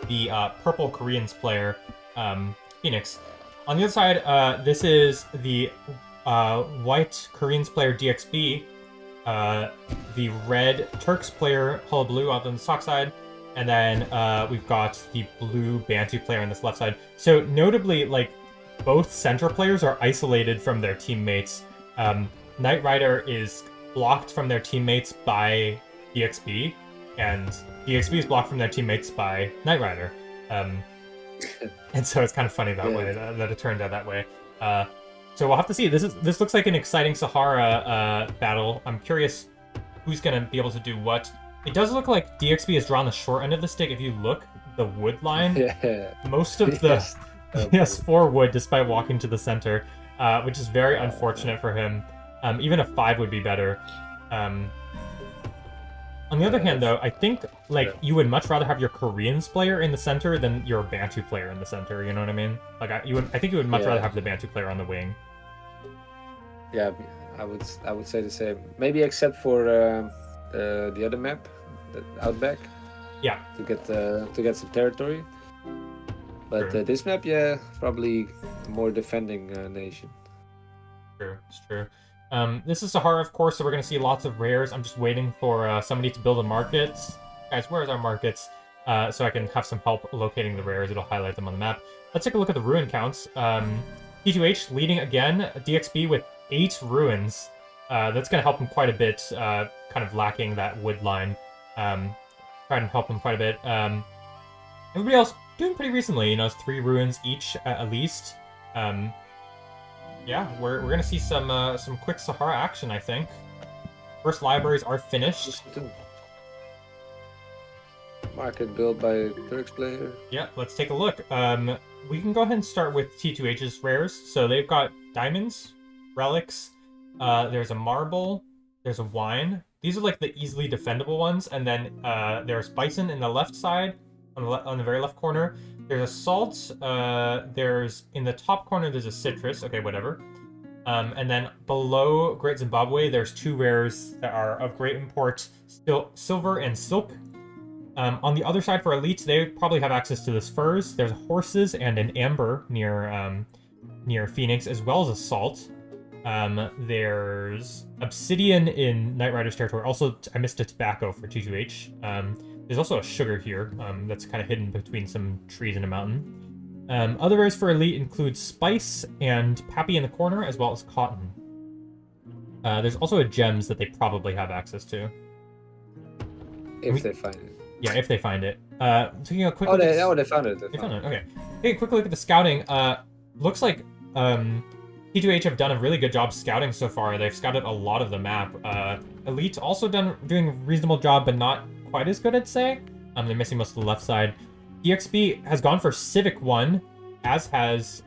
the purple Koreans player, Phoenix. On the other side, this is the white Koreans player DXB, the red Turks player, Hullabaloo, on the stock side, and then we've got the blue Bantu player on this left side. So notably, like, both center players are isolated from their teammates. Knight Rider is blocked from their teammates by DXB, and DXB is blocked from their teammates by Knight Rider. And so it's kind of funny that way, that it turned out that way. So we'll have to see. This looks like an exciting Sahara battle. I'm curious who's going to be able to do what. It does look like DXB has drawn the short end of the stick. If you look, the wood line, most of the... He has 4 wood despite walking to the center, which is very unfortunate for him. Even a 5 would be better. On the other hand, though, I think like you would much rather have your Koreans player in the center than your Bantu player in the center. You know what I mean? Like I think you would much rather have the Bantu player on the wing. Yeah, I would say the same. Maybe except for the other map, the Outback. Yeah. To get some territory. But True. This map, yeah, probably more defending nation. True, it's true. This is Sahara, of course, so we're going to see lots of rares. I'm just waiting for somebody to build a market. Guys, where's our markets? So I can have some help locating the rares. It'll highlight them on the map. Let's take a look at the ruin counts. T2H leading again. DXB with 8 ruins. That's going to help him quite a bit, kind of lacking that wood line. Trying to help him quite a bit. Everybody else doing pretty recently, you know, 3 ruins each at least. Yeah, we're gonna see some quick Sahara action, I think. First libraries are finished. Market built by Turks player. Yeah, let's take a look. We can go ahead and start with T2H's rares. So they've got diamonds, relics, there's a marble, there's a wine. These are like the easily defendable ones, and then there's bison in the left side, on the very left corner. There's a salt. There's in the top corner. There's a citrus. Okay, whatever. And then below Great Zimbabwe, there's 2 rares that are of great import: silver and silk. On the other side for elites, they probably have access to this furs. There's horses and an amber near Phoenix, as well as a salt. There's obsidian in Knight Rider's territory. Also, I missed a tobacco for T2H. There's also a sugar here that's kind of hidden between some trees and a mountain. Other rares for elite include spice and pappy in the corner, as well as cotton. There's also a gems that they probably have access to. If they find it. Yeah, if they find it. Taking a quick they look found it. They found it, okay. Taking a quick look at the scouting. Looks like T2H have done a really good job scouting so far. They've scouted a lot of the map. Elite also doing a reasonable job, but not quite as good, I'd say. They're missing most of the left side. DXB has gone for Civic 1, as has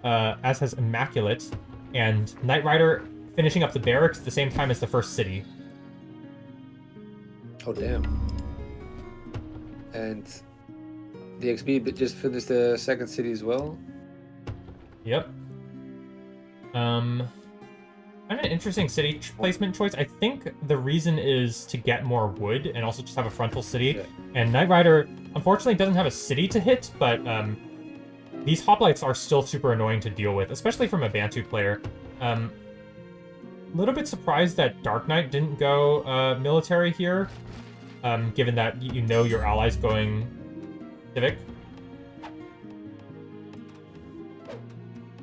Immaculate, and Knight Rider finishing up the barracks at the same time as the first city. Oh, damn. And DXB just finished the second city as well. Yep. Kind of an interesting city placement choice. I think the reason is to get more wood and also just have a frontal city. Yeah. And Knight Rider, unfortunately, doesn't have a city to hit, but these hoplites are still super annoying to deal with, especially from a Bantu player. A little bit surprised that Dark Knight didn't go military here, given that you know your ally's going civic.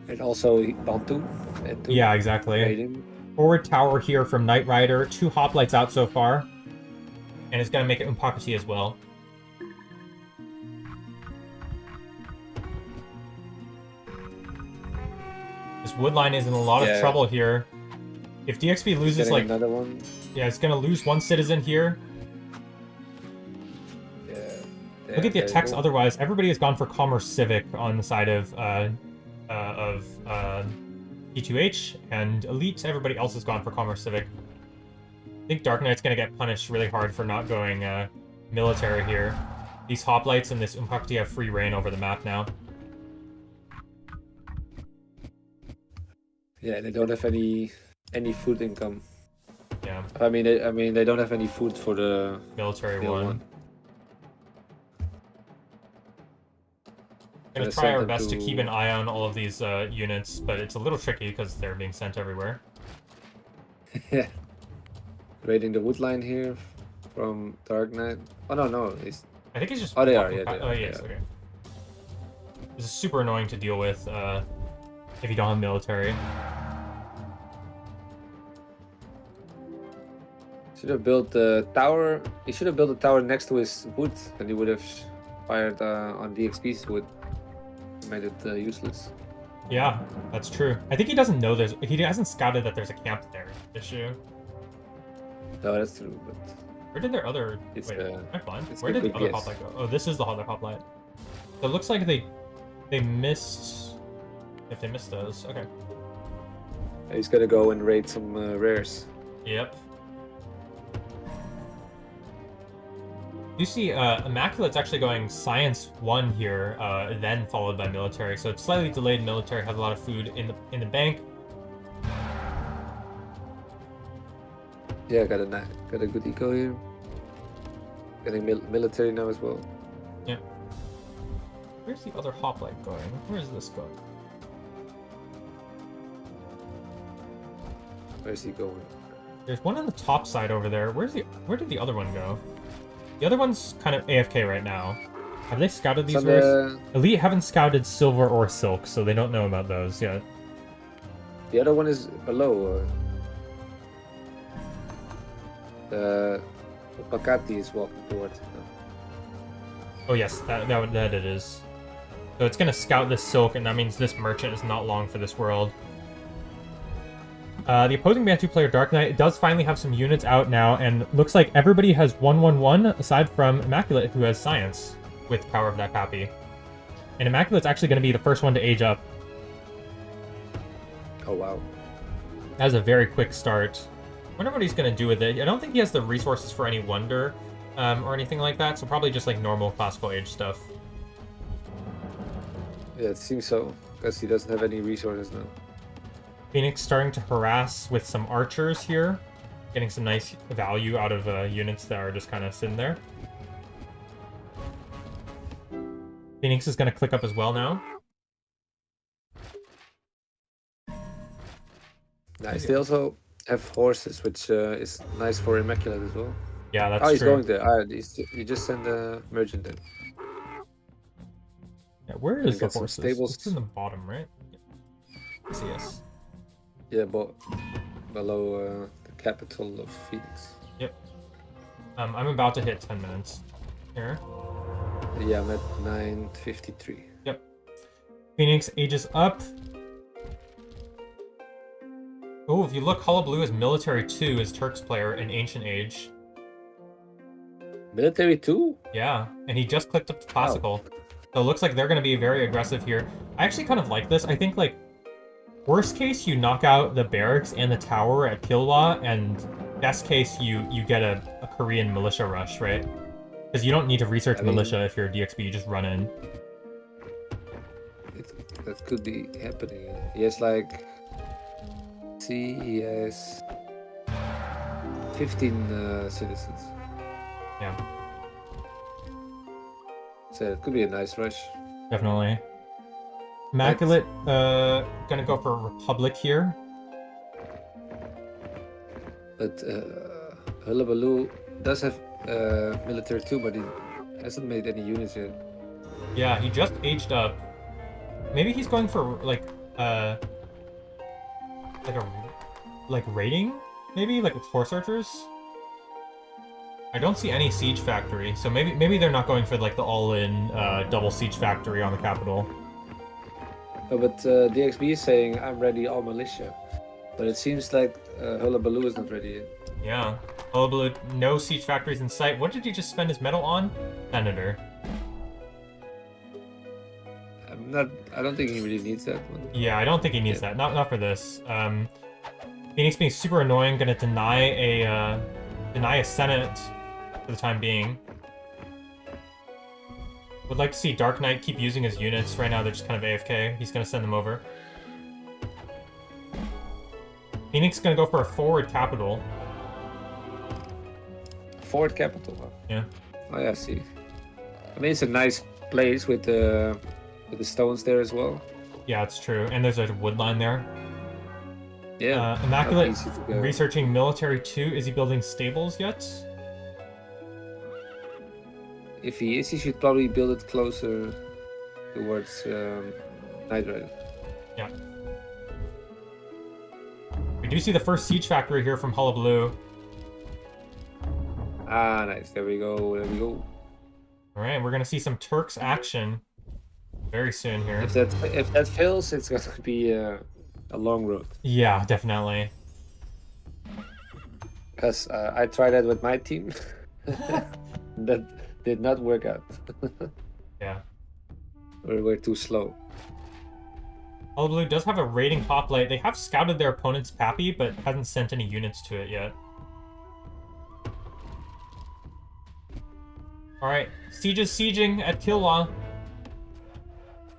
And also Bantu. Yeah, exactly. Raiding. Forward tower here from Knight Rider. 2 hoplites out so far. And it's going to make it Umpakasi as well. This wood line is in a lot of trouble here. If DXB loses like... another one. Yeah, it's going to lose 1 citizen here. Yeah. Look at the attacks otherwise. Everybody has gone for Commerce Civic on the side of T2H, and Elite, everybody else has gone for Commerce Civic. I think Dark Knight's going to get punished really hard for not going military here. These hoplites and this Umpakti have free reign over the map now. Yeah, they don't have any food income. Yeah. I mean they don't have any food for the military one. I'm gonna Gonna try our best to keep an eye on all of these units, but it's a little tricky because they're being sent everywhere. Yeah. raiding the wood line here from Dark Knight. Oh no, he's. I think he's just. Oh, they are. walking Yeah, past- they Oh are, yes. yeah. Okay. This is super annoying to deal with if you don't have military. Should have built the tower. He should have built a tower next to his wood, and he would have fired on DXP's wood. Made it useless. Yeah, that's true. I think he doesn't know there's. He hasn't scouted that there's a camp there. Issue. No, that's true. But Where did their other? It's, Wait, am I blind? it's Where did the good other guess. hoplite go? Oh, this is the other hoplite. So it looks like they missed. If they missed those, okay. he's gonna go and raid some rares. Yep. You see, Immaculate's actually going Science 1 here, then followed by Military. So it's slightly delayed. Military has a lot of food in the bank. Yeah, got a good eco here. Getting military now as well. Yeah. Where's the other hoplite going? Where is this going? Where's he going? There's one on the top side over there. Where did the other one go? The other one's kind of AFK right now. Have they scouted these rares? Elite haven't scouted Silver or Silk, so they don't know about those yet. The other one is below. Makati is walking towards. Oh yes, that it is. So it's gonna scout this Silk, and that means this merchant is not long for this world. The opposing Bantu player, Dark Knight, does finally have some units out now, and looks like everybody has 1/1/1, aside from Immaculate, who has Science, with Power of that copy. And Immaculate's actually going to be the first one to age up. Oh wow. That was a very quick start. Wonder what he's going to do with it. I don't think he has the resources for any Wonder, or anything like that, so probably just like normal classical age stuff. Yeah, it seems so, because he doesn't have any resources now. Phoenix starting to harass with some archers here, getting some nice value out of units that are just kind of sitting there. Phoenix is going to click up as well now. Nice. They also have horses, which is nice for Immaculate as well. Yeah, that's true. Oh, he's true. going there. You just send a merchant in. Yeah, where is the got some horses? stables. It's in the bottom, right? Yes. Yeah, but below the capital of Phoenix. Yep. I'm about to hit 10 minutes here. Yeah, I'm at 9:53. Yep. Phoenix ages up. Oh, if you look, Hullabaloo is military 2 as Turks player in Ancient Age. Military 2? Yeah, and he just clicked up to classical. So it looks like they're going to be very aggressive here. I actually kind of like this. I think, like, worst case, you knock out the barracks and the tower at Kilwa, and best case, you get a Korean militia rush, right? Because you don't need to research militia if you're a DXB, you just run in. That could be happening. He has like... See, he has 15 citizens. Yeah. So it could be a nice rush. Definitely. Immaculate, gonna go for Republic here. But Hullabaloo does have military too, but he hasn't made any units yet. Yeah, he just aged up. Maybe he's going for like raiding? Maybe like horse archers? I don't see any siege factory, so maybe they're not going for like the all-in double siege factory on the capital. Oh, but DXB is saying I'm ready all militia, but it seems like Hullabaloo is not ready yet. Yeah, Hullabaloo, no siege factories in sight. What did he just spend his metal on? Senator. I don't think he really needs that one. Yeah, I don't think he needs that. Not for this. Phoenix being super annoying, gonna deny a Senate for the time being. Would like to see Dark Knight keep using his units. Right now they're just kind of AFK. He's gonna send them over. Phoenix is gonna go for a forward capital. Forward capital? Huh? Yeah. Oh yeah, I see. I mean, it's a nice place with the stones there as well. Yeah, it's true. And there's a wood line there. Yeah. Not Immaculate easy to go. researching military 2. Is he building stables yet? If he is, he should probably build it closer towards Night Rider. Yeah. We do see the first siege factory here from Hullabaloo. Ah, nice. There we go. There we go. All right, we're gonna see some Turks action very soon here. If that fails, it's gonna be a long road. Yeah, definitely. Because I tried that with my team. That did not work out. Yeah. We're too slow. Hullabaloo does have a raiding hoplite. They have scouted their opponent's Pappy, but hasn't sent any units to it yet. Alright, Siege is sieging at Kilwa.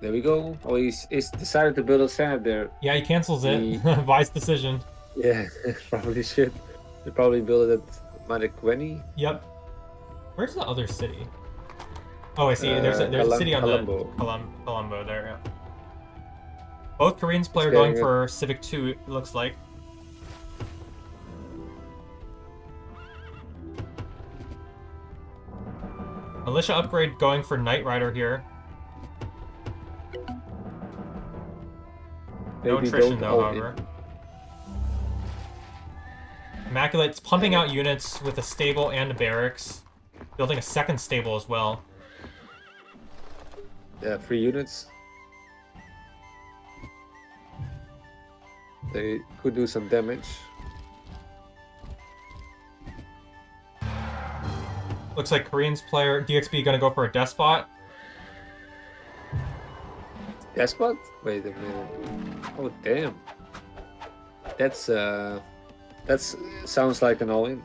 There we go. Oh, he's decided to build a Senate there. Yeah, he cancels it. Wise decision. Yeah, probably should. They probably build it at Madekweni. Yep. Where's the other city? Oh, I see. There's a city on Colombo. Colombo there, yeah. Both Koreans player going for Civic 2, it looks like. Militia upgrade going for Knight Rider here. No attrition though, however. Immaculate's pumping out units with a stable and a barracks. Building a second stable as well. Yeah, 3 units. They could do some damage. Looks like Koreans player DXB gonna go for a despot. Despot? Wait a minute. Oh damn. That's sounds like an all-in.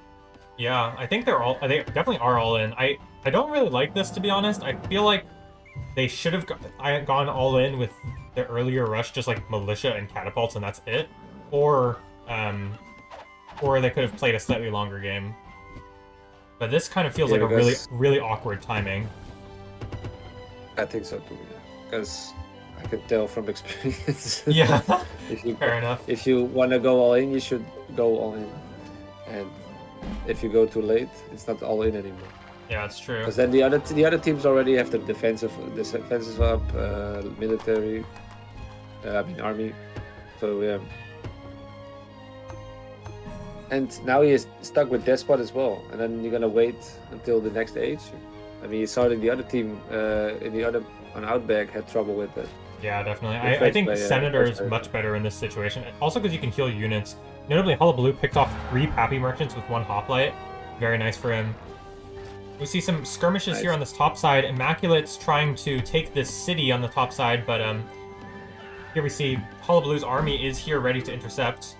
Yeah, I think they definitely are all in. I don't really like this, to be honest. I feel like they should have gone all in with the earlier rush, just like militia and catapults, and that's it. Or they could have played a slightly longer game. But this kind of feels like a really awkward timing. I think so too, because I could tell from experience. Yeah, fair enough. If you want to go all in, you should go all in. And if you go too late, it's not all in anymore. Yeah, that's true. Because then the other teams already have the defensive up, military, army. So yeah. And now he is stuck with Despot as well, and then you're gonna wait until the next age. I mean, you saw that the other team on Outback had trouble with it. Yeah, definitely. I think Senator is much better in this situation. Also because you can heal units. Notably, Hullabaloo picked off 3 Pappy Merchants with 1 Hoplite. Very nice for him. We see some skirmishes here on this top side. Immaculate's trying to take this city on the top side, but here we see Hullabaloo's army is here ready to intercept.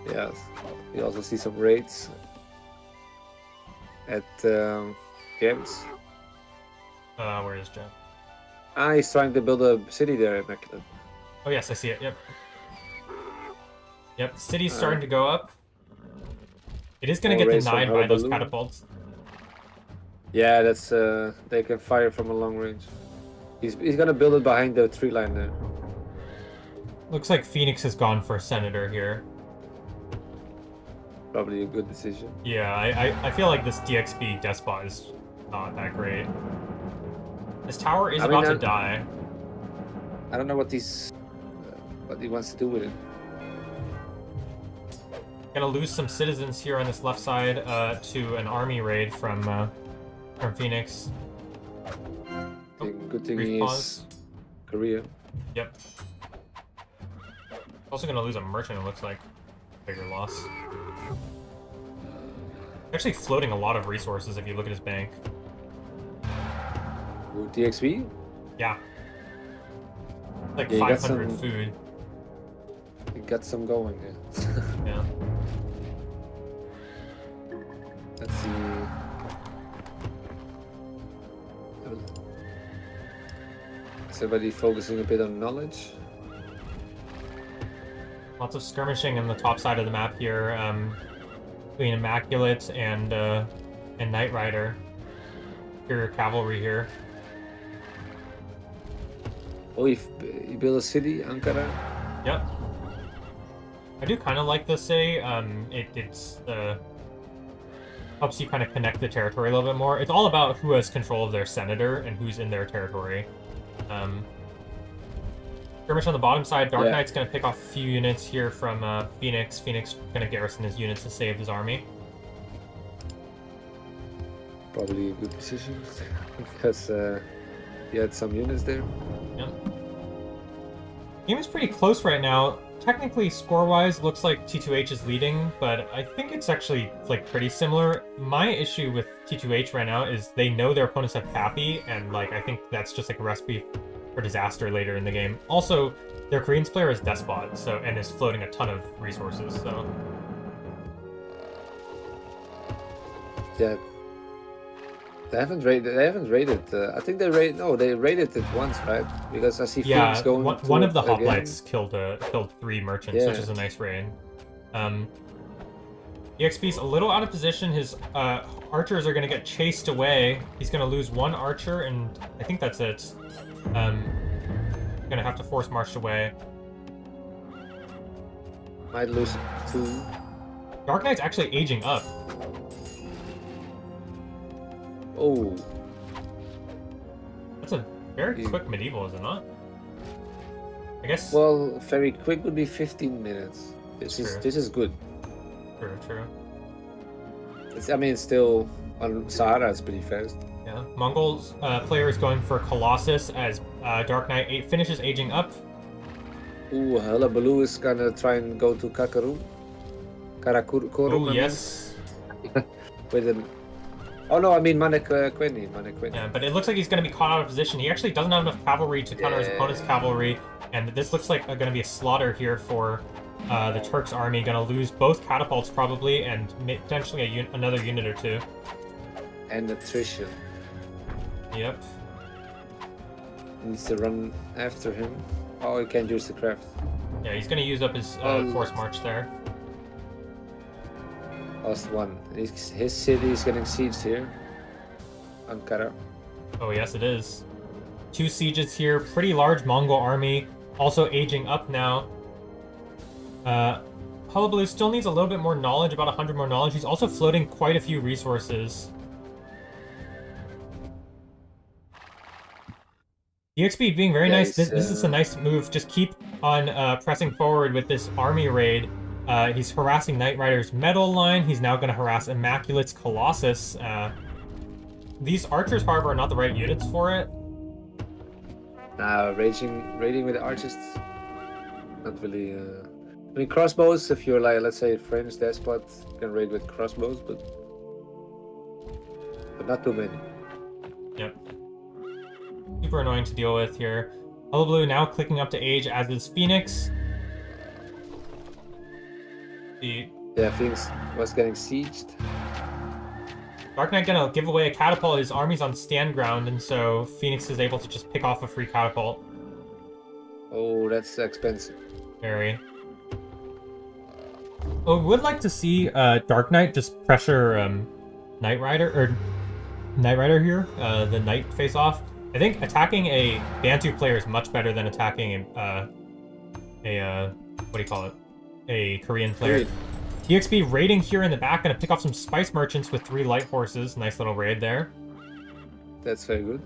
Yes, you also see some raids at Gems. Where is Gem? He's trying to build a city there, Immaculate. Oh yes, I see it. Yep. Yep, city's starting to go up. It is going to get denied by those catapults. Yeah, that's they can fire from a long range. He's gonna build it behind the tree line there. Looks like Phoenix has gone for Senator here. Probably a good decision. Yeah, I feel like this DXB Despot is not that great. This tower is about to die. I don't know what he wants to do with it. Gonna lose some citizens here on this left side to an army raid from Phoenix. Good thing he is Korea. Yep. Also gonna lose a merchant, it looks like. Bigger loss. Actually floating a lot of resources if you look at his bank. DXB? Yeah. Like 500 food. He got some going, yeah. Yeah. Let's see. Is everybody focusing a bit on knowledge? Lots of skirmishing in the top side of the map here, between Immaculate and Knight Rider. Superior cavalry here. Oh, you build a city, Ankara? Yep. I do kind of like this city. It's helps you kind of connect the territory a little bit more. It's all about who has control of their senator and who's in their territory. Skirmish on the bottom side. Dark Knight's going to pick off a few units here from Phoenix. Phoenix going to garrison his units to save his army. Probably a good decision because he had some units there. Yep. Game is pretty close right now. Technically, score-wise, looks like T2H is leading, but I think it's actually like pretty similar. My issue with T2H right now is they know their opponents have Pappy, and like I think that's just like a recipe for disaster later in the game. Also, their Koreans player is Despot, so and is floating a ton of resources. So yeah, they haven't raided. I think they raided it once, right? Because I see Phoenix going. One of the hoplites killed 3 merchants, which is a nice raid. EXP's a little out of position. His archers are going to get chased away. He's going to lose 1 archer, and I think that's it. Going to have to force march away. Might lose 2. Dark Knight's actually aging up. Oh. That's a very quick medieval, is it not? I guess. Well, very quick would be 15 minutes. This is good. True. I mean, still on Sahara, it's pretty fast. Yeah. Mongols player is going for Colossus as Dark Knight finishes aging up. Ooh, Hullabaloo is gonna try and go to Karakuru. Oh, yes. With an. Oh no, I mean Manekweni. Yeah, but it looks like he's going to be caught out of position. He actually doesn't have enough cavalry to counter his opponent's cavalry, and this looks like going to be a slaughter here for the Turks' army. Going to lose both catapults probably, and potentially another unit or 2. And attrition. Yep. Needs to run after him. Oh, he can't use the craft. Yeah, he's going to use up his force march there. Lost 1. His city is getting sieged here. Ankara. Oh, yes, it is. 2 sieges here. Pretty large Mongol army. Also aging up now. Hullabaloo still needs a little bit more knowledge, about 100 more knowledge. He's also floating quite a few resources. EXP being very nice. This is a nice move. Just keep on pressing forward with this army raid. He's harassing Knight Rider's metal line. He's now going to harass Immaculate's Colossus. These archers, however, are not the right units for it. Raiding with the archers, not really. I mean, crossbows. If you're like, let's say, French despot, you can raid with crossbows, but not too many. Yep. Super annoying to deal with here. Hullabaloo now clicking up to age, as is Phoenix. Yeah, Phoenix was getting sieged. Dark Knight gonna give away a catapult. His army's on stand ground, and so Phoenix is able to just pick off a free catapult. Oh, that's expensive. Very. I would like to see Dark Knight just pressure Knight Rider here. The Knight face off. I think attacking a Bantu player is much better than attacking a what do you call it? A Korean player. EXP raiding here in the back, gonna pick off some spice merchants with 3 light horses. Nice little raid there. That's very good.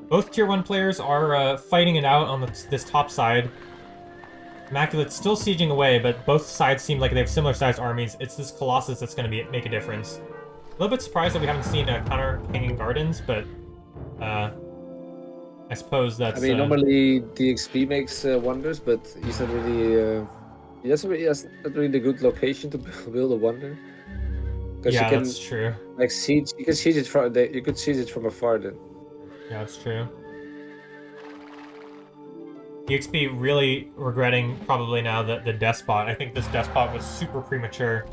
Both tier 1 players are fighting it out on this top side. Immaculate's still sieging away, but both sides seem like they have similar sized armies. It's this Colossus that's gonna make a difference. A little bit surprised that we haven't seen counter Hanging Gardens, but I suppose that's. I mean, normally DXP makes wonders, but he's not really. He has not really a good location to build a wonder. Yeah, that's true. Like siege, you can siege it from. You could siege it from afar then. Yeah, that's true. DXP really regretting probably now that the Despot. I think this Despot was super premature.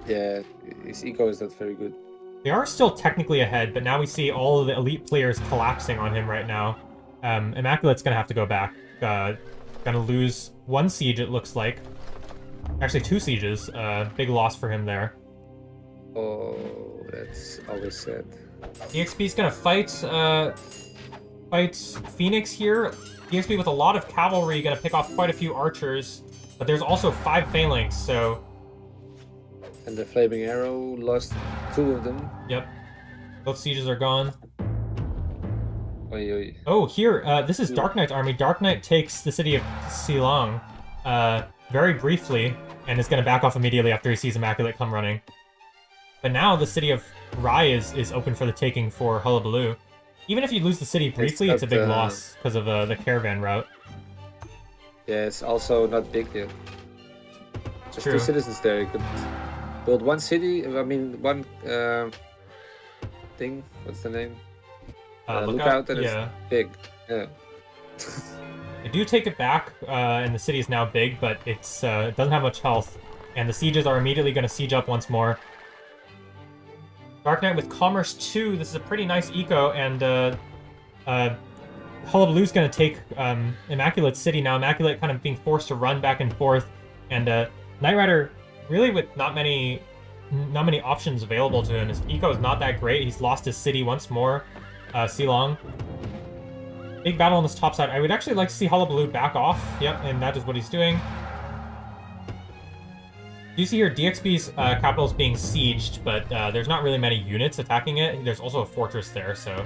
Yeah, his eco is not very good. They are still technically ahead, but now we see all of the elite players collapsing on him right now. Immaculate's gonna have to go back. Gonna lose 1 siege, it looks like. Actually, 2 sieges. Big loss for him there. Oh, that's always sad. EXP's gonna fight fights Phoenix here. DXP with a lot of cavalry, gonna pick off quite a few archers, but there's also 5 phalanx, so... And the flaming arrow lost 2 of them. Yep. Both sieges are gone. Oy, oy. Oh, here, this is Dark Knight's army. Dark Knight takes the city of Silong very briefly, and is going to back off immediately after he sees Immaculate come running. But now the city of Rai is open for the taking for Hullabaloo. Even if you lose the city briefly, it's a big loss because of the caravan route. Yeah, it's also not big yet. Just True. 2 citizens there. You could build 1 city, I mean, 1 thing. What's the name? Lookout, and yeah. it's big. Yeah. They do take it back, and the city is now big, but it doesn't have much health. And the sieges are immediately going to siege up once more. Dark Knight with Commerce 2, this is a pretty nice eco, and Hullabaloo's going to take Immaculate City now. Immaculate kind of being forced to run back and forth, and Knight Rider really with not many options available to him. His eco is not that great. He's lost his city once more. Silong. Big battle on this top side. I would actually like to see Hullabaloo back off. Yep, and that is what he's doing. You see here DXB's capital is being sieged, but there's not really many units attacking it. There's also a fortress there, so...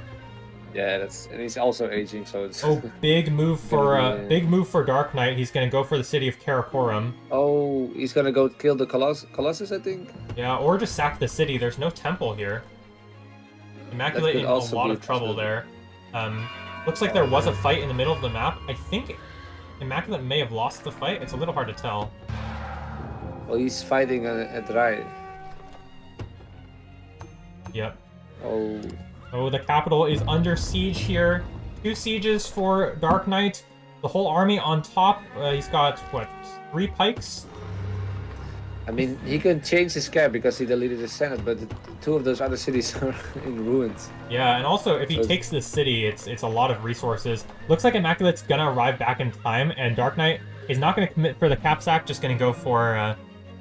Yeah, and he's also aging, so it's... Oh, big move for Dark Knight. He's gonna go for the city of Karakoram. Oh, he's gonna go kill the Colossus, I think? Yeah, or just sack the city. There's no temple here. Immaculate in a lot of trouble there. Looks like there was a fight in the middle of the map. I think Immaculate may have lost the fight. It's a little hard to tell. Well, he's fighting at Rai. Yep. Oh. Oh, the capital is under siege here. 2 sieges for Dark Knight. The whole army on top. He's got, what, 3 pikes? I mean, he can change his cap because he deleted his Senate, but 2 of those other cities are in ruins. Yeah, and also, if he takes this city, it's a lot of resources. Looks like Immaculate's gonna arrive back in time, and Dark Knight is not gonna commit for the cap sack, just gonna go for,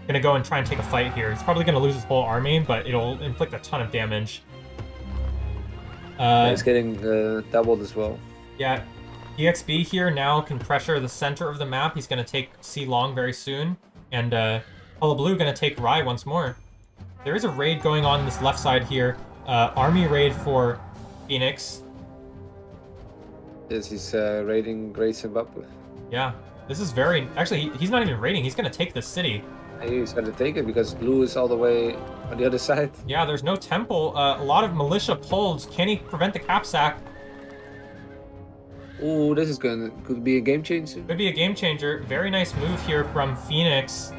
gonna go and try and take a fight here. He's probably gonna lose his whole army, but it'll inflict a ton of damage. He's getting doubled as well. Yeah, EXB here now can pressure the center of the map. He's gonna take Silong very soon, and Hullabaloo gonna take Rai once more. There is a raid going on this left side here. Army raid for Phoenix. Yes, he's raiding Great Zimbabwe. Yeah, this is very... Actually, he's not even raiding. He's gonna take this city. He's gonna take it because Blue is all the way on the other side. Yeah, there's no temple. A lot of militia pulled. Can he prevent the cap sack? Ooh, this is could be a game changer. Could be a game changer. Very nice move here from Phoenix.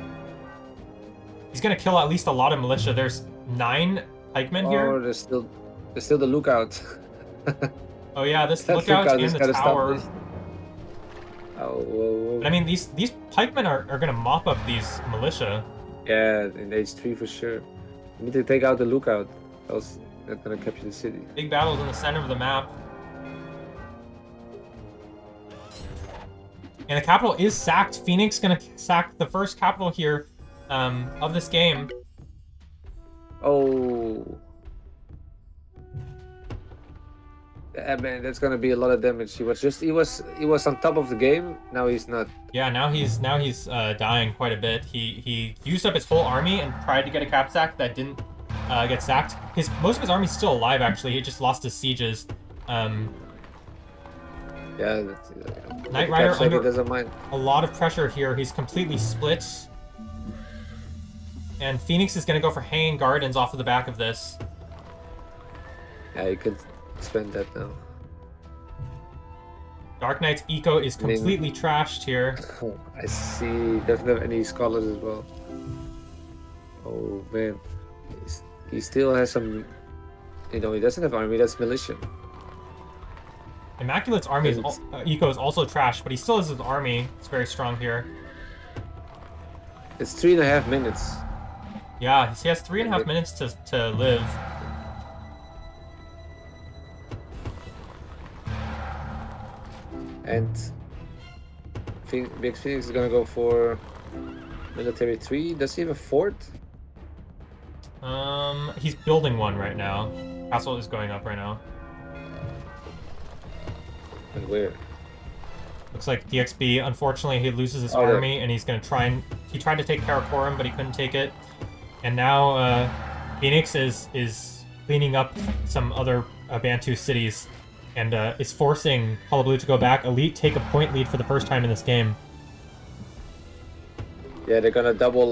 He's gonna kill at least a lot of militia. There's 9 pikemen here. Oh, there's still the lookout. Oh yeah, this lookout and the tower. Oh, whoa. I mean, these pikemen are gonna mop up these militia. Yeah, in H3 for sure. We need to take out the lookout, else they're gonna capture the city. Big battles in the center of the map. And the capital is sacked. Phoenix gonna sack the first capital here of this game. Oh. Yeah, man, that's gonna be a lot of damage. He was on top of the game. Now he's not. Yeah, now he's dying quite a bit. He used up his whole army and tried to get a cap sack that didn't get sacked. Most of his army's still alive actually. He just lost his sieges. Yeah, Knight Rider under doesn't mind. A lot of pressure here. He's completely split. And Phoenix is gonna go for Hanging Gardens off of the back of this. Yeah, you could spend that now. Dark Knight's eco is completely trashed here. I see. Doesn't have any scholars as well. Oh man, he still has some. You know, he doesn't have army. That's militia. Immaculate's army eco is also trash, but he still has his army. It's very strong here. It's 3.5 minutes. Yeah, he has 3.5 minutes to live. And Big Phoenix is gonna go for military 3. Does he have a fort? He's building one right now. Castle is going up right now. Like where? Looks like DXB, unfortunately, he loses his Oh, there. army, and he's going to try and... He tried to take Karakorum, but he couldn't take it. And now Phoenix is cleaning up some other Bantu cities and is forcing Hullabaloo to go back. Elite take a point lead for the first time in this game. Yeah, they're gonna double.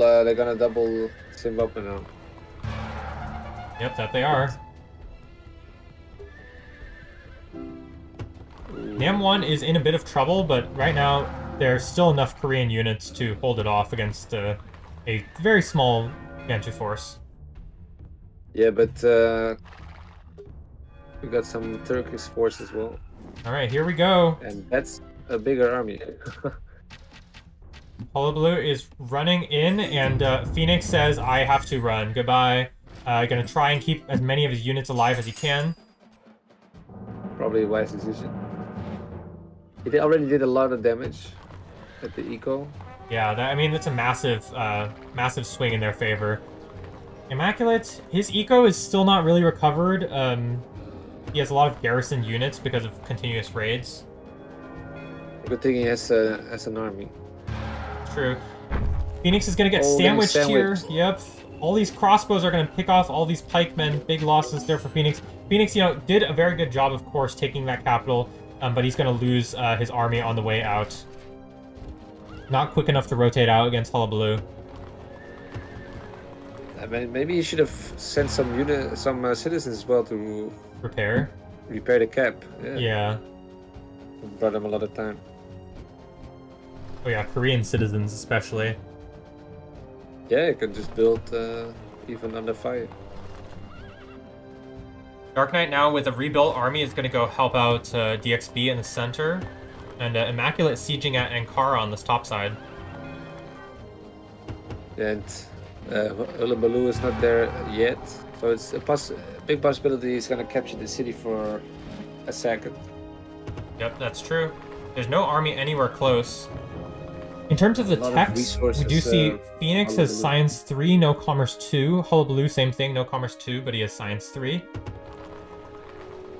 Zimbabwe now. Yep, that they are. Nam1 is in a bit of trouble, but right now there's still enough Korean units to hold it off against a very small Bantu force. Yeah, but we got some Turkish force as well. All right, here we go. And that's a bigger army. Hullabaloo is running in, and Phoenix says, I have to run. Goodbye. Gonna try and keep as many of his units alive as he can. Probably a wise decision. He already did a lot of damage at the eco. Yeah, I mean, that's a massive, massive swing in their favor. Immaculate, his eco is still not really recovered. He has a lot of garrison units because of continuous raids. Good thing he has an army. True. Phoenix is gonna get Oh, sandwiched here. sandwiched. Yep. All these crossbows are gonna pick off all these pikemen. Big losses there for Phoenix. Phoenix, you know, did a very good job, of course, taking that capital, but he's gonna lose his army on the way out. Not quick enough to rotate out against Hullabaloo. I mean, maybe you should have sent some citizens as well to Repair. repair the cap. Yeah. Brought them a lot of time. Oh yeah, Korean citizens especially. Yeah, you could just build even under fire. Dark Knight now with a rebuilt army is going to go help out DXB in the center. And Immaculate sieging at Ankara on this top side. And Hullabaloo is not there yet. So it's a big possibility he's going to capture the city for a second. Yep, that's true. There's no army anywhere close. In terms of the A lot of text, we do resources, see Phoenix has Hullabaloo. Science 3, no Commerce 2. Hullabaloo, same thing, no Commerce 2, but he has Science 3.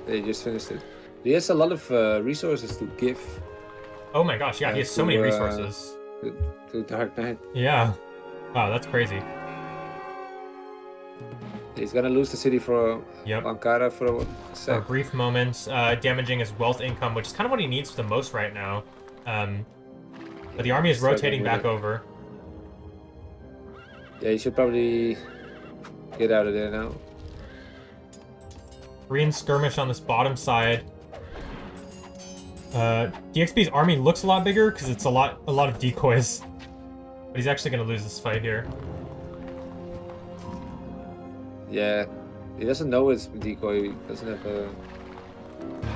They just finished it. He has a lot of resources to give Oh my gosh, yeah, he has so many resources. to Dark Knight. Yeah. Wow, that's crazy. He's gonna lose the city for Yep. Ankara for a For a sec. brief moment, damaging his wealth income, which is kind of what he needs the most right now. But the army is Struggling rotating with back it. over. Yeah, he should probably get out of there now. Korean skirmish on this bottom side. DXB's army looks a lot bigger because it's a lot of decoys. But he's actually going to lose this fight here. Yeah, he doesn't know it's decoy. He doesn't have a.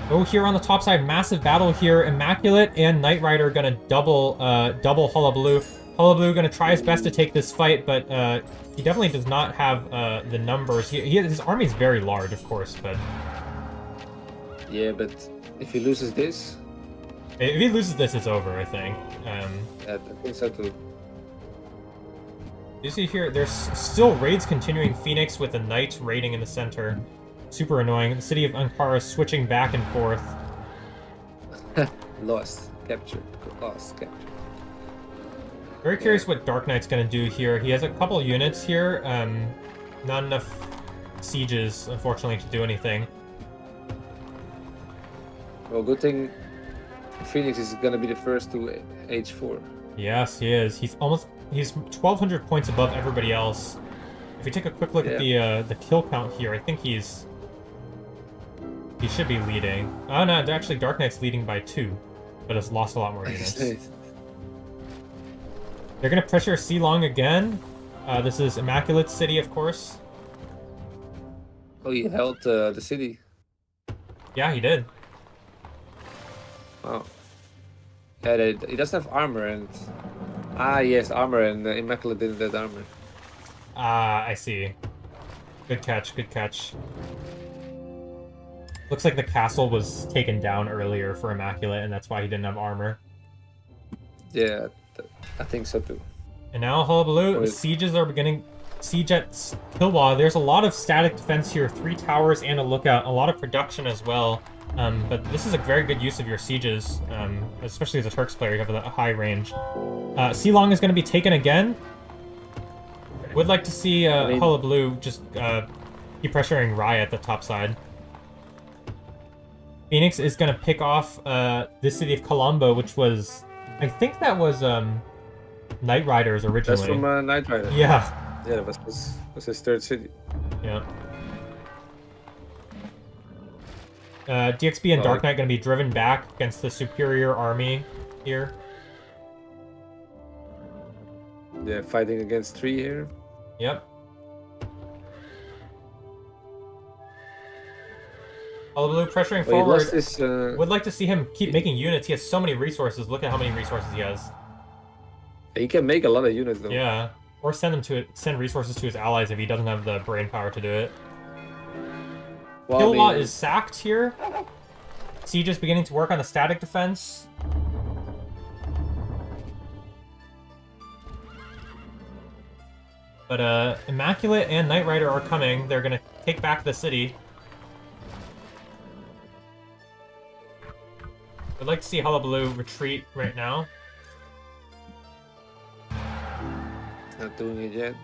Oh, here on the top side, massive battle here. Immaculate and Knight Rider going to double Hullabaloo. Hullabaloo going to try his best to take this fight, but he definitely does not have the numbers. His army is very large, of course, but Yeah, but if he loses this, if he loses this, it's over, I think. I think so too. You see here, there's still raids continuing. Phoenix with a Knight raiding in the center. Super annoying. The city of Ankara switching back and forth. Lost, captured, lost, captured. Very curious what Dark Knight's going to do here. He has a couple units here. Not enough sieges, unfortunately, to do anything. Well, good thing Phoenix is gonna be the first to H4. Yes, he is. He's 1,200 points above everybody else. If we take a quick look at the kill count here, I think he should be leading. Oh no, actually Dark Knight's leading by 2, but has lost a lot more units. They're gonna pressure Ceylon again. This is Immaculate City, of course. Oh, he held the city. Yeah, he did. Wow. Yeah, he doesn't have armor and. Ah, yes, armor, and Immaculate didn't have armor. Ah, I see. Good catch, good catch. Looks like the castle was taken down earlier for Immaculate, and that's why he didn't have armor. Yeah, I think so too. And now Hullabaloo, Or the is- sieges are beginning siege at Kilwa. There's a lot of static defense here, 3 towers and a lookout, a lot of production as well. But this is a very good use of your sieges, especially as a Turks player, you have a high range. Silong is going to be taken again. Would like to see Hullabaloo just keep pressuring Rai at the top side. Phoenix is going to pick off the city of Colombo, which was... I think that was Knight Riders originally. That's from Knight Rider. Yeah. Yeah, that was his third city. Yeah. DXB and Dark Knight going to be driven back against the superior army here. Yeah, fighting against 3 here. Yep. Hullabaloo pressuring forward. This, Would like to see him keep making units. He has so many resources. Look at how many resources he has. He can make a lot of units though. Yeah. Or send resources to his allies if he doesn't have the brain power to do it. Well, Kilwa is sacked here. Siege is beginning to work on the static defense. But Immaculate and Knight Rider are coming. They're gonna take back the city. I'd like to see Hullabaloo retreat right now. Not doing it yet.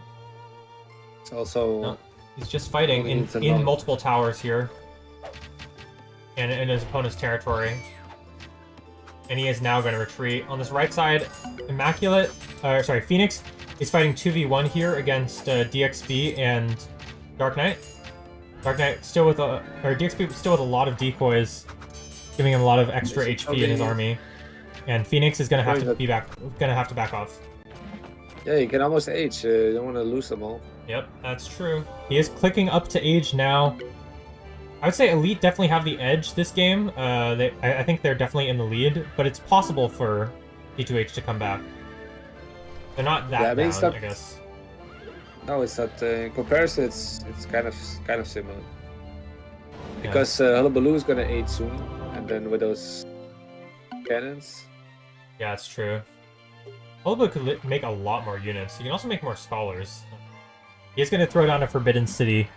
It's also... No, he's just fighting in multiple towers here. And in his opponent's territory. And he is now going to retreat. On this right side, Phoenix is fighting 2v1 here against DXB and Dark Knight. Dark Knight still with DXB still with a lot of decoys, giving him a lot of extra HP in his army. And Phoenix is going to have to back off. Yeah, you can almost age. You don't want to lose them all. Yep, that's true. He is clicking up to age now. I would say Elite definitely have the edge this game. I think they're definitely in the lead, but it's possible for T2H to come back. They're not that down, I guess. No, it's not. In comparison, it's kind of similar. Because Hullabaloo is gonna age soon, and then with those cannons. Yeah, that's true. Hullabaloo could make a lot more units. He can also make more scholars. He's gonna throw down a Forbidden City.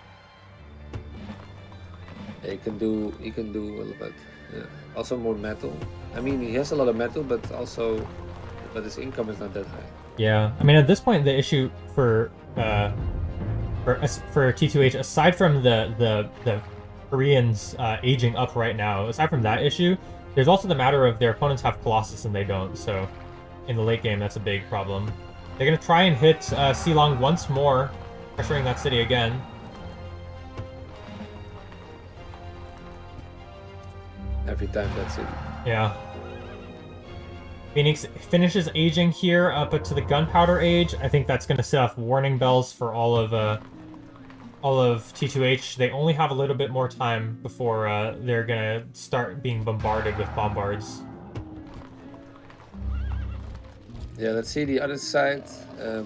Yeah, he can do a little bit. Yeah. Also more metal. I mean, he has a lot of metal, but his income is not that high. Yeah, I mean, at this point, the issue for T2H, aside from the Koreans aging up right now, aside from that issue, there's also the matter of their opponents have Colossus and they don't. So, in the late game, that's a big problem. They're gonna try and hit Silong once more, pressuring that city again. Every time that's it. Yeah. Phoenix finishes aging here, but to the gunpowder age, I think that's going to set off warning bells for all of T2H. They only have a little bit more time before they're going to start being bombarded with bombards. Yeah, let's see the other side.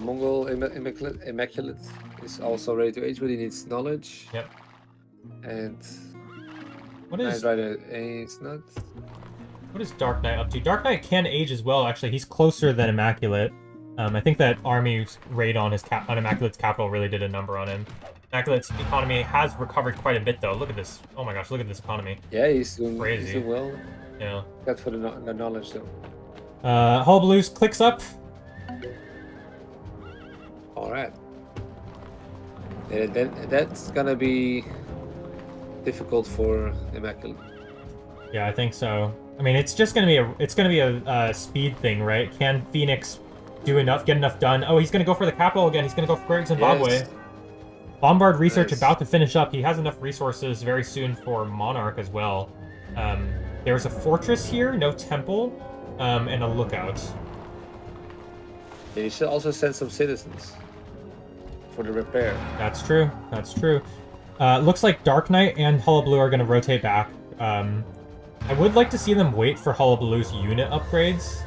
Mongol Immaculate is also ready to age, but he needs knowledge. Yep. And what is Knight Rider is not. What is Dark Knight up to? Dark Knight can age as well. Actually, he's closer than Immaculate. I think that army's raid on Immaculate's capital really did a number on him. Immaculate's economy has recovered quite a bit, though. Look at this. Oh my gosh, look at this economy. Yeah, he's doing crazy. He's doing well. Yeah. That's for the knowledge, though. Hullabaloo clicks up. All right. Yeah, that's gonna be difficult for Immaculate. Yeah, I think so. I mean, it's just gonna be a speed thing, right? Can Phoenix get enough done? Oh, he's gonna go for the capital again. He's gonna go for Great Zimbabwe. Yes. Bombard research about to finish up. He has enough resources very soon for Monarch as well. There's a fortress here, no temple, and a lookout. Yeah, you should also send some citizens for the repair. That's true. That's true. Looks like Dark Knight and Hullabaloo are gonna rotate back. I would like to see them wait for Hullabaloo's unit upgrades.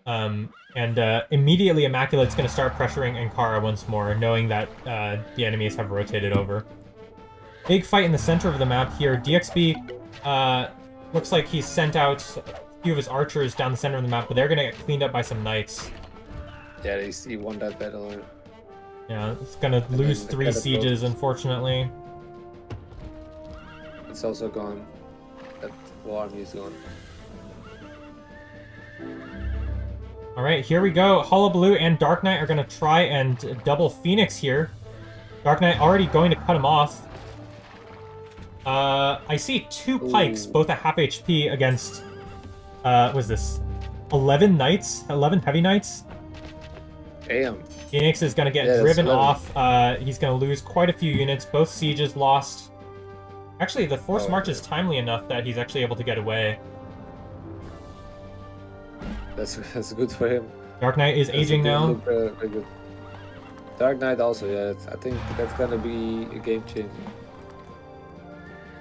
And immediately Immaculate's going to start pressuring Ankara once more, knowing that the enemies have rotated over. Big fight in the center of the map here. DXB looks like he's sent out a few of his archers down the center of the map, but they're going to get cleaned up by some knights. Yeah, he won that battle. Yeah, it's gonna And lose then the 3 sieges, catapult. unfortunately. It's also gone. That whole army is gone. Alright, here we go. Hullabaloo and Dark Knight are gonna try and double Phoenix here. Dark Knight already going to cut him off. I see 2 pikes, Ooh. both at half HP against, what's this? 11 knights? 11 heavy knights? Damn. Phoenix is gonna get Yeah, that's driven 11. off. He's gonna lose quite a few units. Both sieges lost. Actually, the forced Oh, march yeah. is timely enough that he's actually able to get away. That's good for him. Dark Knight is That's aging a good now. look, very good. Dark Knight also, yeah. I think that's gonna be a game changer.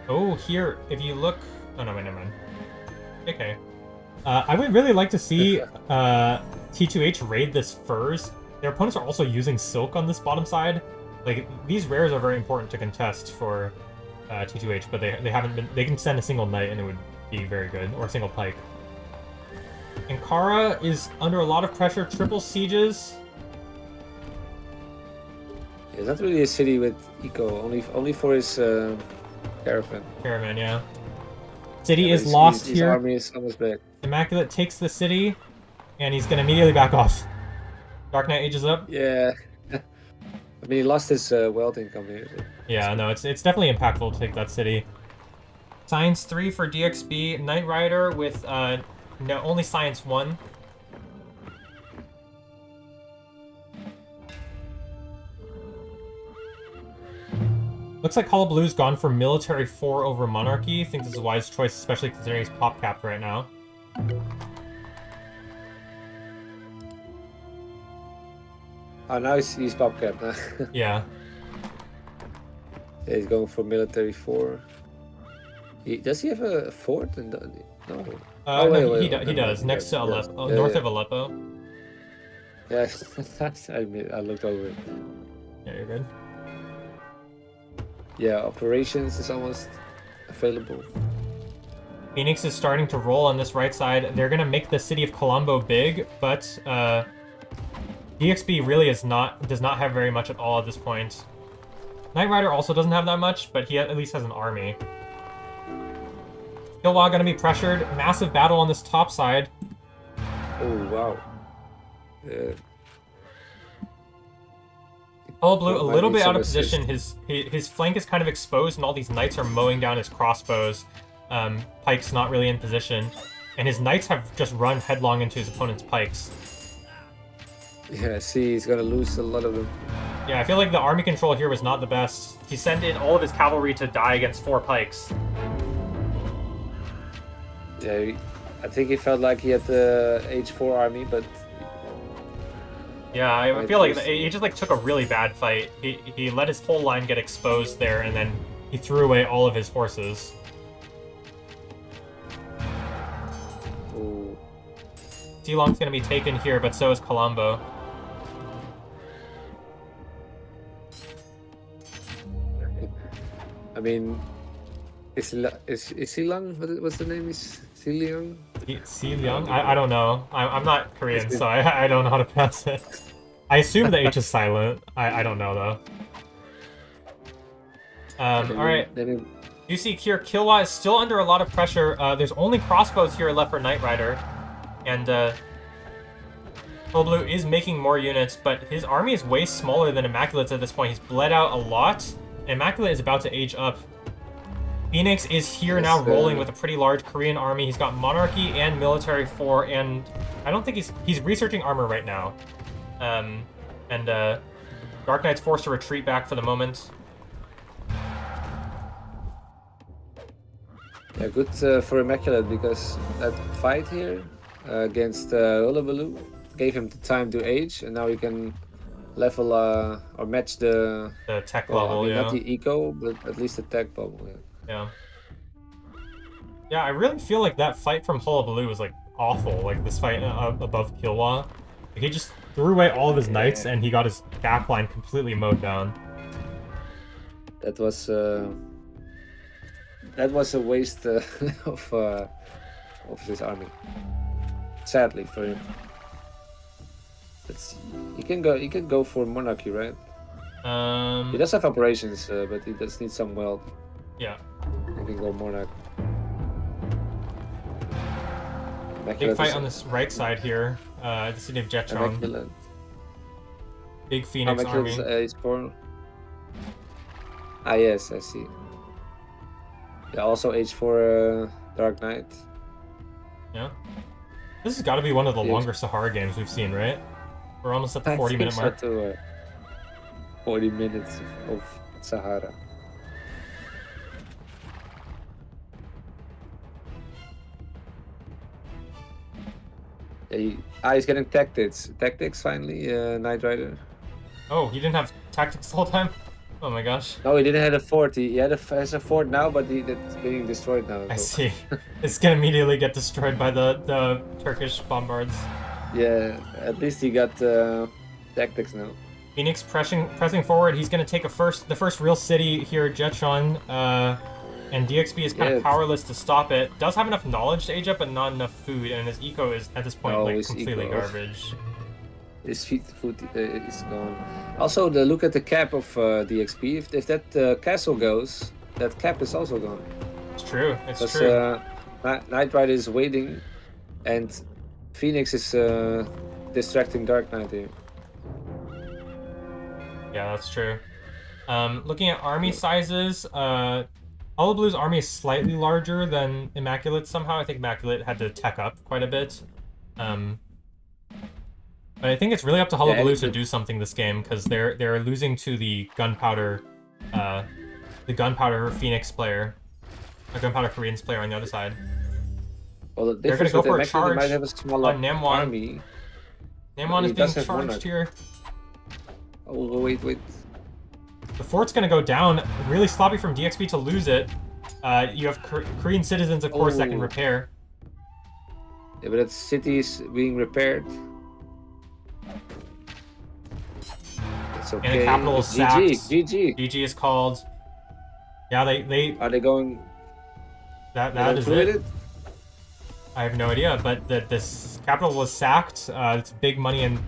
Oh, here, if you look... Oh, no, wait, never mind. Okay. I would really like to see T2H raid this Furs. Their opponents are also using Silk on this bottom side. Like, these rares are very important to contest for T2H, but they haven't been... They can send a single knight and it would be very good, or a single pike. Ankara is under a lot of pressure, triple sieges. Yeah, it's not really a city with eco, only for his caravan. Caravan, yeah. City Yeah, is lost his here. army is almost back. Immaculate takes the city, and he's gonna immediately back off. Dark Knight ages up. Yeah. I mean, he lost his wealth income here. So. Yeah, no, it's definitely impactful to take that city. Science 3 for DXB. Knight Rider with no, only Science 1. Looks like Hullabaloo's gone for Military 4 over Monarchy. I think this is a wise choice, especially considering he's pop capped right now. Oh, now he's pop cap. Yeah. Yeah, he's going for military 4. Does he have a fort? No. No, wait, he never does, mind. next to Yes, Aleppo, yeah, north yeah. of Aleppo. Yes, I looked over it. Yeah, you're good. Yeah, operations is almost available. Phoenix is starting to roll on this right side. They're gonna make the city of Colombo big, but DXB really does not have very much at all at this point. Knight Rider also doesn't have that much, but he at least has an army. Kilwa gonna be pressured. Massive battle on this top side. Oh wow. Hullabaloo a Might little need bit out some of assist. position. His flank is kind of exposed, and all these knights are mowing down his crossbows. Pike's not really in position, and his knights have just run headlong into his opponent's pikes. Yeah, see, he's gonna lose a lot of them. Yeah, I feel like the army control here was not the best. He sent in all of his cavalry to die against 4 pikes. Yeah, I think he felt like he had the H4 army, but Yeah, I Right, feel like there's- he just like took a really bad fight. He let his whole line get exposed there, and then he threw away all of his horses. oh, Ceylon's gonna be taken here, but so is Colombo. I mean, is he Lang? What's the name? Is Liang? Liang? I don't know. I'm not Korean, It's- so I don't know how to pronounce it. I assume the H is silent. I don't know though. Alright. You see here, Kilwa is still under a lot of pressure. There's only crossbows here left for Knight Rider. And Blue is making more units, but his army is way smaller than Immaculate's at this point. He's bled out a lot. Immaculate is about to age up. Phoenix is here now rolling with a pretty large Korean army. He's got Monarchy and Military 4, and I don't think he's researching armor right now. Dark Knight's forced to retreat back for the moment. Yeah, good for Immaculate, because that fight here against Hullabaloo gave him the time to age, and now he can level or match the tech well, level, I mean, yeah. not the eco, but at least the tech bubble. Yeah. Yeah, I really feel like that fight from Hullabaloo was like awful. Like this fight above Kilwa, like, he just threw away all of his knights and he got his backline completely mowed down. That was a waste of his army. Sadly for him. He can go for Monarchy, right? He does have operations, but he does need some wealth. Yeah. He can go Monarch. Big fight on this right side here. The city of Jetron. Immaculate. Big Phoenix army. Is for... Ah, yes, I see. Yeah, also H4 Dark Knight. Yeah. This has got to be one of the longer Sahara games we've seen, right? We're almost at the 40-minute mark. 40 minutes of Sahara. Yeah, he's getting tactics. Tactics finally, Knight Rider. Oh, he didn't have tactics the whole time? Oh my gosh. No, he didn't have a fort. He has a fort now, but that's being destroyed now. So. I see. It's gonna immediately get destroyed by the Turkish bombards. Yeah, at least he got tactics now. Phoenix pressing forward. He's gonna take the first real city here, Jetron. And DXB is kind of powerless to stop it. Does have enough knowledge to age up, but not enough food, and his eco is at this point like completely garbage. His food is gone. Also, look at the cap of DXB. If that castle goes, that cap is also gone. It's true. It's true. Knight Rider is waiting, and Phoenix is distracting Dark Knight here. Yeah, that's true. Looking at army sizes, Hollow Blue's army is slightly larger than Immaculate somehow. I think Immaculate had to tech up quite a bit. But I think it's really up to Hollow Blue to do something this game, because they're losing to the gunpowder Phoenix player, a gunpowder Koreans player on the other side. Well, they're gonna go for a charge might have a smaller on Namwon. Army. Namwon is being charged here. Oh wait. The fort's gonna go down. Really sloppy from DXB to lose it. You have Korean citizens, of course, that can repair. Yeah, but that city is being repaired. It's okay. And the capital is sacked. GG. GG is called. Yeah, they are they going? That is it. I have no idea, but this capital was sacked. It's big money in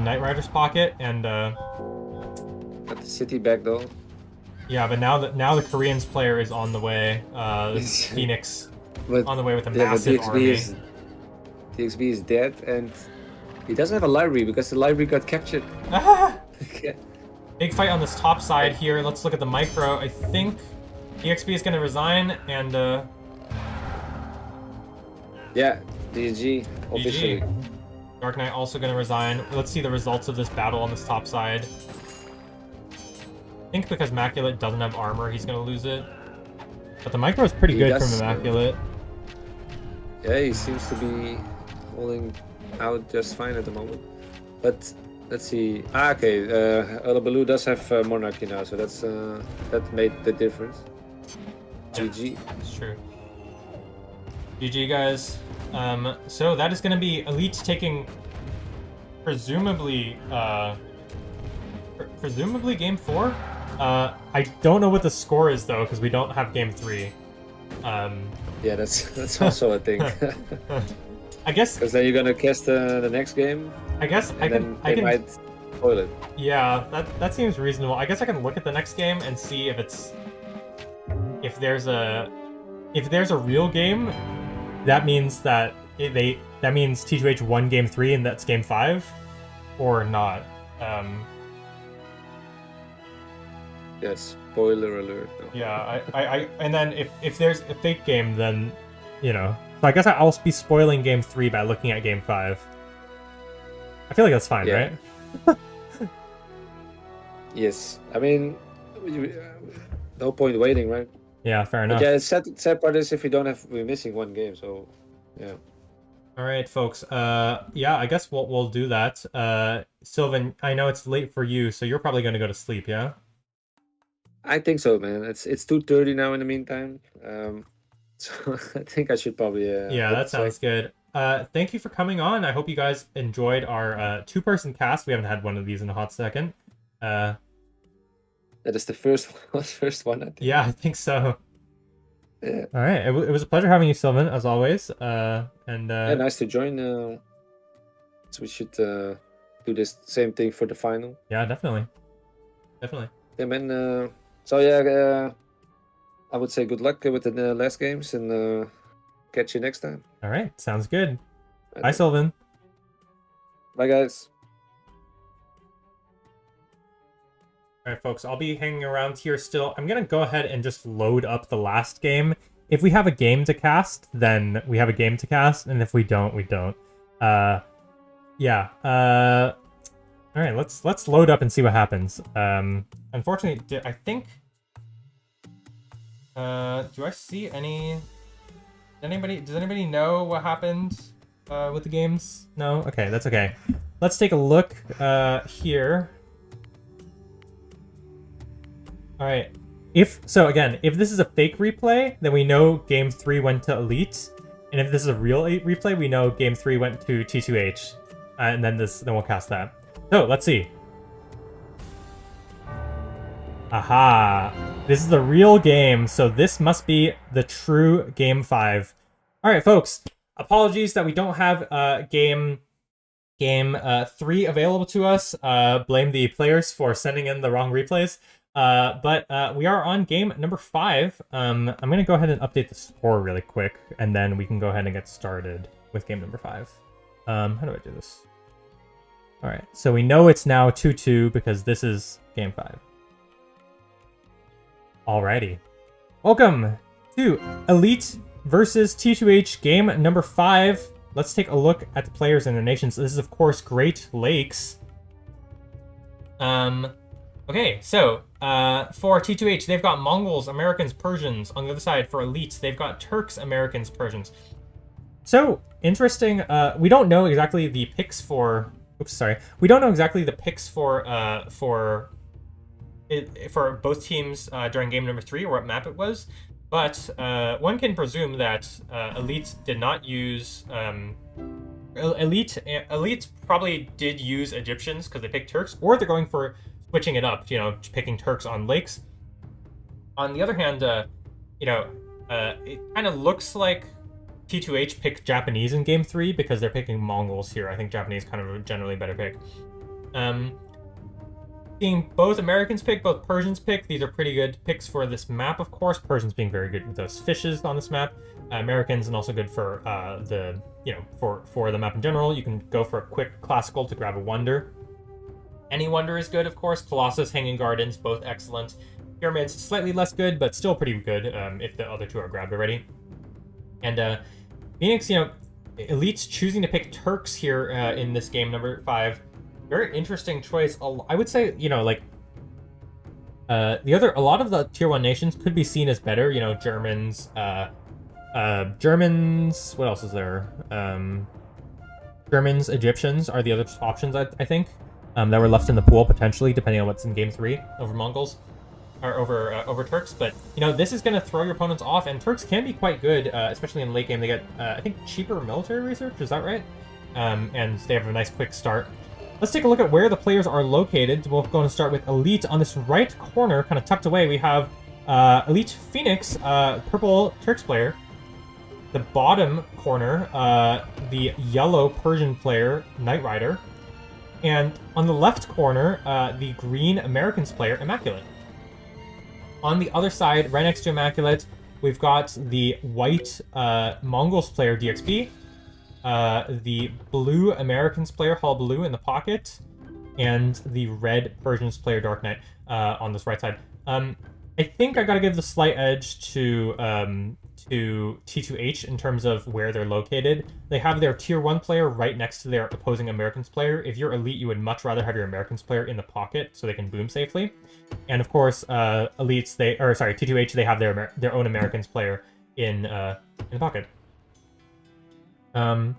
Knight Rider's pocket, and got the city back though. Yeah, but now the Koreans player is on the way. Phoenix on the way with a massive army. DXB is dead, and he doesn't have a library because the library got captured. Big fight on this top side here. Let's look at the micro. I think DXB is going to resign, and yeah, GG officially. GG. Dark Knight also going to resign. Let's see the results of this battle on this top side. I think because Immaculate doesn't have armor, he's going to lose it. But the micro is pretty good from Immaculate. Yeah, he seems to be holding out just fine at the moment. But let's see. Okay. Hullabaloo does have Monarchy now, so that made the difference. Yeah, GG. It's true. GG, guys. So that is going to be Elite taking presumably game 4. I don't know what the score is though, because we don't have game 3. Yeah, that's also a thing. I guess because then you're gonna cast the next game. I guess I can might spoil it. Yeah, that seems reasonable. I guess I can look at the next game and see if there's a real game. That means that means T2H won game 3 and that's game 5, or not. Yes, spoiler alert. No. Yeah, I and then if there's a fake game, then So I guess I'll be spoiling game 3 by looking at game 5. I feel like that's fine, right? Yes, I mean, no point waiting, right? Yeah, fair enough. But yeah, sad part is if we're missing one game, so yeah. All right, folks. Yeah, I guess we'll do that. Sylvan, I know it's late for you, so you're probably gonna go to sleep, yeah? I think so, man. It's 2:30 now in the meantime. So I think I should probably. Yeah, that sounds good. Thank you for coming on. I hope you guys enjoyed our 2-person cast. We haven't had one of these in a hot second. That is the first one, I think. Yeah, I think so. Yeah. All right. It was a pleasure having you, Sylvan, as always. Yeah, nice to join. So we should do this same thing for the final. Yeah, definitely. Definitely. Yeah, man. So yeah, I would say good luck with the last games, and catch you next time. All right, sounds good. Right, Bye, man. Sylvan. Bye, guys. All right, folks, I'll be hanging around here still. I'm going to go ahead and just load up the last game. If we have a game to cast, then we have a game to cast, and if we don't, we don't. Yeah. All right, let's load up and see what happens. Unfortunately, I think... do I see any... Does anybody know what happened with the games? No? Okay, that's okay. Let's take a look here. All right. If this is a fake replay, then we know Game 3 went to Elite. And if this is a real replay, we know Game 3 went to T2H. And then we'll cast that. So, let's see. Aha. This is the real game, so this must be the true Game 5. Alright, folks. Apologies that we don't have Game 3 available to us. Blame the players for sending in the wrong replays. But we are on game number 5. I'm going to go ahead and update the score really quick, and then we can go ahead and get started with game number 5. How do I do this? Alright, so we know it's now 2-2 because this is game 5. Alrighty. Welcome to Elite versus T2H game number 5. Let's take a look at the players and their nations. This is, of course, Great Lakes. Okay, so for T2H, they've got Mongols, Americans, Persians. On the other side, for Elites, they've got Turks, Americans, Persians. So, interesting. We don't know exactly the picks for... Oops, sorry. We don't know exactly the picks for both teams during game number 3, or what map it was. But one can presume that Elite did not use... Elite probably did use Egyptians because they picked Turks, or they're going for switching it up, picking Turks on lakes. On the other hand, it kind of looks like T2H picked Japanese in game 3 because they're picking Mongols here. I think Japanese kind of a generally better pick. Seeing both Americans pick, both Persians pick, these are pretty good picks for this map, of course. Persians being very good with those fishes on this map. Americans and also good for for the map in general. You can go for a quick classical to grab a wonder. Any wonder is good, of course. Colossus, Hanging Gardens, both excellent. Pyramids, slightly less good, but still pretty good if the other two are grabbed already. And Phoenix, Elite's choosing to pick Turks here in this game number 5. Very interesting choice. I would say, a lot of the tier 1 nations could be seen as better. Germans, Germans. What else is there? Germans, Egyptians are the other options. I think that were left in the pool potentially, depending on what's in game 3 over Mongols or over Turks. But this is going to throw your opponents off, and Turks can be quite good, especially in late game. They get I think cheaper military research. Is that right? And they have a nice quick start. Let's take a look at where the players are located. We're going to start with Elite. On this right corner, kind of tucked away, we have Elite Phoenix, purple Turks player. The bottom corner, the yellow Persian player, Knight Rider. And on the left corner, the green Americans player, Immaculate. On the other side, right next to Immaculate, we've got the white Mongols player, DXP. The blue Americans player, Hull Blue, in the pocket, and the red Persians player, Dark Knight, on this right side. I think I gotta give the slight edge to T2H in terms of where they're located. They have their tier 1 player right next to their opposing Americans player. If you're Elite, you would much rather have your Americans player in the pocket so they can boom safely. And of course, Elites, T2H, they have their own Americans player in the pocket. I'm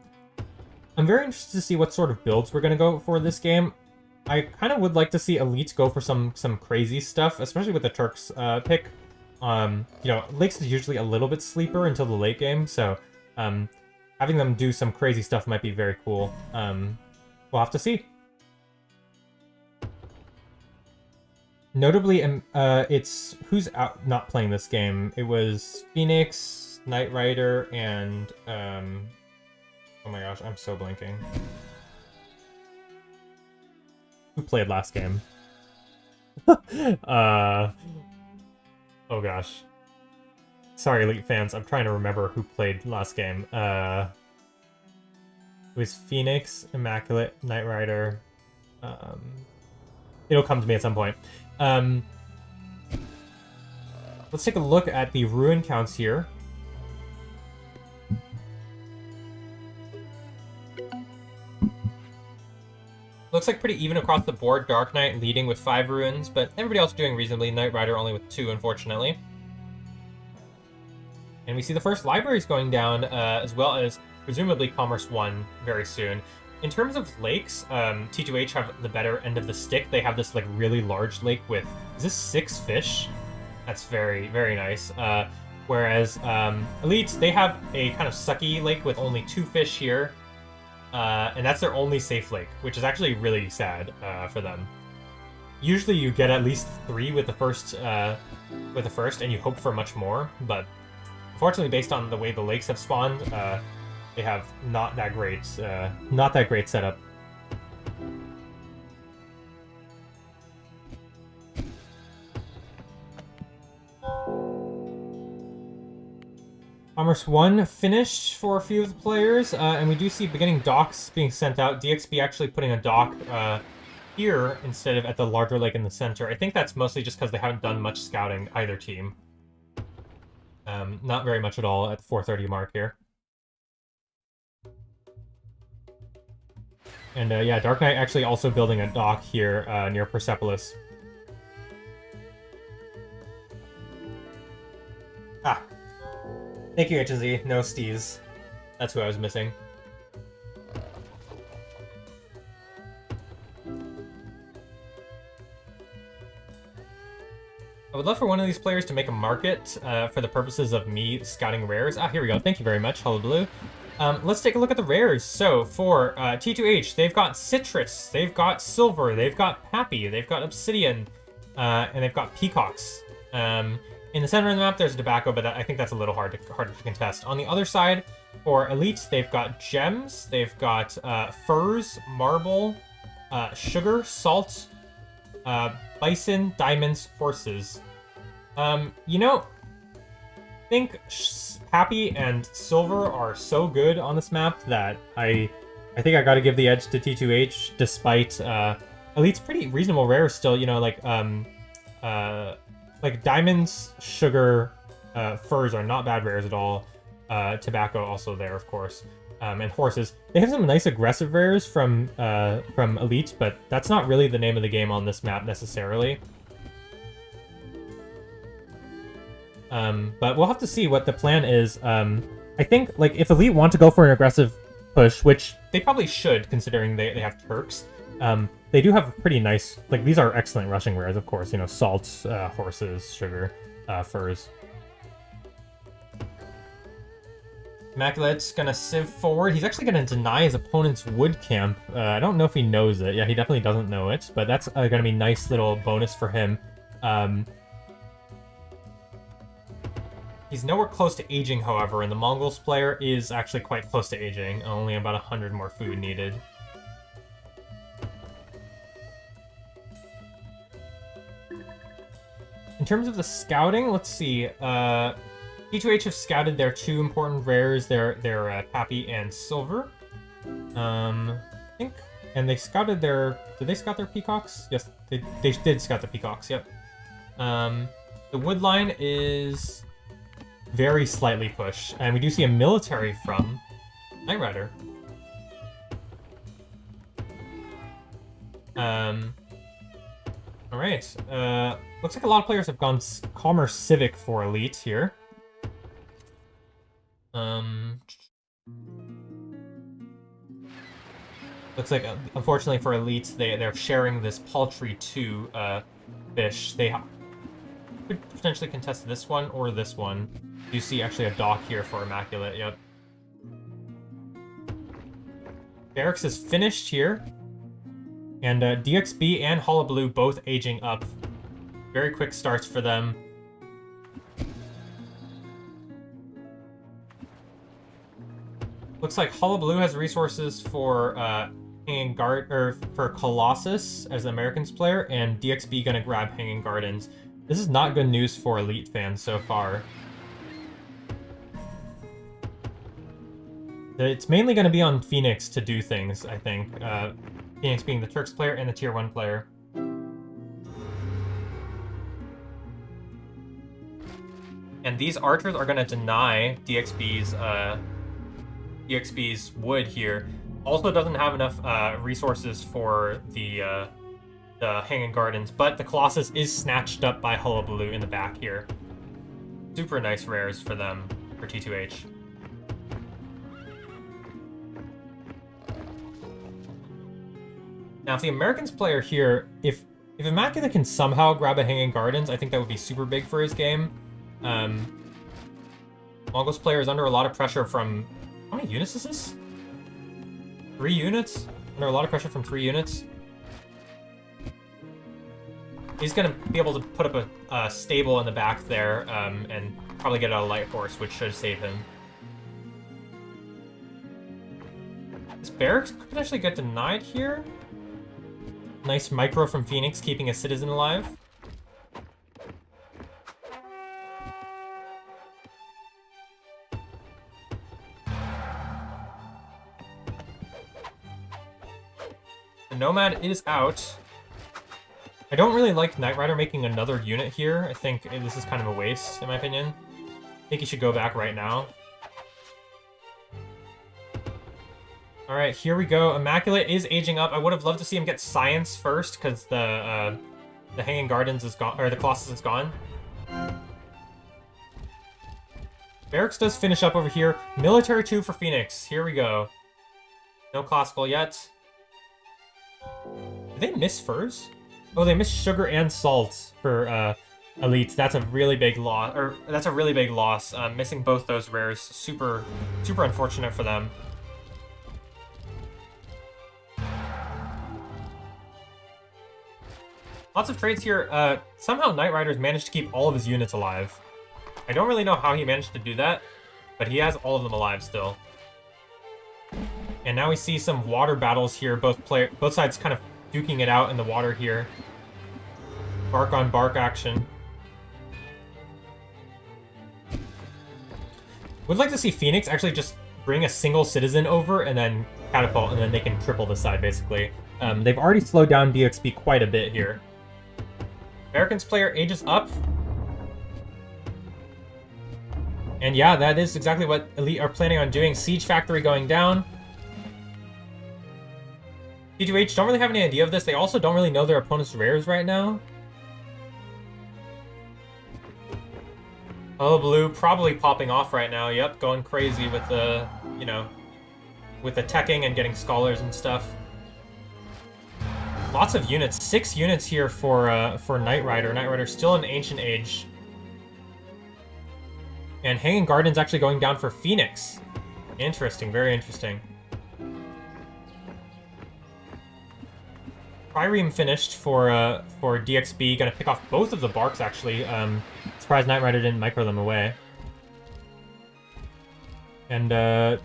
very interested to see what sort of builds we're going to go for this game. I kind of would like to see Elite go for some crazy stuff, especially with the Turks pick. Lakes is usually a little bit sleeper until the late game, so having them do some crazy stuff might be very cool. We'll have to see. Notably, it's who's out not playing this game. It was Phoenix, Knight Rider, and oh my gosh, I'm so blanking. Who played last game? Oh gosh. Sorry, Elite fans. I'm trying to remember who played last game. It was Phoenix, Immaculate, Knight Rider. Um, it'll come to me at some point. Um, let's take a look at the ruin counts here. Looks like pretty even across the board. Dark Knight leading with 5 ruins, but everybody else doing reasonably. Knight Rider only with 2, unfortunately. And we see the first libraries going down, as well as presumably Commerce 1 very soon. In terms of lakes, T2H have the better end of the stick. They have this like really large lake with, is this 6 fish? That's very, very nice. Whereas Elites, they have a kind of sucky lake with only 2 fish here. And that's their only safe lake, which is actually really sad for them. Usually you get at least 3 with the first, and you hope for much more, but unfortunately, based on the way the lakes have spawned, they have not that great setup. Commerce 1 finished for a few of the players, and we do see beginning docks being sent out. DXB actually putting a dock here instead of at the larger lake in the center. I think that's mostly just because they haven't done much scouting, either team. Not very much at all at the 4:30 mark here. And yeah, Dark Knight actually also building a dock here near Persepolis. Ah. Thank you, HZ. No Steez. That's who I was missing. I would love for one of these players to make a market for the purposes of me scouting rares. Ah, here we go. Thank you very much, Hullabaloo. Let's take a look at the rares. So for T2H, they've got Citrus, they've got Silver, they've got Pappy, they've got Obsidian, and they've got Peacocks. In the center of the map, there's Tobacco, but I think that's a little harder to contest. On the other side, for Elites, they've got Gems, they've got Furs, Marble, Sugar, Salt, Bison, Diamonds, Horses. You know, I think Happy and Silver are so good on this map that I think I gotta give the edge to T2H, despite Elite's pretty reasonable rares still, you know, like Diamonds, Sugar, Furs are not bad rares at all. Tobacco also there, of course. And Horses. They have some nice aggressive rares from Elite, but that's not really the name of the game on this map necessarily. But we'll have to see what the plan is. I think, like, if Elite want to go for an aggressive push, which they probably should, considering they have Turks, they do have pretty nice, like, these are excellent rushing rares, of course, you know, Salts, Horses, Sugar, Furs. Immaculate's gonna sieve forward. He's actually gonna deny his opponent's wood camp. I don't know if he knows it. Yeah, he definitely doesn't know it, but that's gonna be a nice little bonus for him. He's nowhere close to aging, however, and the Mongols player is actually quite close to aging. Only about 100 more food needed. In terms of the scouting, let's see. T2H have scouted their 2 important rares, their Pappy and Silver. I think, and they scouted their. Did they scout their Peacocks? Yes, they did scout the Peacocks. Yep. The wood line is very slightly pushed, and we do see a military from Knight Rider. All right. Looks like a lot of players have gone Commerce Civic for Elite here. Looks like, unfortunately for Elites, they're sharing this paltry 2 fish. They could potentially contest this one or this one. You see actually a dock here for Immaculate, yep. Barracks is finished here. And DXB and Hullabaloo both aging up. Very quick starts for them. Looks like Hullabaloo has resources for Hanging Guard, or for Colossus as the Americans player, and DXB gonna grab Hanging Gardens. This is not good news for Elite fans so far. It's mainly going to be on Phoenix to do things, I think. Phoenix being the Turks player and the Tier 1 player. And these archers are going to deny DXB's wood here. Also doesn't have enough resources for the Hanging Gardens, but the Colossus is snatched up by Hullabaloo in the back here. Super nice rares for them, for T2H. Now, if the Americans player here, if Immaculate can somehow grab a Hanging Gardens, I think that would be super big for his game. Mongols player is under a lot of pressure from... How many units is this? 3 units? Under a lot of pressure from 3 units. He's going to be able to put up a stable in the back there and probably get out a light horse, which should save him. This barracks could potentially get denied here. Nice micro from Phoenix, keeping a citizen alive. The Nomad is out. I don't really like Knight Rider making another unit here. I think this is kind of a waste, in my opinion. I think he should go back right now. Alright, here we go. Immaculate is aging up. I would have loved to see him get Science first, because the Hanging Gardens is gone, or the Colossus is gone. Barracks does finish up over here. Military 2 for Phoenix. Here we go. No classical yet. Did they miss furs? Oh, they missed sugar and salt for elites. That's a really big loss. Or that's a really big loss. Missing both those rares. Super unfortunate for them. Lots of trades here. Somehow Knight Rider's managed to keep all of his units alive. I don't really know how he managed to do that, but he has all of them alive still. And now we see some water battles here. Both sides kind of duking it out in the water here. Bark on bark action. Would like to see Phoenix actually just bring a single citizen over and then catapult, and then they can triple the side basically. They've already slowed down DXB quite a bit here. Americans player ages up. And yeah, that is exactly what Elite are planning on doing. Siege Factory going down. T2H don't really have any idea of this. They also don't really know their opponent's rares right now. Oh, Blue probably popping off right now. Yep, going crazy with the, you know, with the teching and getting scholars and stuff. Lots of units. 6 units here for Knight Rider. Knight Rider still in Ancient Age. And Hanging Gardens actually going down for Phoenix. Interesting, very interesting. Trireme finished for DXB. Gonna pick off both of the barks actually. Surprised Knight Rider didn't micro them away. And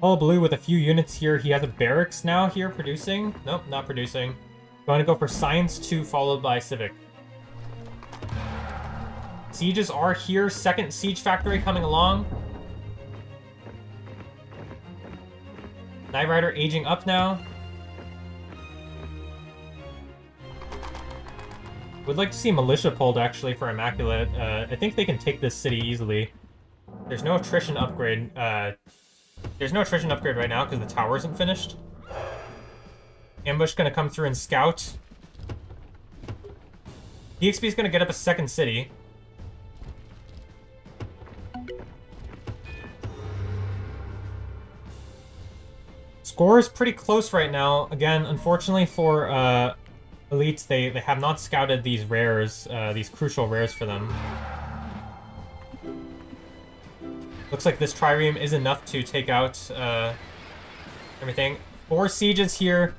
All Blue with a few units here. He has a barracks now here producing. Nope, not producing. Going to go for Science 2 followed by Civic. Sieges are here. Second Siege Factory coming along. Knight Rider aging up now. Would like to see Militia pulled actually for Immaculate. I think they can take this city easily. There's no attrition upgrade. There's no attrition upgrade right now because the tower isn't finished. Ambush gonna come through and scout. DXB is gonna get up a second city. Score is pretty close right now. Again, unfortunately for Elites, they have not scouted these rares, these crucial rares for them. Looks like this Trireme is enough to take out everything. 4 sieges here.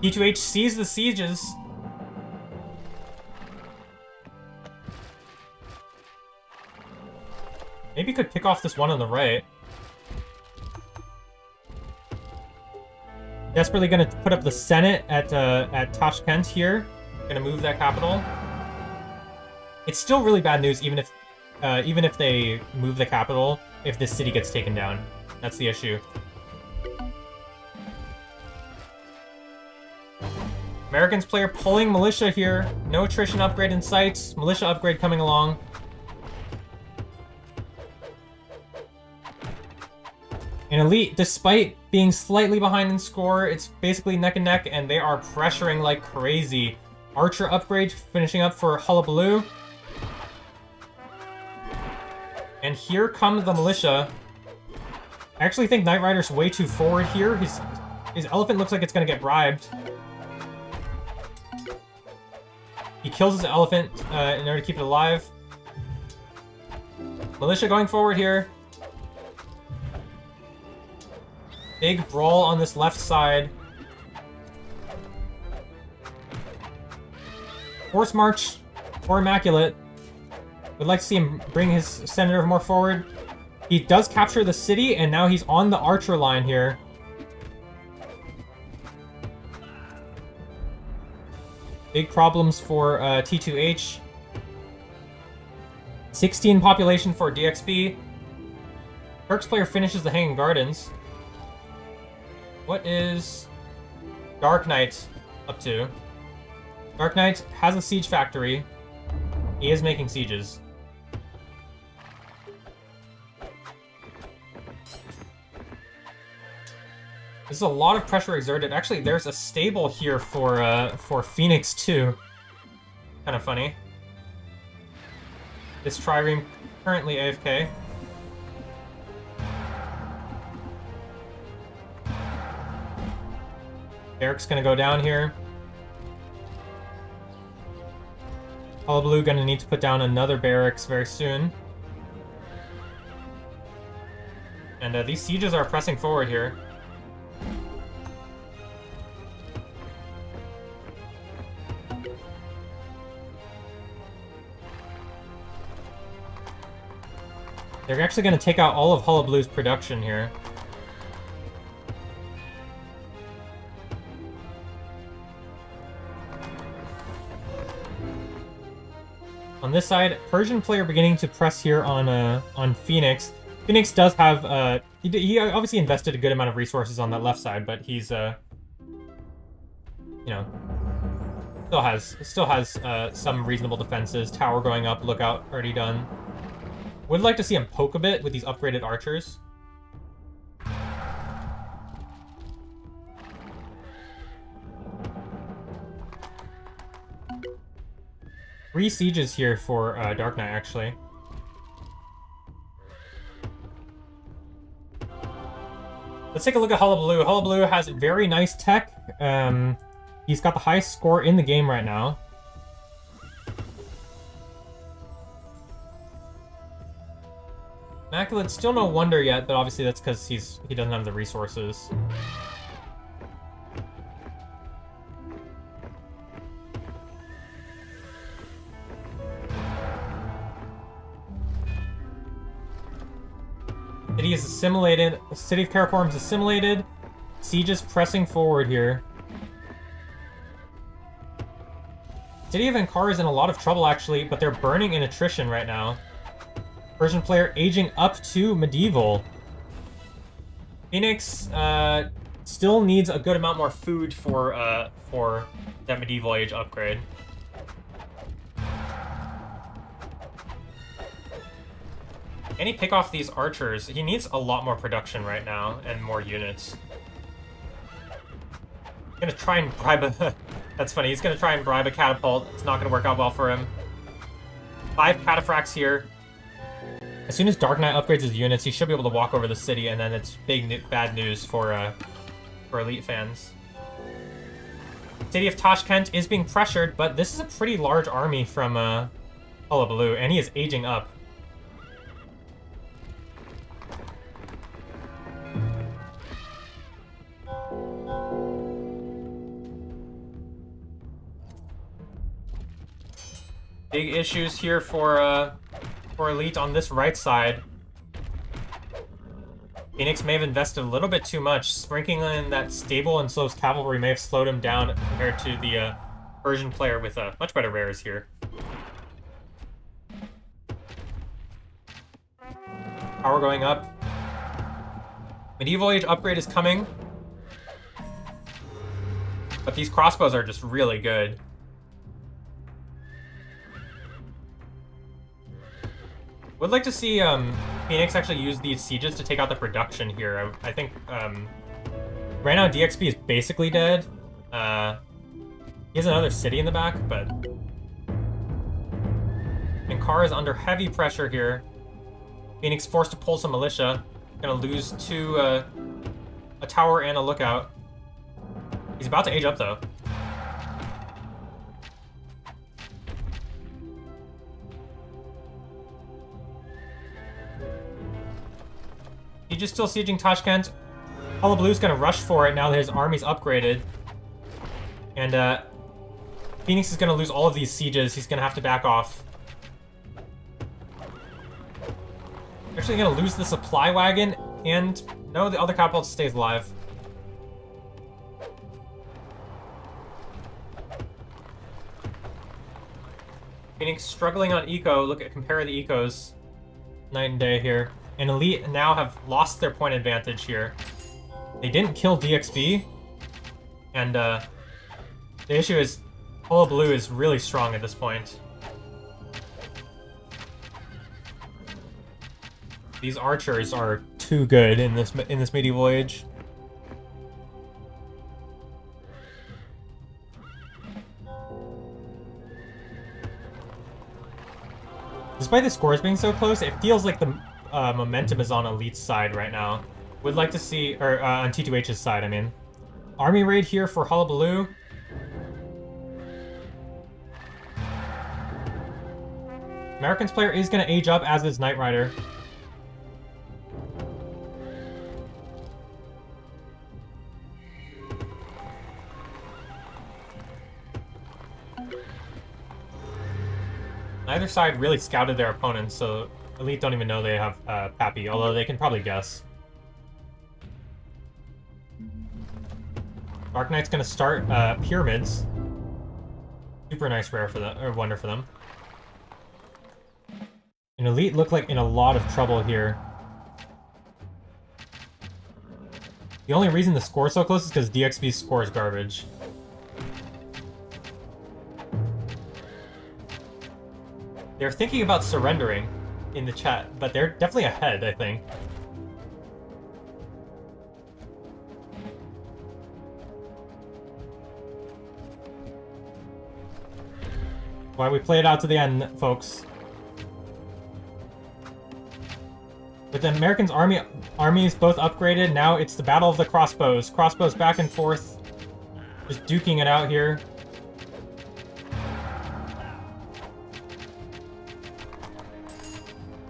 T2H sees the sieges. Maybe could pick off this one on the right. Desperately gonna put up the Senate at Tashkent here. Gonna move that capital. It's still really bad news, even if they move the capital, if this city gets taken down. That's the issue. Americans player pulling militia here. No attrition upgrade in sight. Militia upgrade coming along. And Elite, despite being slightly behind in score, it's basically neck and neck, and they are pressuring like crazy. Archer upgrade finishing up for Hullabaloo. And here comes the militia. I actually think Knight Rider's way too forward here. His elephant looks like it's going to get bribed. He kills his elephant in order to keep it alive. Militia going forward here. Big brawl on this left side. Horse March for Immaculate. Would like to see him bring his senator more forward. He does capture the city, and now he's on the archer line here. Big problems for T2H. 16 population for DXB. Turks player finishes the Hanging Gardens. What is Dark Knight up to? Dark Knight has a siege factory. He is making sieges. This is a lot of pressure exerted. Actually, there's a stable here for Phoenix too. Kind of funny. This trireme currently AFK. Eric's gonna go down here. Hullabaloo gonna need to put down another barracks very soon. And these sieges are pressing forward here. They're actually going to take out all of Hullabaloo's production here. On this side, Persian player beginning to press here on Phoenix. Phoenix does have he obviously invested a good amount of resources on that left side, but he's you know, still has some reasonable defenses. Tower going up, lookout already done. Would like to see him poke a bit with these upgraded archers. Three sieges here for Dark Knight, actually. Let's take a look at Hullabaloo. Hullabaloo has very nice tech. He's got the highest score in the game right now. Immaculate's still no wonder yet, but obviously that's because he doesn't have the resources. City is assimilated. City of Karakorum is assimilated. Siege is pressing forward here. City of Ankara is in a lot of trouble actually, but they're burning in attrition right now. Persian player aging up to medieval. Phoenix still needs a good amount more food for that medieval age upgrade. Can he pick off these archers? He needs a lot more production right now and more units. He's gonna try and bribe a... That's funny, he's gonna try and bribe a catapult. It's not gonna work out well for him. 5 cataphracts here. As soon as Dark Knight upgrades his units, he should be able to walk over the city, and then it's bad news for Elite fans. City of Tashkent is being pressured, but this is a pretty large army from Hullabaloo, and he is aging up. Big issues here for Elite on this right side. Phoenix may have invested a little bit too much. Sprinkling in that stable and slow cavalry may have slowed him down compared to the Persian player with much better rares here. Power going up. Medieval Age upgrade is coming. But these crossbows are just really good. Would like to see Phoenix actually use these sieges to take out the production here. I think right now DXP is basically dead. He has another city in the back, but Ankara is under heavy pressure here. Phoenix forced to pull some militia. Gonna lose a tower and a lookout. He's about to age up though. He's just still sieging Tashkent. Hullablue's gonna rush for it now that his army's upgraded. And Phoenix is gonna lose all of these sieges. He's gonna have to back off. Actually gonna lose the supply wagon, and no, the other catapult stays alive. Phoenix struggling on eco. Compare the ecos. Night and day here. And Elite now have lost their point advantage here. They didn't kill DXB. And the issue is Hullablu is really strong at this point. These archers are too good in this medieval age. Despite the scores being so close, it feels like the momentum is on Elite's side right now. Would like to see, or on T2H's side, I mean. Army raid here for Hullabaloo. Americans player is going to age up, as is Knight Rider. Neither side really scouted their opponents, so Elite don't even know they have Pappy, although they can probably guess. Dark Knight's gonna start Pyramids. Super nice rare for them, or wonder for them. And Elite look like in a lot of trouble here. The only reason the score's so close is because DXB's score is garbage. They're thinking about surrendering in the chat, but they're definitely ahead, I think. Why we play it out to the end, folks. With the Americans' armies both upgraded, now it's the battle of the crossbows. Crossbows back and forth, just duking it out here.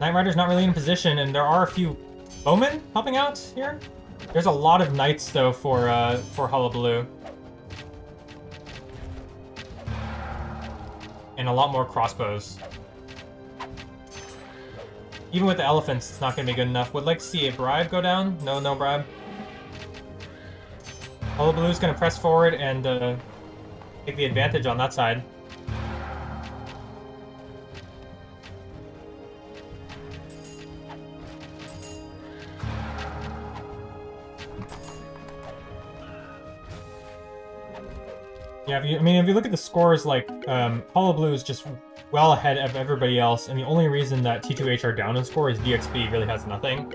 Knight Rider's not really in position, and there are a few bowmen helping out here. There's a lot of knights though for Hullabaloo, and a lot more crossbows. Even with the elephants, it's not going to be good enough. Would like to see a bribe go down. No bribe. Hullabaloo's going to press forward and take the advantage on that side. Yeah, if you look at the scores, like, Hullabaloo is just well ahead of everybody else, and the only reason that T2H are down in score is DXB really has nothing.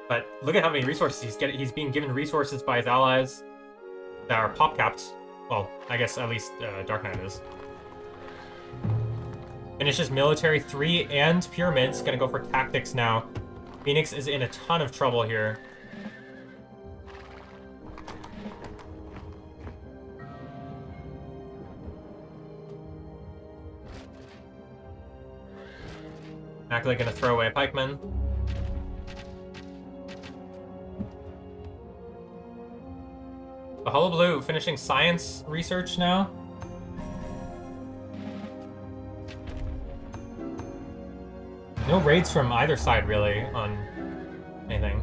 But look at how many resources he's being given resources by his allies that are pop-capped. Well, I guess at least Dark Knight is. Finishes military 3 and pyramids, gonna go for tactics now. Phoenix is in a ton of trouble here. Actually gonna throw away a pikeman. The Hullabaloo finishing science research now. No raids from either side really on anything.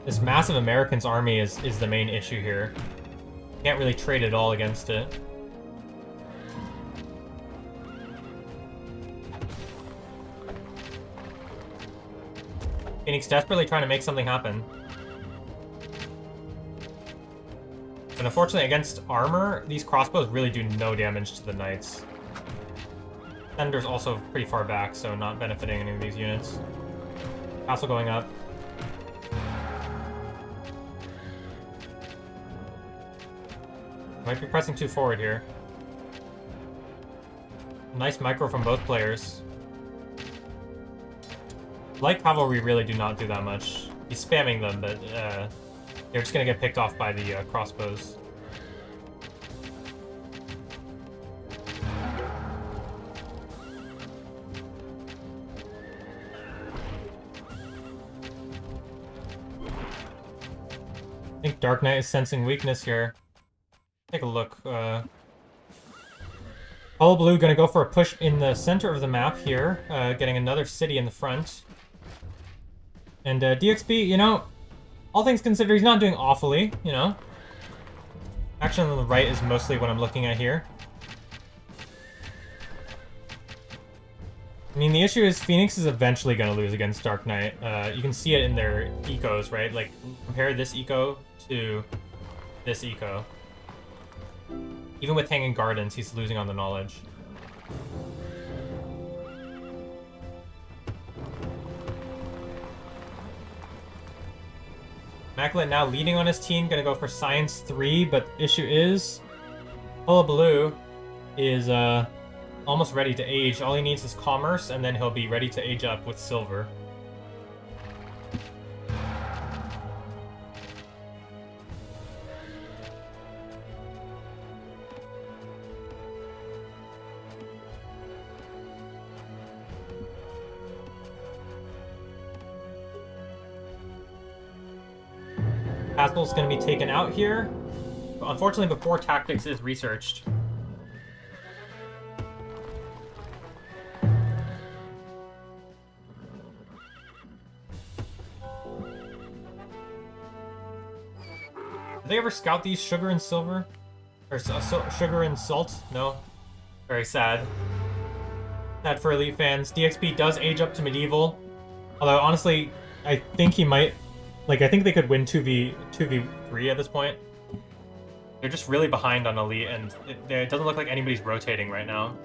This massive Americans army is the main issue here. Can't really trade at all against it. Phoenix desperately trying to make something happen. But unfortunately, against armor, these crossbows really do no damage to the knights. Thunder's also pretty far back, so not benefiting any of these units. Castle going up. Might be pressing too forward here. Nice micro from both players. Light cavalry really do not do that much. He's spamming them, but they're just gonna get picked off by the crossbows. I think Dark Knight is sensing weakness here. Take a look. All Blue gonna go for a push in the center of the map here, getting another city in the front. And DXB, you know, all things considered, he's not doing awfully, you know. Action on the right is mostly what I'm looking at here. I mean, the issue is Phoenix is eventually going to lose against Dark Knight. You can see it in their ecos, right? Like, compare this eco to this eco. Even with Hanging Gardens, he's losing on the knowledge. Immaculate now leading on his team, gonna go for Science 3, but issue is Hullabaloo is almost ready to age. All he needs is Commerce, and then he'll be ready to age up with Silver. Castle's going to be taken out here. Unfortunately, before tactics is researched. Did they ever scout these Sugar and Silver? Or Sugar and Salt? No. Very sad. Sad for Elite fans. DXP does age up to Medieval. Although, honestly, I think he might... Like, I think they could win 2v3 at this point. They're just really behind on Elite, and it doesn't look like anybody's rotating right now.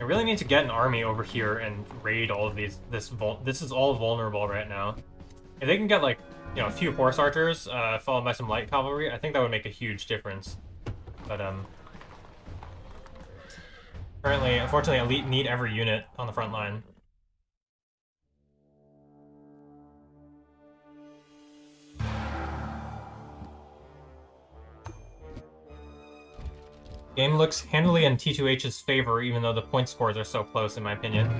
I really need to get an army over here and raid all of these. This is all vulnerable right now. If they can get, like, you know, a few horse archers, followed by some light cavalry, I think that would make a huge difference. But, currently, unfortunately, Elite need every unit on the front line. Game looks handily in T2H's favor, even though the point scores are so close, in my opinion.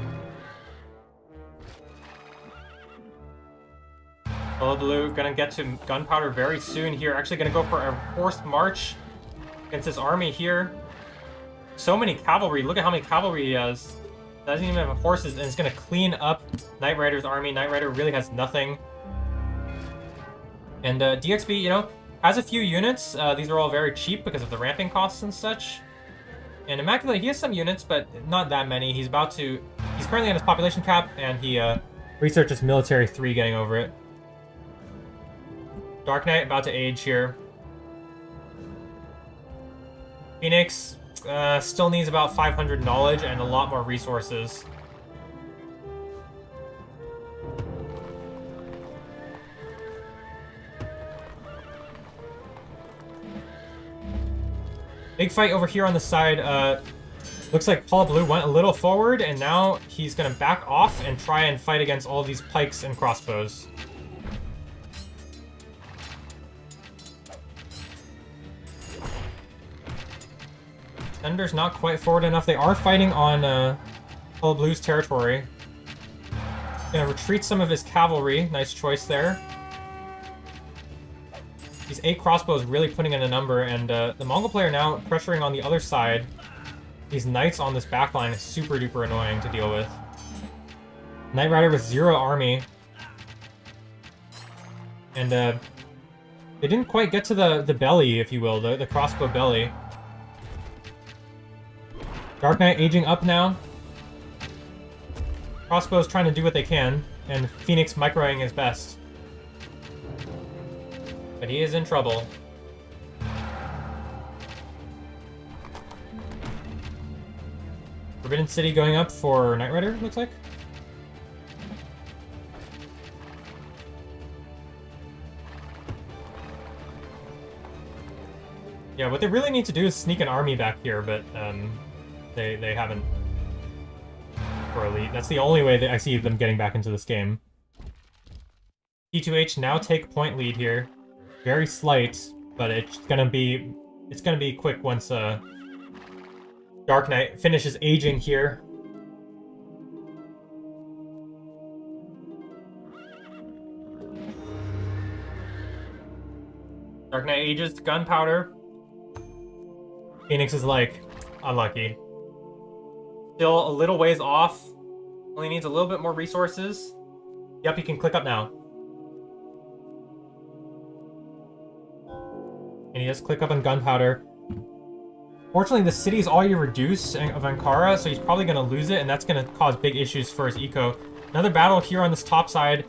Hullabaloo gonna get to gunpowder very soon here. Actually gonna go for a forced march against this army here. So many cavalry. Look at how many cavalry he has. Doesn't even have horses, and it's gonna clean up Knight Rider's army. Knight Rider really has nothing. And DXB, you know, has a few units. These are all very cheap because of the ramping costs and such. And Immaculate, he has some units, but not that many. He's currently on his population cap, and he researches Military 3 getting over it. Dark Knight about to age here. Phoenix still needs about 500 knowledge and a lot more resources. Big fight over here on the side. Looks like Hullabaloo went a little forward, and now he's going to back off and try and fight against all these pikes and crossbows. Thunder's not quite forward enough. They are fighting on Hullabaloo's territory. Gonna retreat some of his cavalry. Nice choice there. These 8 crossbows really putting in a number, and the Mongol player now pressuring on the other side. These knights on this backline is super duper annoying to deal with. Knight Rider with 0 army. And they didn't quite get to the belly, if you will, the crossbow belly. Dark Knight aging up now. Crossbow's trying to do what they can, and Phoenix microing his best. But he is in trouble. Forbidden City going up for Knight Rider, looks like. Yeah, what they really need to do is sneak an army back here, but they haven't. For Elite. That's the only way that I see them getting back into this game. T2H now take point lead here. Very slight, but it's gonna be quick once Dark Knight finishes aging here. Dark Knight ages gunpowder. Phoenix is like unlucky. Still a little ways off. Only needs a little bit more resources. Yep, he can click up now. And he does click up on gunpowder. Fortunately, the city's already reduced of Ankara, so he's probably going to lose it, and that's going to cause big issues for his eco. Another battle here on this top side.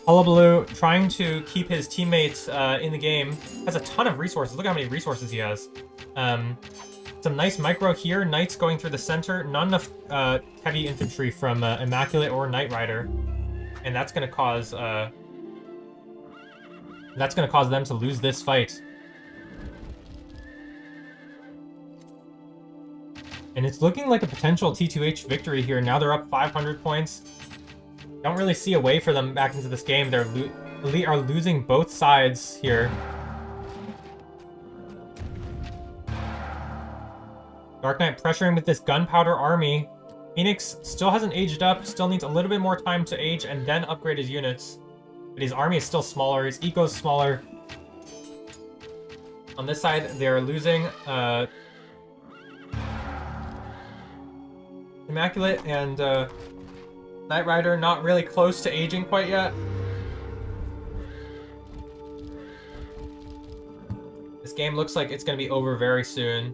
Hullabaloo trying to keep his teammates in the game. Has a ton of resources. Look how many resources he has. Some nice micro here. Knights going through the center. Not enough heavy infantry from Immaculate or Knight Rider, and that's going to cause them to lose this fight. And it's looking like a potential T2H victory here. Now they're up 500 points. Don't really see a way for them back into this game. Elite are losing both sides here. Dark Knight pressuring with this gunpowder army. Phoenix still hasn't aged up, still needs a little bit more time to age and then upgrade his units. But his army is still smaller, his eco is smaller. On this side, they're losing Immaculate and Knight Rider not really close to aging quite yet. This game looks like it's going to be over very soon.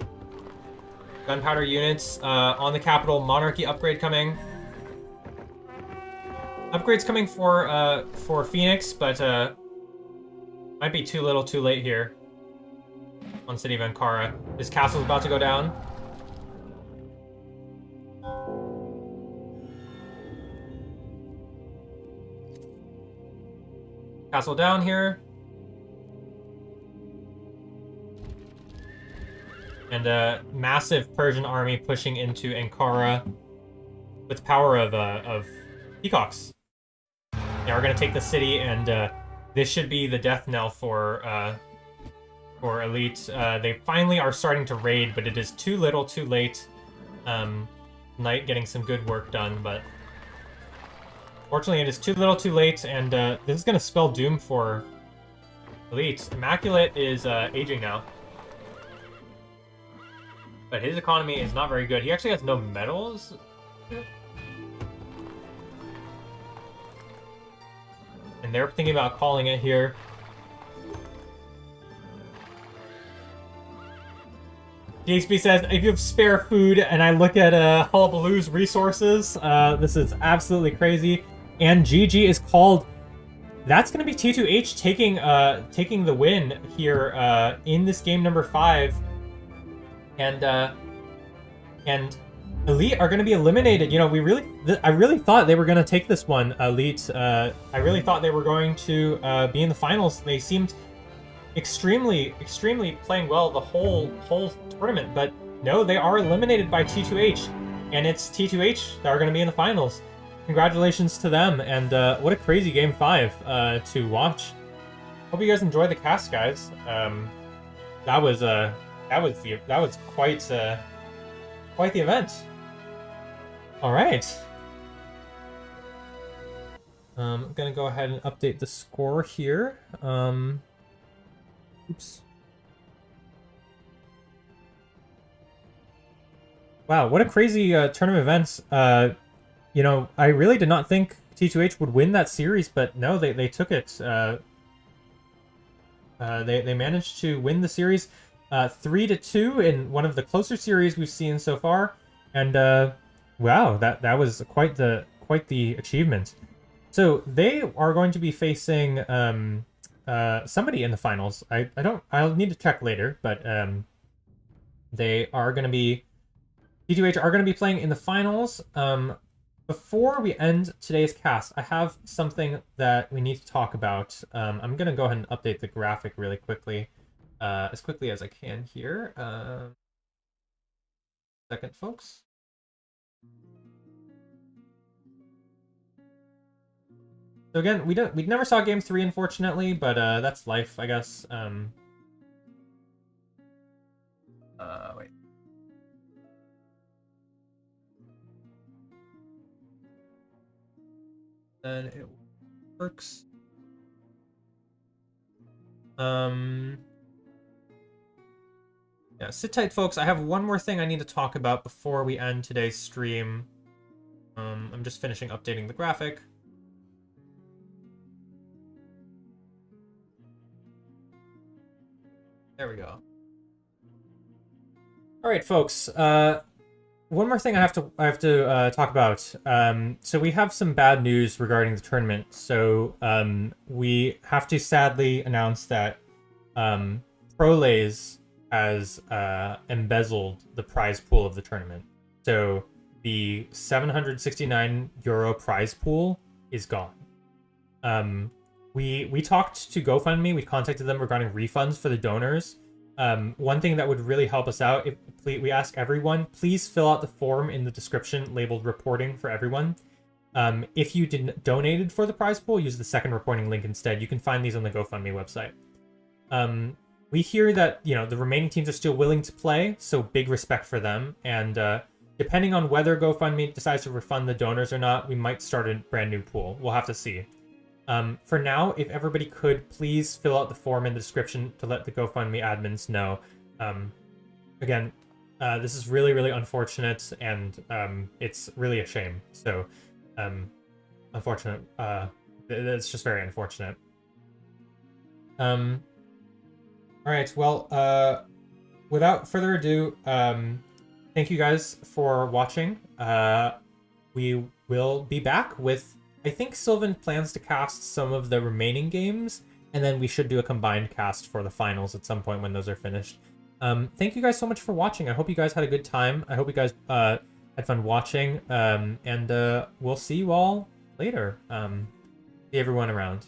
Gunpowder units on the capital. Monarchy upgrade coming. Upgrades coming for Phoenix, but might be too little, too late here on City of Ankara. This castle's about to go down. Castle down here. And a massive Persian army pushing into Ankara with power of peacocks. They are going to take the city, and this should be the death knell for Elite. They finally are starting to raid, but it is too little, too late. Knight getting some good work done, but fortunately it is too little, too late, and this is going to spell doom for Elite. Immaculate is aging now. But his economy is not very good. He actually has no medals. And they're thinking about calling it here. DXB says, if you have spare food, and I look at Hullabaloo's resources, this is absolutely crazy. And GG is called. That's going to be T2H taking the win here in this game number 5. And Elite are going to be eliminated. You know, I really thought they were going to take this one, Elite. I really thought they were going to be in the finals. They seemed extremely playing well the whole tournament, but no, they are eliminated by T2H, and it's T2H that are going to be in the finals. Congratulations to them, and what a crazy game 5 to watch. Hope you guys enjoyed the cast, guys. That was quite the event. All right. I'm gonna go ahead and update the score here. Oops. Wow, what a crazy turn of events. You know, I really did not think T2H would win that series, but no, they took it. They managed to win the series 3-2 in one of the closer series we've seen so far, and wow, that was quite the achievement. So they are going to be facing somebody in the finals. I'll need to check later, but they are going to be T2H are going to be playing in the finals. Before we end today's cast, I have something that we need to talk about. I'm going to go ahead and update the graphic really quickly, as quickly as I can here. Second, folks. So again, we never saw Game 3, unfortunately, but that's life, I guess. Wait. Then it works. Yeah, sit tight, folks. I have one more thing I need to talk about before we end today's stream. I'm just finishing updating the graphic. There we go. All right, folks. One more thing I have to talk about. So we have some bad news regarding the tournament. So we have to sadly announce that Prolays has embezzled the prize pool of the tournament. So the €769 prize pool is gone. We talked to GoFundMe. We contacted them regarding refunds for the donors. One thing that would really help us out, we ask everyone, please fill out the form in the description labeled reporting for everyone. If you donated for the prize pool, use the second reporting link instead. You can find these on the GoFundMe website. We hear that, you know, the remaining teams are still willing to play, so big respect for them. And depending on whether GoFundMe decides to refund the donors or not, we might start a brand new pool. We'll have to see. For now, if everybody could, please fill out the form in the description to let the GoFundMe admins know. Again, this is really, really unfortunate, and it's really a shame. So, unfortunate. It's just very unfortunate. All right, well, without further ado, thank you guys for watching. We will be back with... I think Sylvan plans to cast some of the remaining games, and then we should do a combined cast for the finals at some point when those are finished. Thank you guys so much for watching. I hope you guys had a good time. I hope you guys had fun watching, and we'll see you all later. See everyone around.